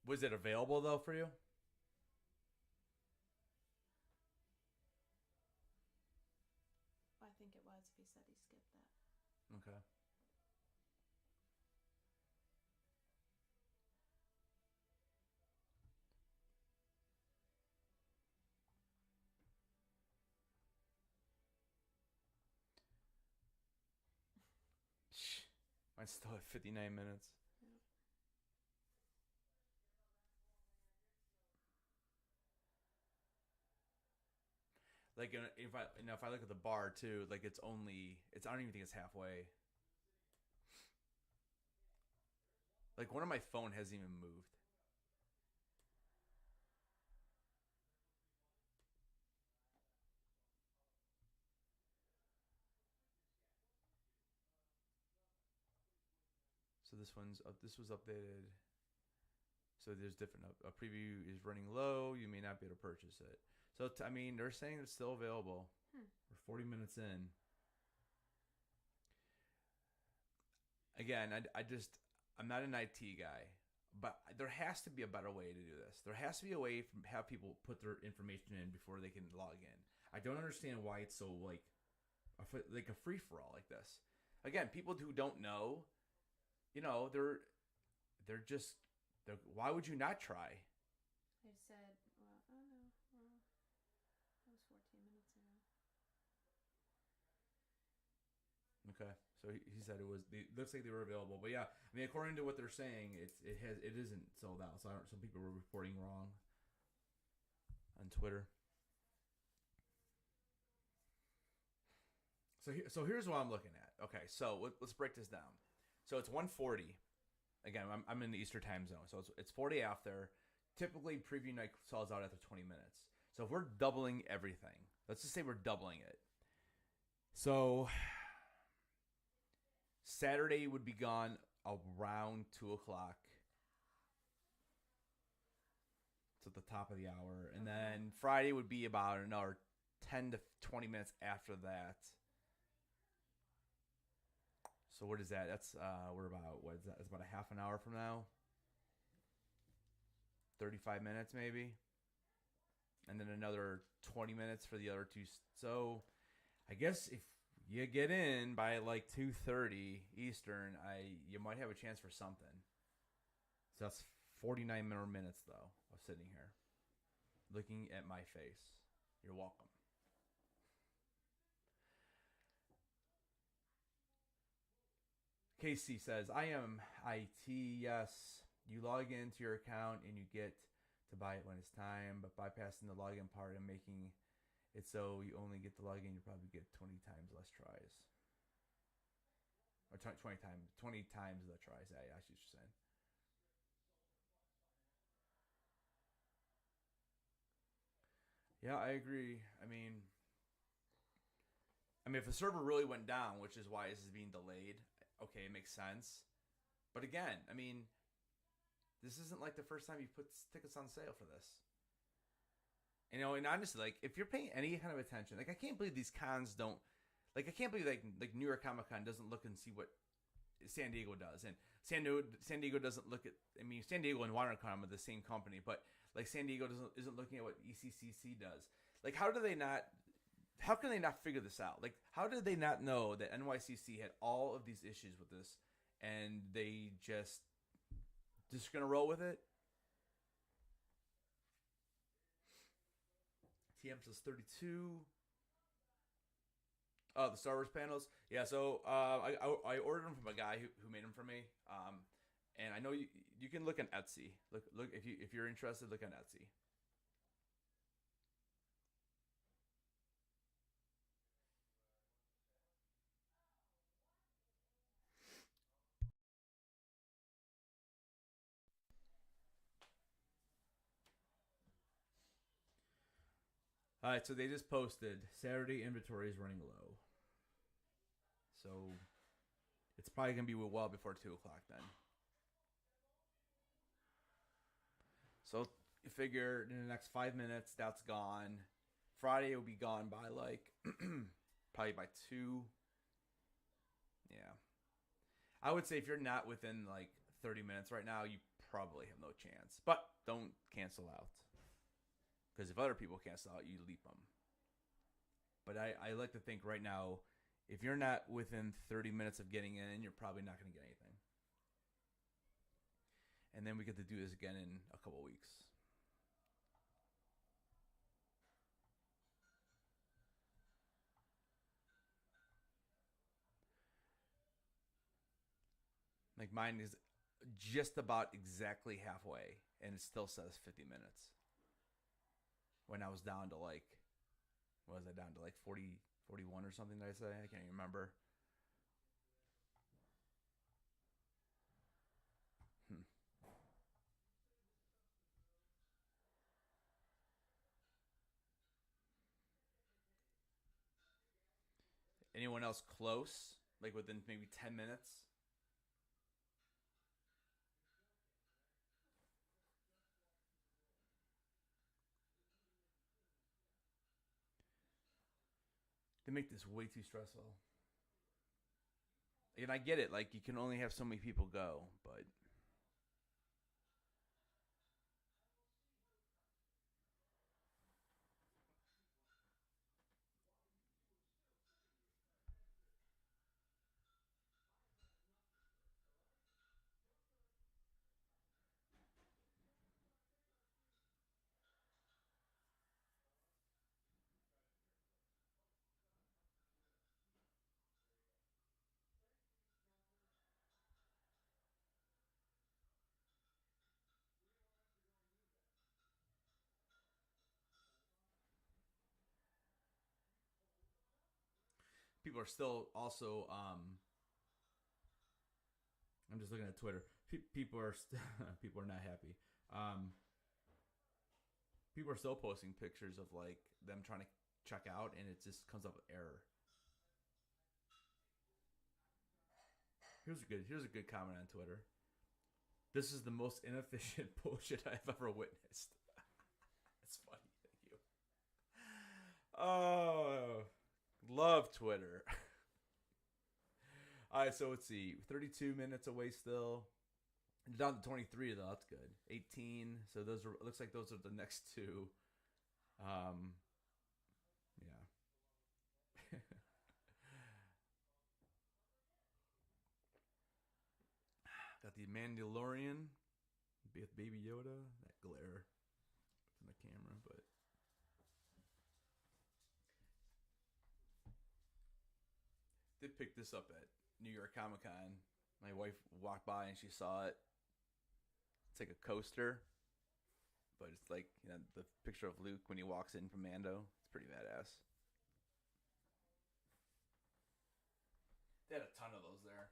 Was it available though for you? I think it was if he said he skipped that. Okay. Mine's still at 59 minutes. Yeah. Like if I look at the bar too, like it's I don't even think it's halfway. Like one of my phone hasn't even moved. So this was updated. So there's different. A preview is running low. You may not be able to purchase it. So I mean, they're saying it's still available. We're 40 minutes in. Again, I'm not an IT guy, but there has to be a better way to do this. There has to be a way to have people put their information in before they can log in. I don't understand why it's so like a free for all like this. Again, people who don't know, they're just why would you not try? They said, well, oh no, well, that was 14 minutes ago. Okay, so he said it looks like they were available, but yeah, I mean, according to what they're saying, it isn't sold out. So some people were reporting wrong on Twitter. So here's what I'm looking at. Okay, so let's break this down. So it's 1:40. Again, I'm in the Eastern time zone, so it's 40 after. Typically, preview night sells out after 20 minutes. So if we're doubling everything, let's just say we're doubling it. So Saturday would be gone around 2 o'clock. It's at the top of the hour. And then Friday would be about another 10 to 20 minutes after that. So what is that? That's we're about what is that? It's about a half an hour from now. 35 minutes maybe. And then another 20 minutes for the other two. So I guess if you get in by like 2:30 Eastern, you might have a chance for something. So that's 49 more minutes though of sitting here looking at my face. You're welcome. Casey says, I am IT, yes. You log into your account and you get to buy it when it's time, but bypassing the login part and making it so you only get the login, you probably get 20 times less tries. Or 20 times the tries. Yeah, I see what you're saying. Yeah, I agree. I mean, if the server really went down, which is why this is being delayed, okay, it makes sense. But again, I mean, this isn't like the first time you've put tickets on sale for this. And honestly, like, if you're paying any kind of attention, like, I can't believe these cons don't, like, I can't believe, like New York Comic Con doesn't look and see what San Diego does. And San Diego doesn't look at, San Diego and WonderCon are the same company, but, like, San Diego isn't looking at what ECCC does. Like, how can they not figure this out? Like, how did they not know that NYCC had all of these issues with this, and they just gonna roll with it? TM says 32. Oh, the Star Wars panels. Yeah, so I ordered them from a guy who made them for me. And I know you can look on Etsy. Look if you're interested, look on Etsy. All right, so they just posted Saturday inventory is running low. So it's probably going to be well before 2 o'clock then. So you figure in the next 5 minutes, that's gone. Friday will be gone by like probably by 2. Yeah. I would say if you're not within like 30 minutes right now, you probably have no chance. But don't cancel out. Because if other people cancel out, you leap them. But I like to think right now, if you're not within 30 minutes of getting in, you're probably not going to get anything. And then we get to do this again in a couple weeks. Like mine is just about exactly halfway, and it still says 50 minutes. When I was down to like, what was I down to like 40, 41 or something? Did I say? I can't even remember. Hmm. Anyone else close? Like within maybe 10 minutes? They make this way too stressful. And I get it. Like you can only have so many people go, but people are still also. I'm just looking at Twitter. People are people are not happy. Um, People are still posting pictures of like them trying to check out, and it just comes up with error. Here's a good comment on Twitter. This is the most inefficient bullshit I've ever witnessed. That's funny. Thank you. Oh, love Twitter. All right, so let's see. 32 minutes away still. Down to 23 though. That's good. 18. So those are. Looks like those are the next two. Um, yeah. Got the Mandalorian with Baby Yoda. That glare from the camera, but did pick this up at New York Comic Con. My wife walked by and she saw it. It's like a coaster, but it's like the picture of Luke when he walks in from Mando. It's pretty badass. They had a ton of those there.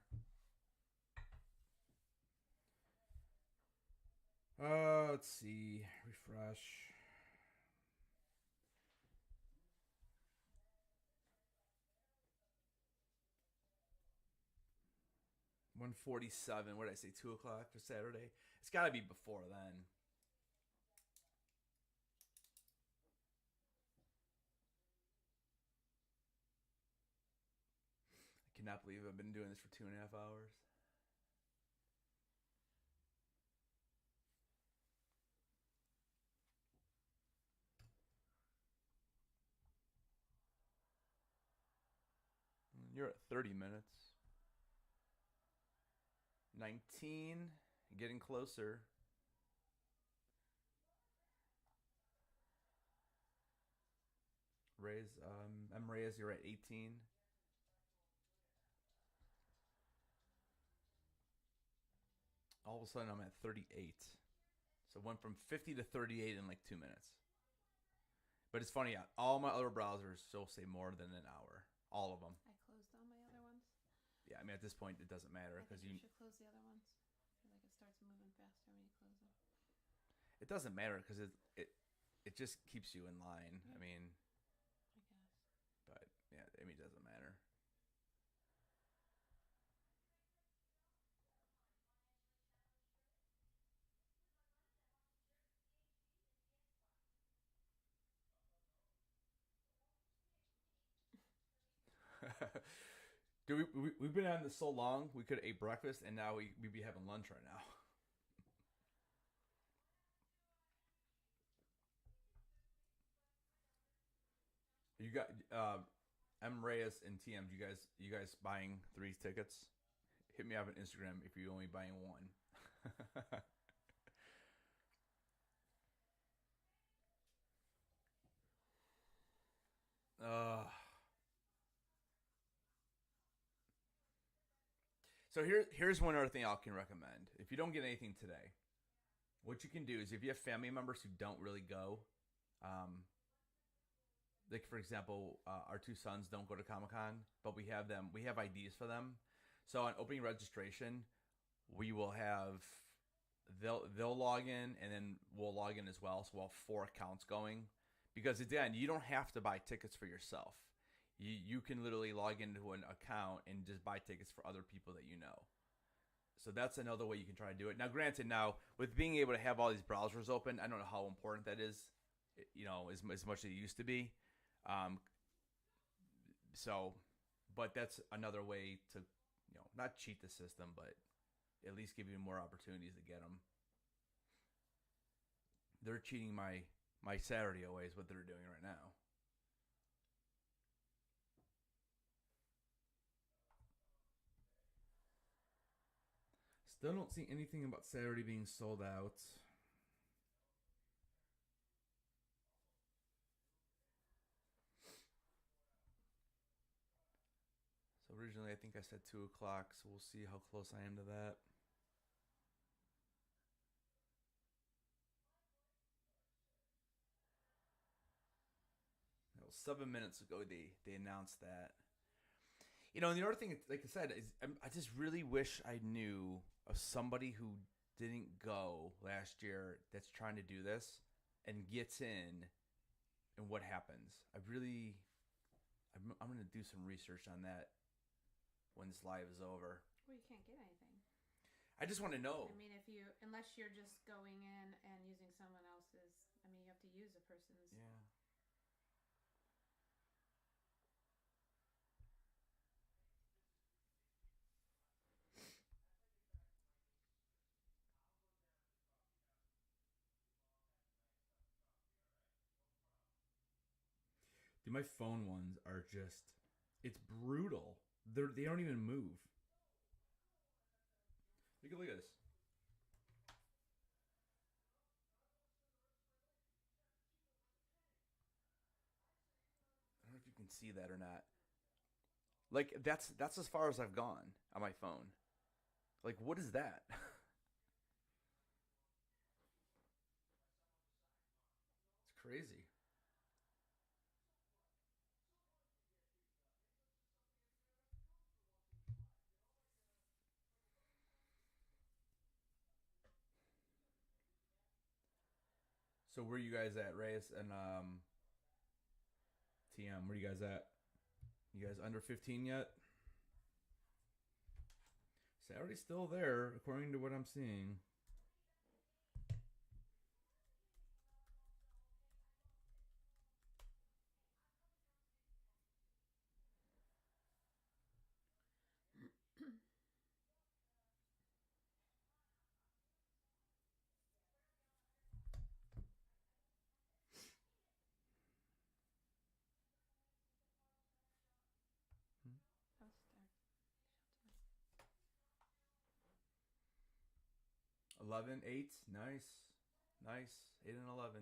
Let's see. Refresh. $147. What did I say? 2:00 for Saturday. It's got to be before then. I cannot believe I've been doing this for 2.5 hours. You're at 30 minutes. 19. Getting closer. Reyes, you're at 18. All of a sudden, I'm at 38. So went from 50 to 38 in like 2 minutes. But it's funny, all my other browsers still say more than an hour. All of them. I closed all my other ones. Yeah, I mean, at this point, it doesn't matter because you should close the other ones. I feel like it starts moving faster when you close them. It doesn't matter because it just keeps you in line. I mean, I guess. But yeah, I mean, it doesn't matter. We've been on this so long, we could have ate breakfast, and now we'd be having lunch right now. You got M Reyes and TM. You guys buying 3 tickets? Hit me up on Instagram if you're only buying one. uh So here's one other thing I can recommend. If you don't get anything today, what you can do is if you have family members who don't really go, um, like for example, our two sons don't go to Comic Con, but we have them. We have IDs for them. So on opening registration, we will have they'll log in and then we'll log in as well. So we'll have 4 accounts going because again, you don't have to buy tickets for yourself. You can literally log into an account and just buy tickets for other people that you know. So that's another way you can try to do it. Now, granted, now with being able to have all these browsers open, I don't know how important that is, as much as it used to be. So, but that's another way to, not cheat the system, but at least give you more opportunities to get them. They're cheating my Saturday away is what they're doing right now. Still don't see anything about Saturday being sold out. So originally I think I said 2 o'clock, so we'll see how close I am to that. 7 minutes ago they announced that. And the other thing, like I said, is I just really wish I knew of somebody who didn't go last year that's trying to do this and gets in, and what happens. I'm going to do some research on that when this live is over. Well, you can't get anything. I just want to know. I mean, unless you're just going in and using someone else's, you have to use a person's. Yeah. Dude, my phone ones are just, it's brutal. They don't even move. Look at this. I don't know if you can see that or not. Like that's as far as I've gone on my phone. Like, what is that? It's crazy. So where you guys at, Reyes and TM? Where you guys at? You guys under 15 yet? Saturday's still there, according to what I'm seeing. How 11, 8, nice, 8 and 11.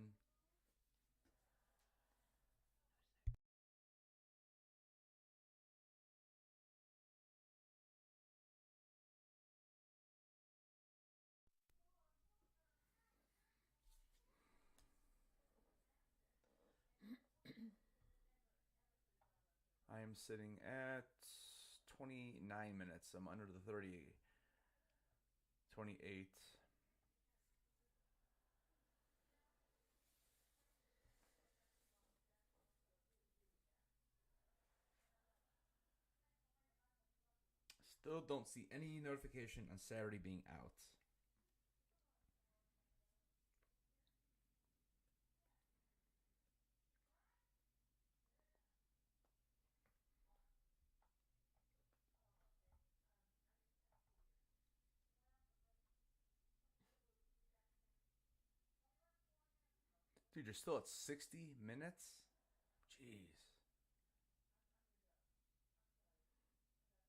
I am sitting at 29 minutes. I'm under the 30. 28. Still don't see any notification on Saturday being out. Dude, you're still at 60 minutes? Jeez.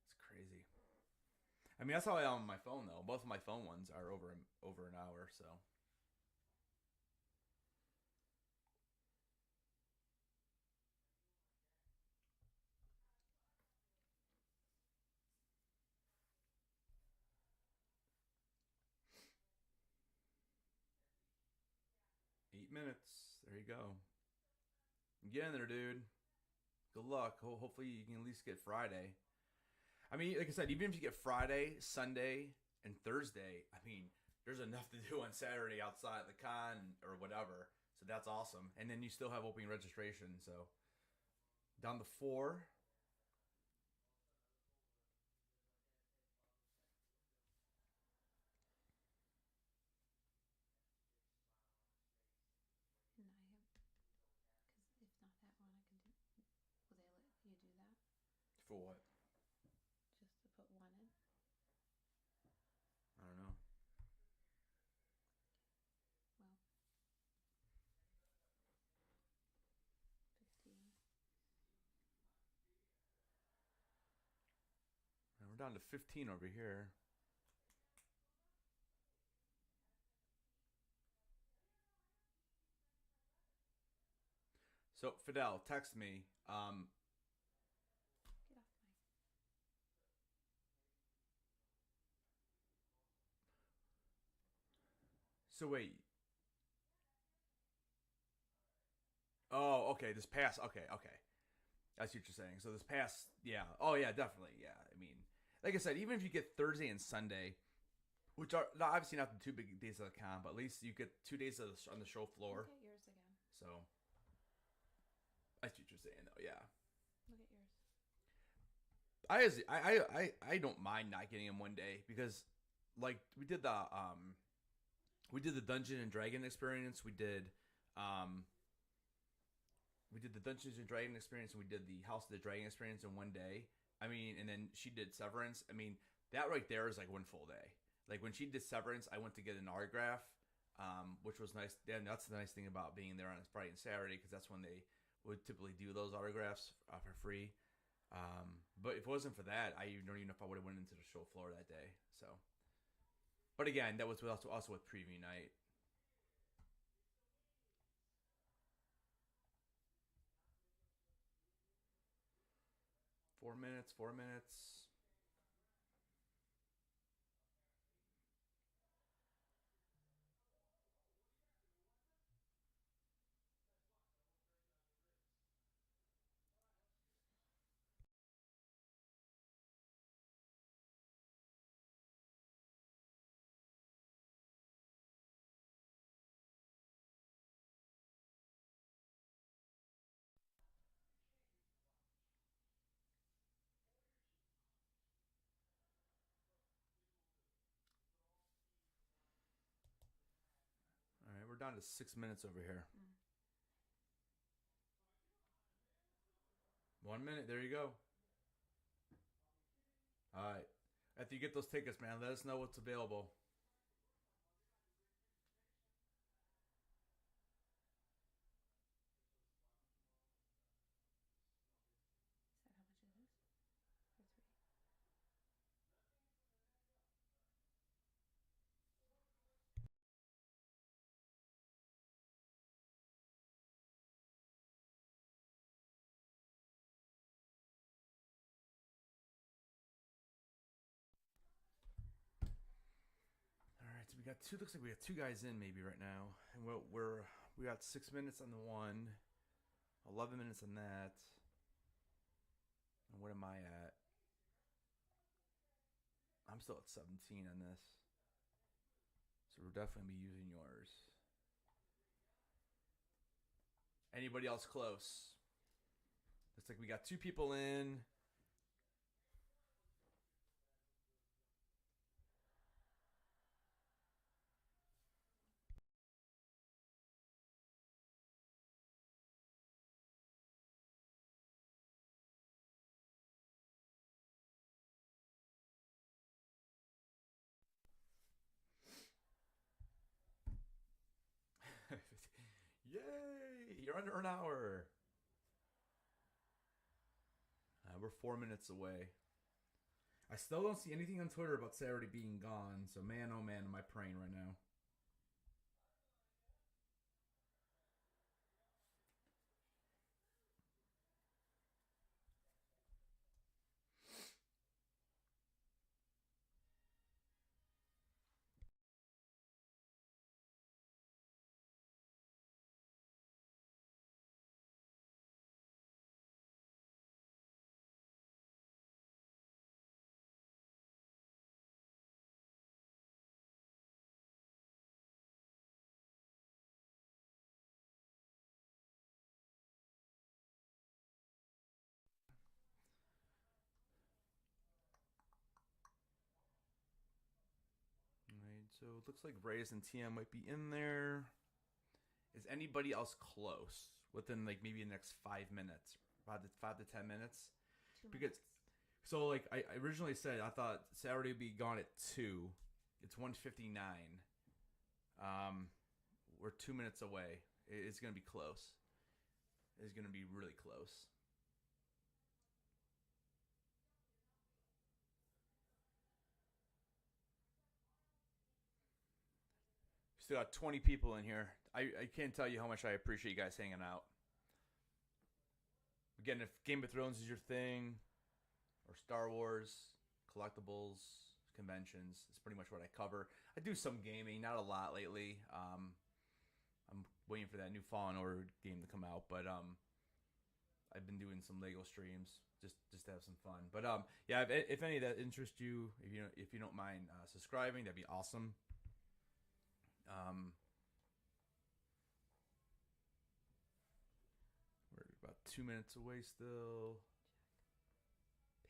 It's crazy. That's how I am on my phone, though. Both of my phone ones are over an hour, so. 8 minutes. There you go. Get in there, dude. Good luck. Hopefully you can at least get Friday. I mean, like I said, even if you get Friday, Sunday, and Thursday, I mean, there's enough to do on Saturday outside the con or whatever. So that's awesome. And then you still have opening registration. So down to 4. And I have, because if not that one, I can do. Will they let you do that? For what? Just to put one in. I don't know. Well, 15. And we're down to 15 over here. So Fidel, text me. Get off my. So wait. Oh, okay. This pass. Okay. I see what you're saying. So this pass. Yeah. Oh, yeah. Definitely. Yeah. I mean, like I said, even if you get Thursday and Sunday, which are obviously not the 2 big days of the con, but at least you get 2 days on the show floor. Look at yours again. So I see what you're saying, though. Yeah. Look at yours. I don't mind not getting them one day because, like, we did the Dungeon and Dragon experience. We did the Dungeons and Dragon experience, and we did the House of the Dragon experience in one day. I mean, and then she did Severance. I mean, that right there is like one full day. Like when she did Severance, I went to get an autograph, which was nice. And that's the nice thing about being there on Friday and Saturday, because that's when they would typically do those autographs for free. But if it wasn't for that, I don't even know if I would have went into the show floor that day. So, but again, that was also with preview night. Four minutes. All right, we're down to 6 minutes over here. 1 minute. There you go. All right. After you get those tickets, man, let us know what's available. Is that how much it is? For 3? All right, so we got two. Looks like we got 2 guys in maybe right now, and we got 6 minutes on the one, 11 minutes on that. And what am I at? I'm still at 17 on this, so we're definitely be using yours. Anybody else close? Looks like we got 2 people in. Yay! You're under an hour. We're 4 minutes away. I still don't see anything on Twitter about Saturday being gone, so man, oh man, am I praying right now. So it looks like Reyes and TM might be in there. Is anybody else close within like maybe the next 5 minutes, 5 to 10 minutes? 2 minutes. So like I originally said, I thought Saturday would be gone at 2. It's 1:59. We're 2 minutes away. It's gonna be close. It's gonna be really close. Still got 20 people in here. I can't tell you how much I appreciate you guys hanging out. Again, if Game of Thrones is your thing, or Star Wars, collectibles, conventions, it's pretty much what I cover. I do some gaming, not a lot lately. I'm waiting for that new Fallen Order game to come out, but I've been doing some Lego streams just to have some fun. But yeah, if any of that interests you, if you don't mind subscribing, that'd be awesome. We're about 2 minutes away still.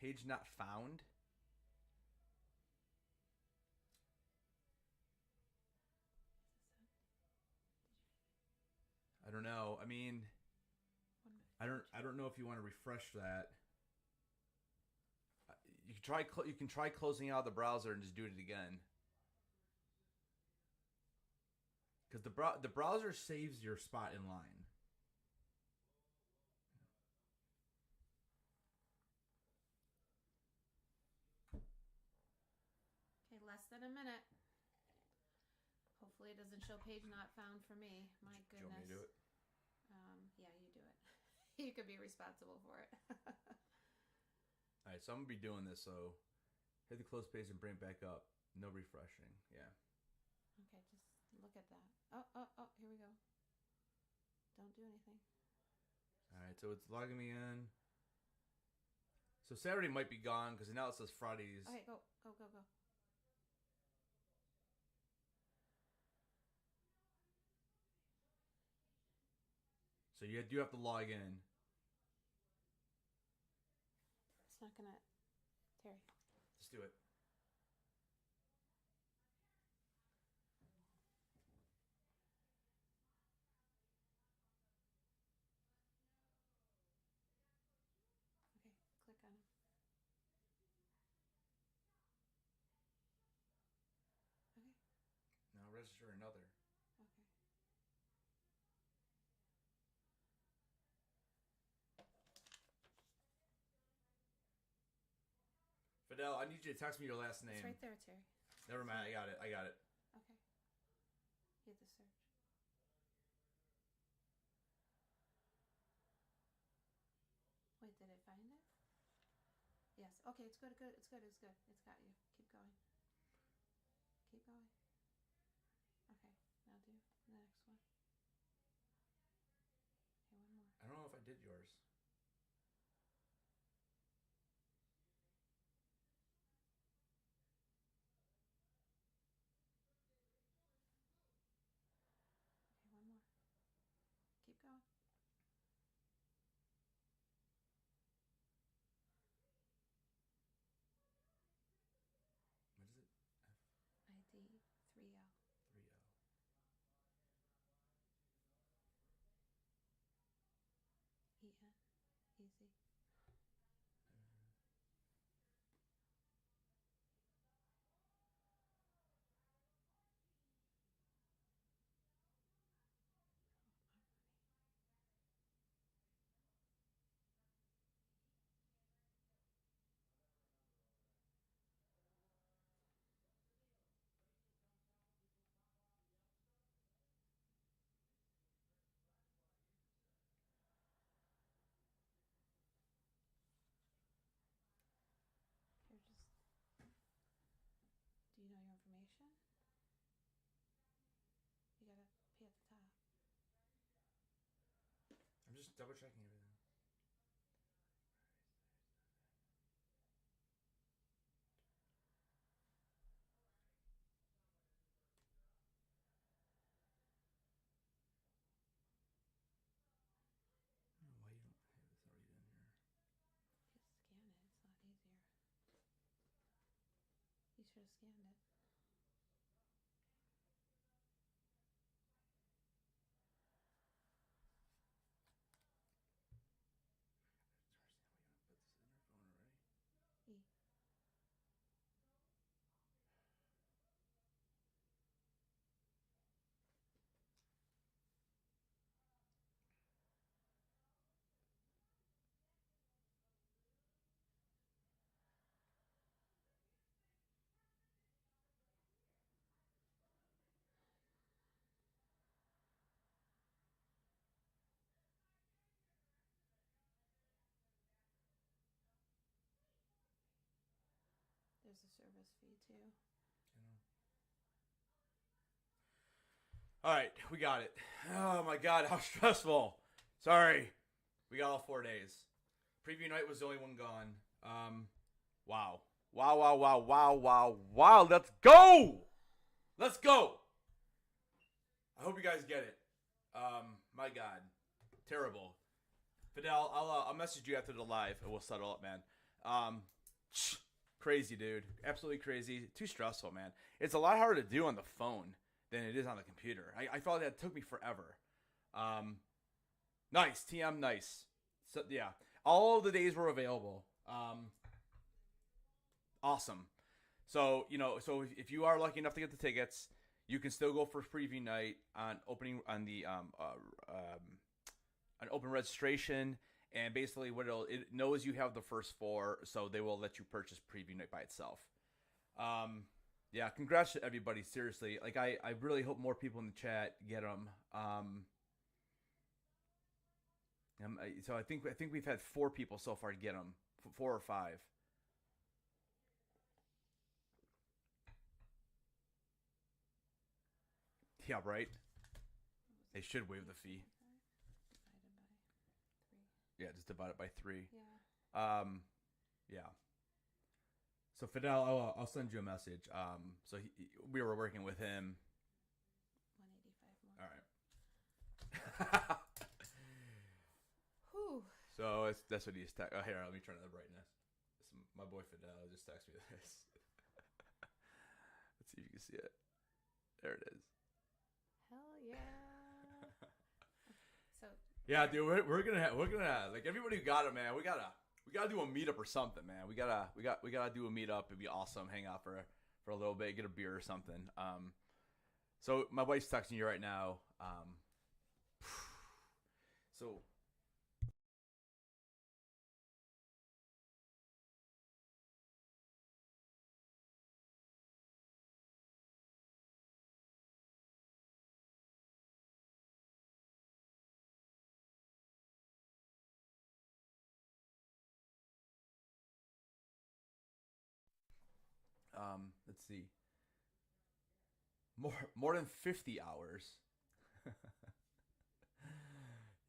Page not found. I don't know. I mean, I don't know if you want to refresh that. You can try closing out the browser and just do it again. Because the browser saves your spot in line. Okay, less than a minute. Hopefully it doesn't show page not found for me. My goodness. Do you want me to do it? Yeah, you do it. You could be responsible for it. All right, so I'm gonna be doing this. So hit the close page and bring it back up. No refreshing. Yeah. Okay, just look at that. Oh, here we go. Don't do anything. All right, so it's logging me in. So Saturday might be gone because now it says Fridays. Okay, go. So you do have to log in. It's not gonna, Terry. Just do it. Okay, click on it. Okay. Now register another. Okay. Fidel, I need you to text me your last name. It's right there, Terry. Never mind, I got it. Okay. Hit the search. Wait, did it find it? Yes. Okay, it's good. It's got you. Keep going. Okay, now do the next one. Okay, one more. I don't know if I did yours. Okay, one more. Keep going. What is it? ID 3L. 3L. EN. Easy. Here, just. Do you know your information? You gotta be at the top. I'm just double checking everything. I don't know why you don't have this already in here. Just scan it. It's a lot easier. You should have scanned it. there's a service fee too. All right, we got it. Oh my God, how stressful. Sorry. We got all 4 days. Preview night was the only one gone. Wow. Wow. Let's go. Let's go. I hope you guys get it. My God. Terrible. Fidel, I'll message you after the live and we'll settle up, man. Crazy, dude. Absolutely crazy. Too stressful, man. It's a lot harder to do on the phone than it is on the computer. I thought that took me forever. Nice. TM, nice. So, yeah. All of the days were available. Awesome. So, so if you are lucky enough to get the tickets, you can still go for preview night on open registration. And basically what it knows you have the first 4, so they will let you purchase preview night by itself. Yeah, congrats to everybody. Seriously, like I really hope more people in the chat get them. So I think we've had 4 people so far get them, 4 or 5. Yeah, right. They should waive the fee. Yeah, just divide it by 3. Yeah. Yeah. So Fidel, I'll send you a message. So we were working with him. 185 more. All right. Whew. So that's what he's texting. Oh, here, let me turn on the brightness. My boy Fidel just texted me this. Let's see if you can see it. There it is. Hell yeah. So. Yeah, dude, we're gonna like everybody who got it, man. We gotta do a meetup or something, man. We gotta do a meetup. It'd be awesome. Hang out for a little bit, get a beer or something. So my wife's texting you right now. So. Let's see. More than 50 hours.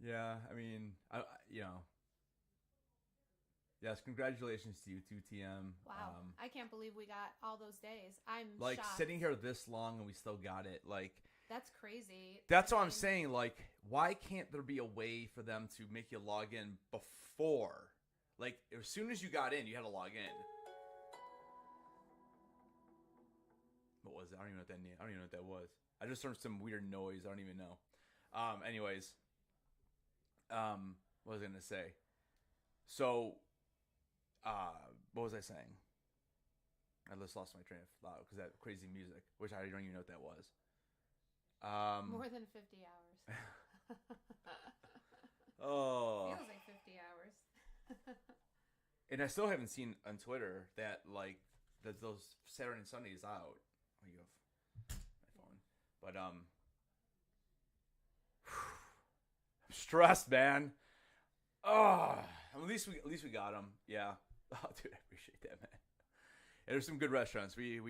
Yeah, I mean, yes, congratulations to you too, TM. Wow, I can't believe we got all those days. I'm like shocked. Sitting here this long and we still got it. Like that's crazy. That's what I'm saying. Like, why can't there be a way for them to make you log in before? Like, as soon as you got in, you had to log in. What was it? I don't even know what that was. I just heard some weird noise. I don't even know. Anyways, what was I gonna say? So, what was I saying? I just lost my train of thought because that crazy music, which I don't even know what that was. More than 50 hours. Oh. Feels like 50 hours. And I still haven't seen on Twitter that that those Saturday and Sundays out. Oh, you have my phone, but I'm stressed, man. Oh, at least we got them. Yeah. Oh, dude, I appreciate that, man. Yeah, there's some good restaurants. We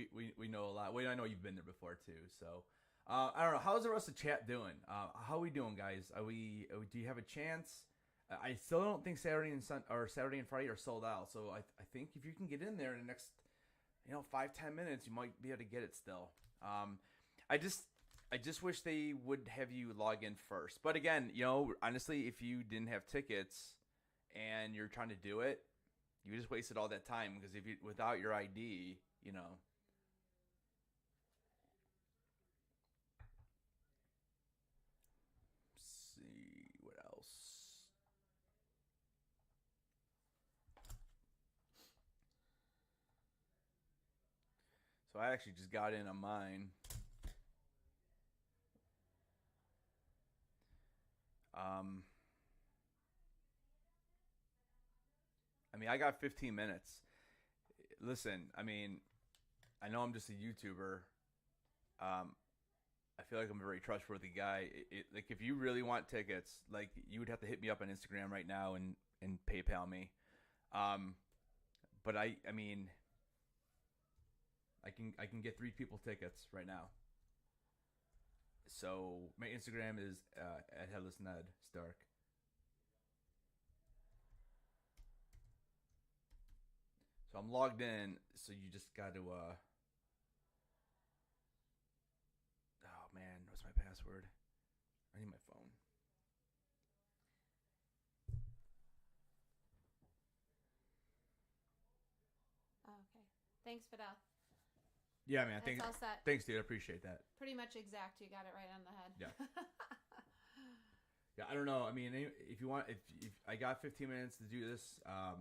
know a lot. I know you've been there before too. So, I don't know. How's the rest of the chat doing? How are we doing, guys? Do you have a chance? I still don't think Saturday and Friday are sold out. So I think if you can get in there in the next 5-10 minutes, you might be able to get it still. I just wish they would have you log in first. But again, honestly, if you didn't have tickets and you're trying to do it, you just wasted all that time because without your ID, Let's see what else. So I actually just got in on mine. I got 15 minutes. Listen, I know I'm just a YouTuber. I feel like I'm a very trustworthy guy. Like, if you really want tickets, like, you would have to hit me up on Instagram right now and PayPal me. But I can get 3 people tickets right now. So my Instagram is at Headless Ned Stark. So I'm logged in. So you just got to. Oh man, what's my password? I need my phone. Oh, okay. Thanks, Fidel. Yeah, man. That's all set. Thanks, dude. I appreciate that. Pretty much exact. You got it right on the head. Yeah. Yeah, I don't know. I mean, if you want, if I got 15 minutes to do this, I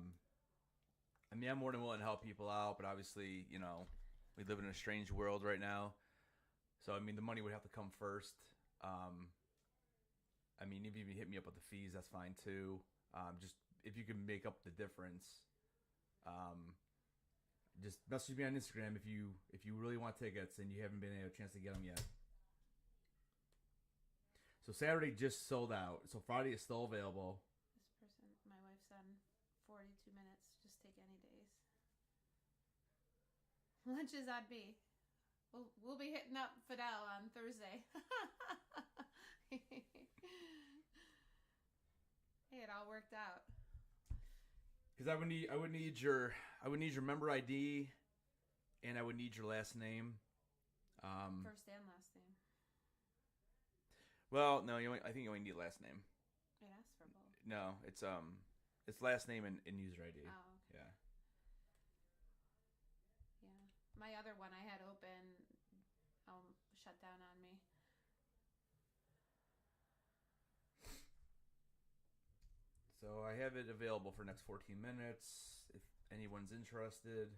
mean, I'm more than willing to help people out, but obviously, you know, we live in a strange world right now. So, I mean, the money would have to come first. I mean, if you hit me up with the fees, that's fine too. Just if you can make up the difference, just message me on Instagram if you really want tickets and you haven't been able a chance to get them yet. So Saturday just sold out. So Friday is still available. This person, my wife's on 42 minutes. Just take any days. Lunch is on me. We'll be hitting up Fidel on Thursday. Hey, it all worked out. Because I would need your member ID, and I would need your last name. First and last name. Well, no, I think you only need last name. It asks for both. No, it's last name and user ID. Oh, okay. Yeah. Yeah. My other one I had open shut down on me. So I have it available for next 14 minutes if anyone's interested.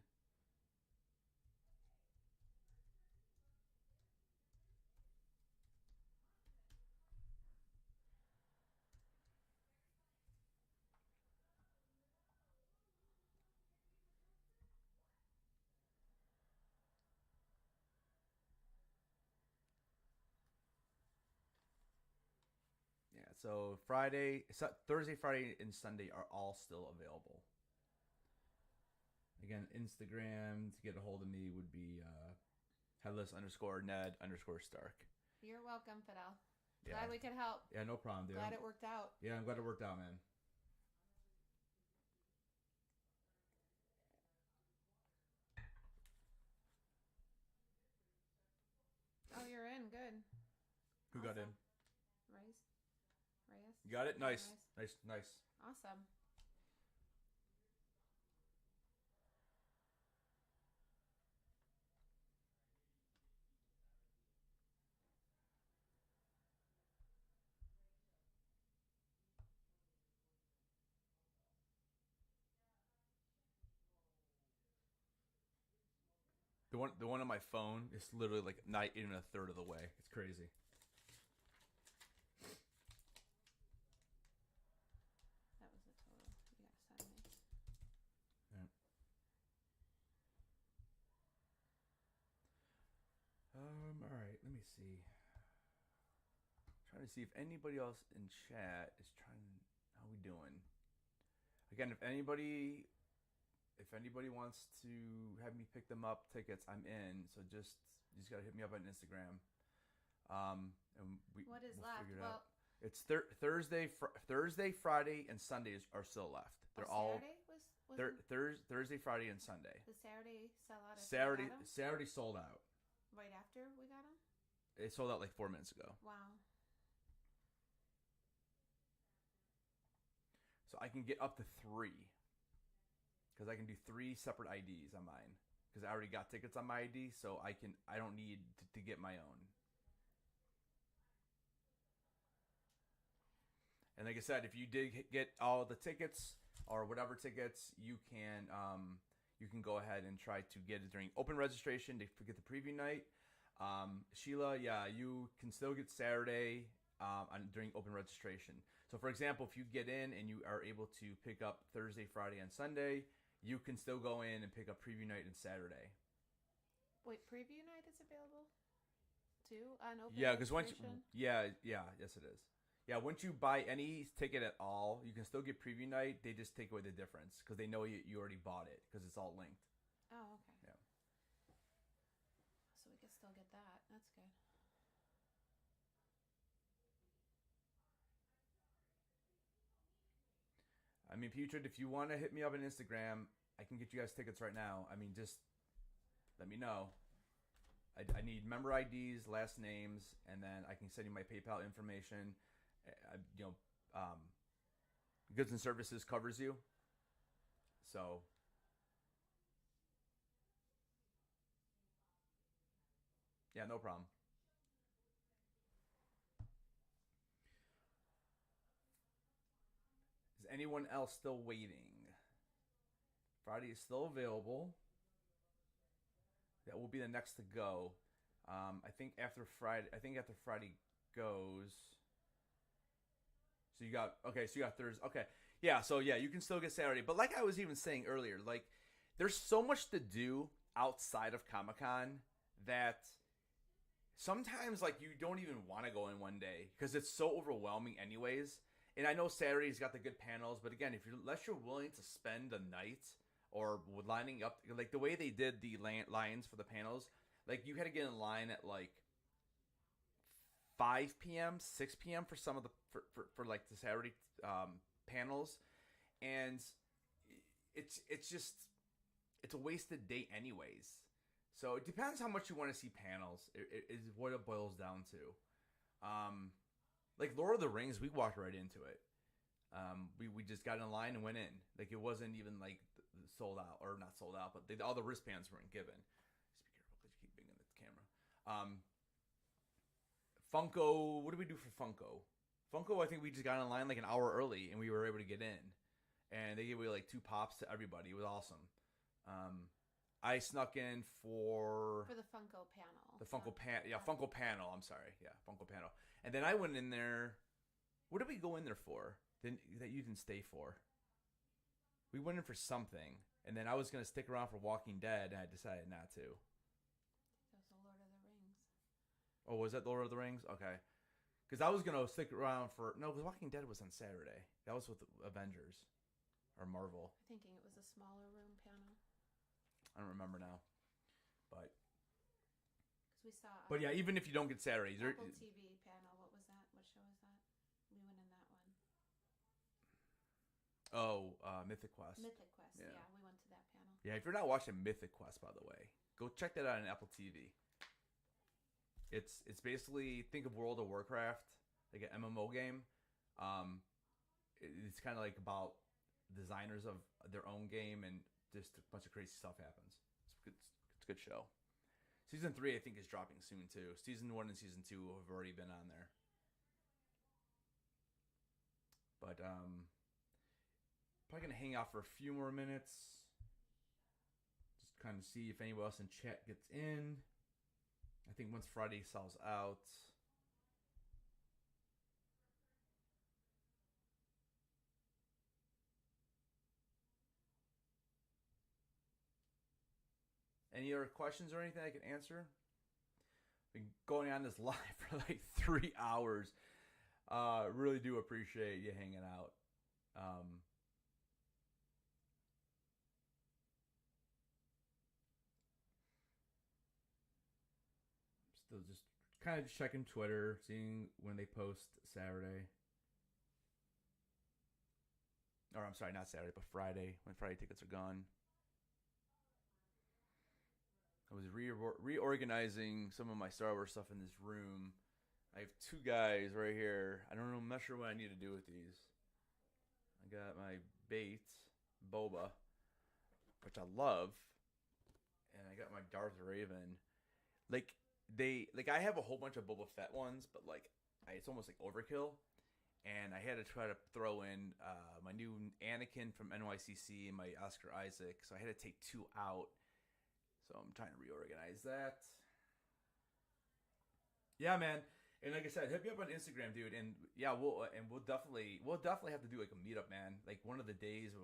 So Thursday, Friday, and Sunday are all still available. Again, Instagram to get a hold of me would be headless_Ned_Stark. You're welcome, Fidel. Yeah. Glad we could help. Yeah, no problem, dude. Glad it worked out. Yeah, I'm glad it worked out, man. Oh, you're in. Good. Who got in? Reyes? You got it? Nice. Nice. Awesome. The one on my phone is literally like not even a third of the way. It's crazy. That was the total. You gotta send me. Yeah. All right. Let me see. Trying to see if anybody else in chat is trying. How we doing? Again, if anybody wants to have me pick them up tickets, I'm in. So you just gotta hit me up on Instagram. And What is we'll left? figure it Well, out. It's Thursday, Friday, and Sundays are still left. They're all Thursday, Friday, and Sunday. The Saturday sell out. Saturday sold out. Right after we got them. It sold out like 4 minutes ago. Wow. So I can get up to 3. Because I can do 3 separate IDs on mine. Because I already got tickets on my ID, so I don't need to get my own. And like I said, if you did get all the tickets or whatever tickets, you can go ahead and try to get it during open registration to get the preview night. Sheila, yeah, you can still get Saturday during open registration. So for example, if you get in and you are able to pick up Thursday, Friday, and Sunday, you can still go in and pick up preview night and Saturday. Wait, preview night is available too on open Yeah, because registration? yes it is. Yeah, once you buy any ticket at all, you can still get preview night. They just take away the difference because they know you already bought it because it's all linked. Oh, okay. Yeah. I mean, Putrid, if you want to hit me up on Instagram, I can get you guys tickets right now. I mean, just let me know. I need member IDs, last names, and then I can send you my PayPal information. Goods and services covers you. So, yeah, no problem. Is anyone else still waiting? Friday is still available. That will be the next to go. I think after Friday goes. So you got Thursday. Okay. Yeah, so yeah, you can still get Saturday. But like I was even saying earlier, like there's so much to do outside of Comic-Con that sometimes like you don't even want to go in one day because it's so overwhelming anyways. And I know Saturday's got the good panels, but again, unless you're willing to spend a night or lining up, like the way they did the lines for the panels, like you had to get in line at like 5 p.m., 6 p.m. for some of the for like the Saturday panels, and it's a wasted day anyways. So it depends how much you want to see panels. It is what it boils down to. Like Lord of the Rings, we walked right into it. We just got in line and went in. Like it wasn't even like sold out or not sold out, but all the wristbands weren't given. Just be careful because you keep banging the camera. Funko, what did we do for Funko? Funko, I think we just got in line like an hour early and we were able to get in. And they gave away like 2 pops to everybody. It was awesome. I snuck in for the Funko panel. The Funko Funko panel. I'm sorry. Yeah, Funko panel. And then I went in there. What did we go in there for? That you didn't stay for? We went in for something, and then I was gonna stick around for Walking Dead, and I decided not to. That was the Lord of the Rings. Oh, was that Lord of the Rings? Okay. Because I was gonna stick around for because Walking Dead was on Saturday. That was with Avengers or Marvel. I'm thinking it was a smaller room panel. I don't remember now, but we saw. But yeah, even if you don't get Saturday, Apple TV panel. What was that? What show was that? We went in that one. Oh, Mythic Quest. Mythic Quest. Yeah, we went to that panel. Yeah, if you're not watching Mythic Quest, by the way, go check that out on Apple TV. It's basically, think of World of Warcraft, like an MMO game. It's kind of like about designers of their own game, and just a bunch of crazy stuff happens. It's a good show. Season 3, I think, is dropping soon, too. Season 1 and Season 2 have already been on there. But, probably going to hang out for a few more minutes. Just kind of see if anyone else in chat gets in. I think once Friday sells out. Any other questions or anything I can answer? Been going on this live for like 3 hours. Really do appreciate you hanging out. Still just kind of checking Twitter, seeing when they post Saturday. Or I'm sorry, not Saturday, but Friday, when Friday tickets are gone. I was reorganizing some of my Star Wars stuff in this room. I have 2 guys right here. I don't know, I'm not sure what I need to do with these. I got my bait, Boba, which I love. And I got my Darth Raven. I have a whole bunch of Boba Fett ones, but it's almost like overkill. And I had to try to throw in my new Anakin from NYCC and my Oscar Isaac. So I had to take 2 out. So I'm trying to reorganize that. Yeah, man. And like I said, hit me up on Instagram, dude. And yeah, we'll definitely have to do like a meetup, man. Like one of the days,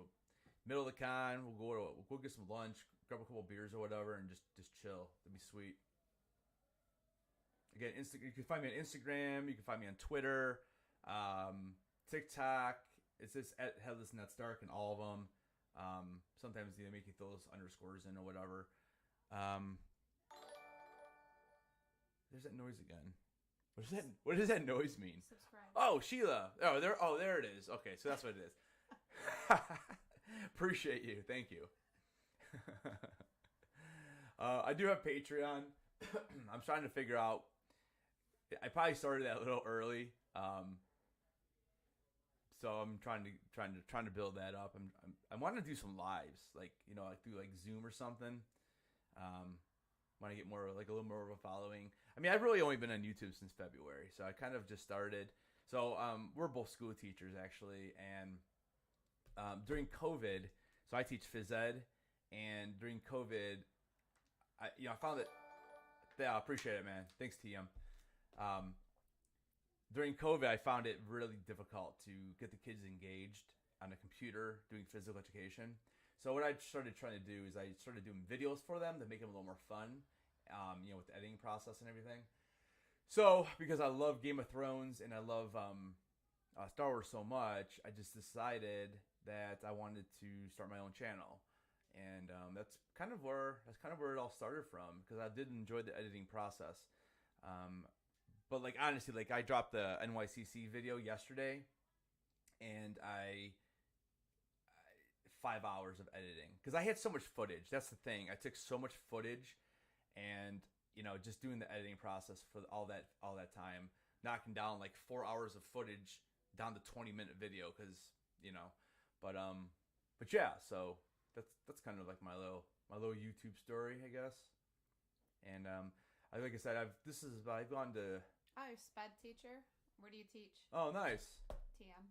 middle of the con, we'll go get some lunch, grab a couple beers or whatever, and just chill. That'd be sweet. Again, you can find me on Instagram. You can find me on Twitter, TikTok. It's just at Headless Nuts Dark and all of them. Sometimes they make you throw those underscores in or whatever. There's that noise again. What does that noise mean? Subscribe. Oh, Sheila. There it is. Okay, so that's what it is. Appreciate you. Thank you. I do have Patreon. I'm trying to figure out. I probably started that a little early, so I'm trying to build that up. I want to do some lives, like through like Zoom or something. Want to get more like a little more of a following. I mean, I've really only been on YouTube since February, so I kind of just started. So we're both school teachers actually, and during COVID, so I teach phys ed, and during COVID, I found it. Yeah, I appreciate it, man. Thanks, TM. During COVID, I found it really difficult to get the kids engaged on a computer doing physical education. So what I started trying to do is I started doing videos for them to make them a little more fun, with the editing process and everything. So because I love Game of Thrones and I love Star Wars so much, I just decided that I wanted to start my own channel. And that's kind of where it all started from, because I did enjoy the editing process. But like honestly, like I dropped the NYCC video yesterday, and I 5 hours of editing because I had so much footage. That's the thing. I took so much footage, and just doing the editing process for all that time, knocking down like 4 hours of footage down to 20-minute video, because but yeah, so that's kind of like my little YouTube story, I guess. And like I said, I've gone to. Oh, you're a SPED teacher. Where do you teach? Oh, nice. TM.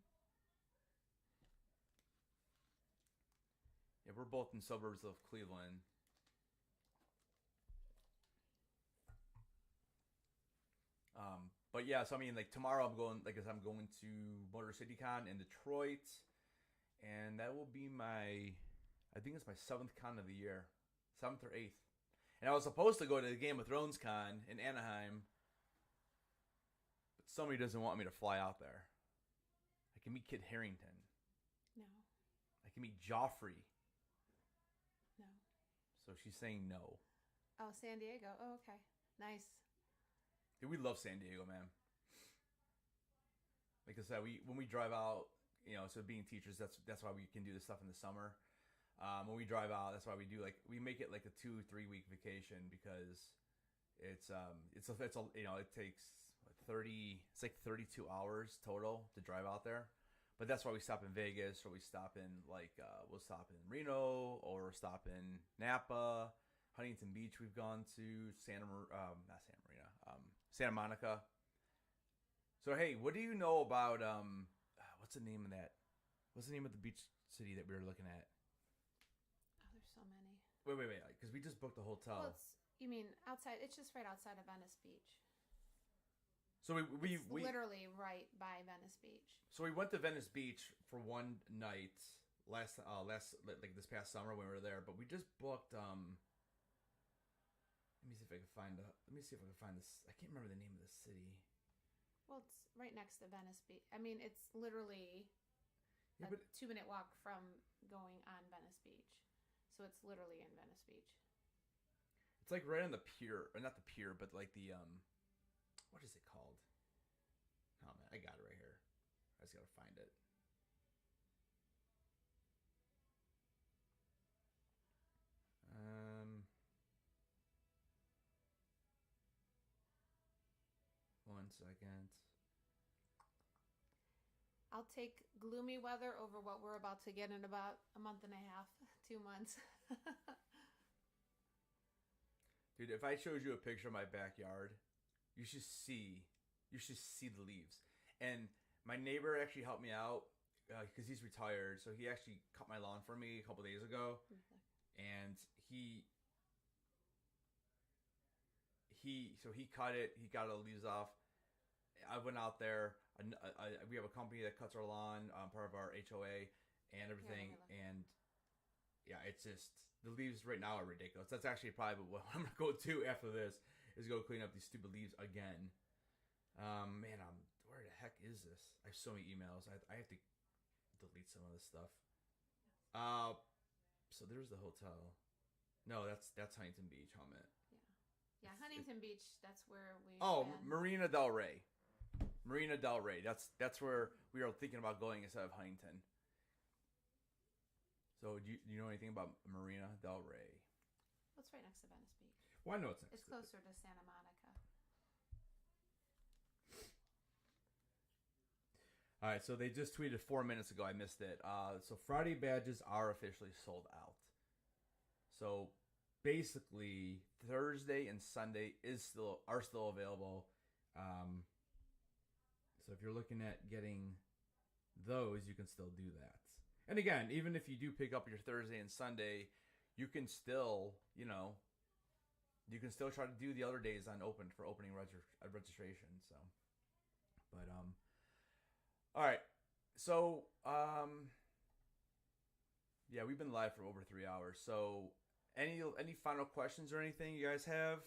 Yeah, we're both in suburbs of Cleveland. But yeah, so I mean, like tomorrow I'm going to Motor City Con in Detroit, and that will be I think it's my 7th con of the year, 7th or 8th. And I was supposed to go to the Game of Thrones con in Anaheim, but somebody doesn't want me to fly out there. I can meet Kit Harington. No. I can meet Joffrey. No. So she's saying no. Oh, San Diego. Oh, okay. Nice. Dude, we love San Diego, man. Like I said, when we drive out, so being teachers, that's why we can do this stuff in the summer. When we drive out, that's why we make it like a 2-3 week vacation, because it takes 30, it's like 32 hours total to drive out there. But that's why we stop in Vegas, or we stop in we'll stop in Reno, or stop in Napa, Huntington Beach. We've gone to Santa Monica. So hey, what do you know about what's the name of the beach city that we were looking at? Oh, there's so many. Wait, because we just booked a hotel. Well, you mean outside? It's just right outside of Venice Beach. So we literally right by Venice Beach. So we went to Venice Beach for one night last like this past summer when we were there, but we just booked let me see if I can find this. I can't remember the name of the city. Well, it's right next to Venice Beach. I mean, it's literally a 2-minute walk from going on Venice Beach. So it's literally in Venice Beach. It's like right on the pier, or not the pier, but like the what is it called? Oh man, I got it right here. I just gotta find it. One second. I'll take gloomy weather over what we're about to get in about a month and a half, 2 months. Dude, if I showed you a picture of my backyard, you should see the leaves. And my neighbor actually helped me out because he's retired, so he actually cut my lawn for me a couple days ago. And he cut it. He got all the leaves off. I went out there. We have a company that cuts our lawn, part of our HOA and everything. And yeah, it's just the leaves right now are ridiculous. That's actually probably what I'm gonna go do after this, is go clean up these stupid leaves again. Man, where the heck is this? I have so many emails. I have to delete some of this stuff. So there's the hotel. No, that's Huntington Beach, Hummet. Yeah, Huntington Beach. That's where we. Oh, Marina Del Rey. Marina Del Rey. That's where we are thinking about going instead of Huntington. So do you know anything about Marina del Rey? Well, it's right next to Venice Beach. Well, I know it's next. It's closer to Santa Monica. All right, so they just tweeted 4 minutes ago. I missed it. So Friday badges are officially sold out. So basically, Thursday and Sunday are still available. So if you're looking at getting those, you can still do that. And again, even if you do pick up your Thursday and Sunday, you can still, try to do the other days on open for opening registration. So, but all right. So yeah, we've been live for over 3 hours. So any final questions or anything you guys have?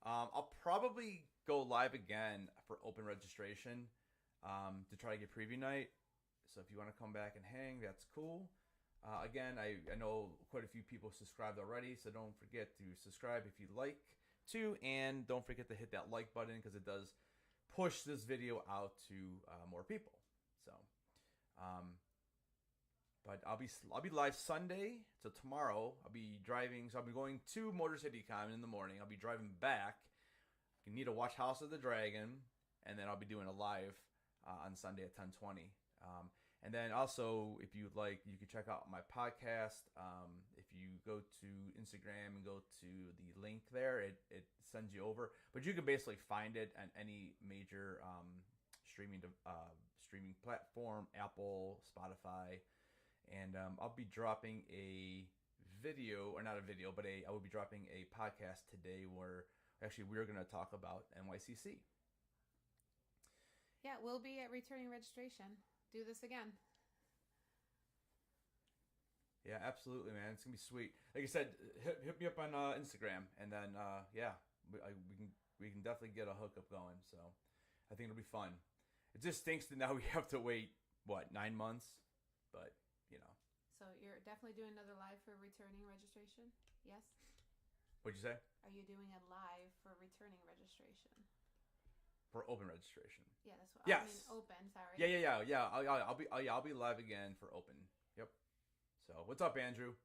I'll probably go live again for open registration to try to get preview night. So if you want to come back and hang, that's cool. Again, I know quite a few people subscribed already, so don't forget to subscribe if you'd like to, and don't forget to hit that like button because it does push this video out to more people. So, but I'll be live Sunday. So tomorrow I'll be driving. So I'll be going to Motor City Con in the morning. I'll be driving back. You need to watch House of the Dragon, and then I'll be doing a live on Sunday at 10:20. And then also, if you'd like, you can check out my podcast. If you go to Instagram and go to the link there, it sends you over. But you can basically find it on any major streaming platform, Apple, Spotify. And I'll be dropping a video, or not a video, but I will be dropping a podcast today where actually we're going to talk about NYCC. Yeah, we'll be at Returning Registration. Do this again. Yeah, absolutely, man. It's gonna be sweet. Like I said, hit me up on Instagram, and then yeah, we can definitely get a hookup going. So I think it'll be fun. It just stinks that now we have to wait 9 months, but So you're definitely doing another live for Returning Registration? Yes. What'd you say? Are you doing a live for Returning Registration? For open registration. Yeah, that's what yes. I mean. Open, sorry. Yeah. I'll be live again for open. Yep. So what's up, Andrew?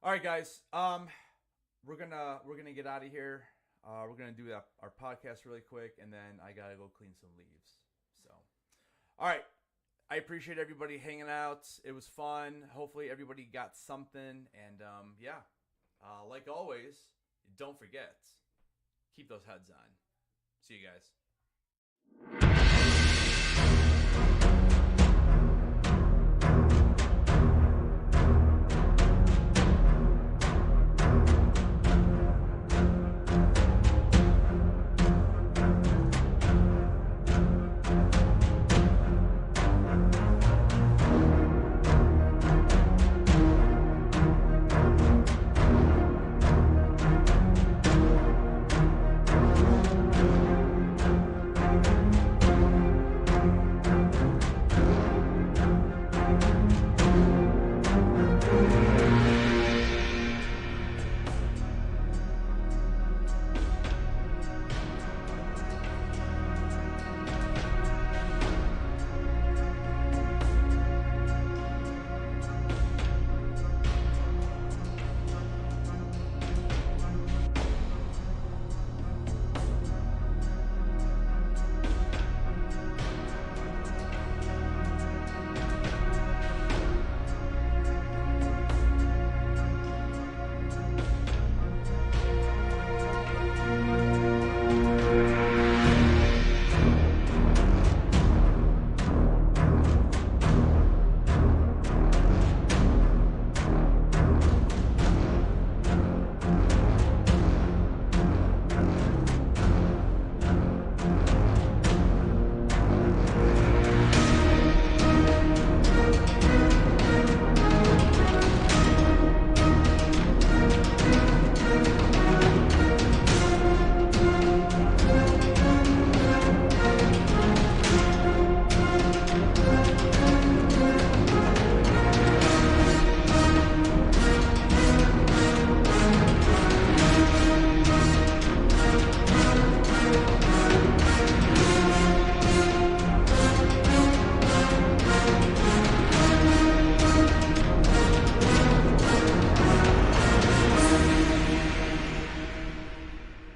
All right, guys. We're gonna get out of here. We're gonna do our podcast really quick, and then I gotta go clean some leaves. So, all right. I appreciate everybody hanging out. It was fun. Hopefully, everybody got something. And yeah, like always, don't forget, keep those heads on. See you guys.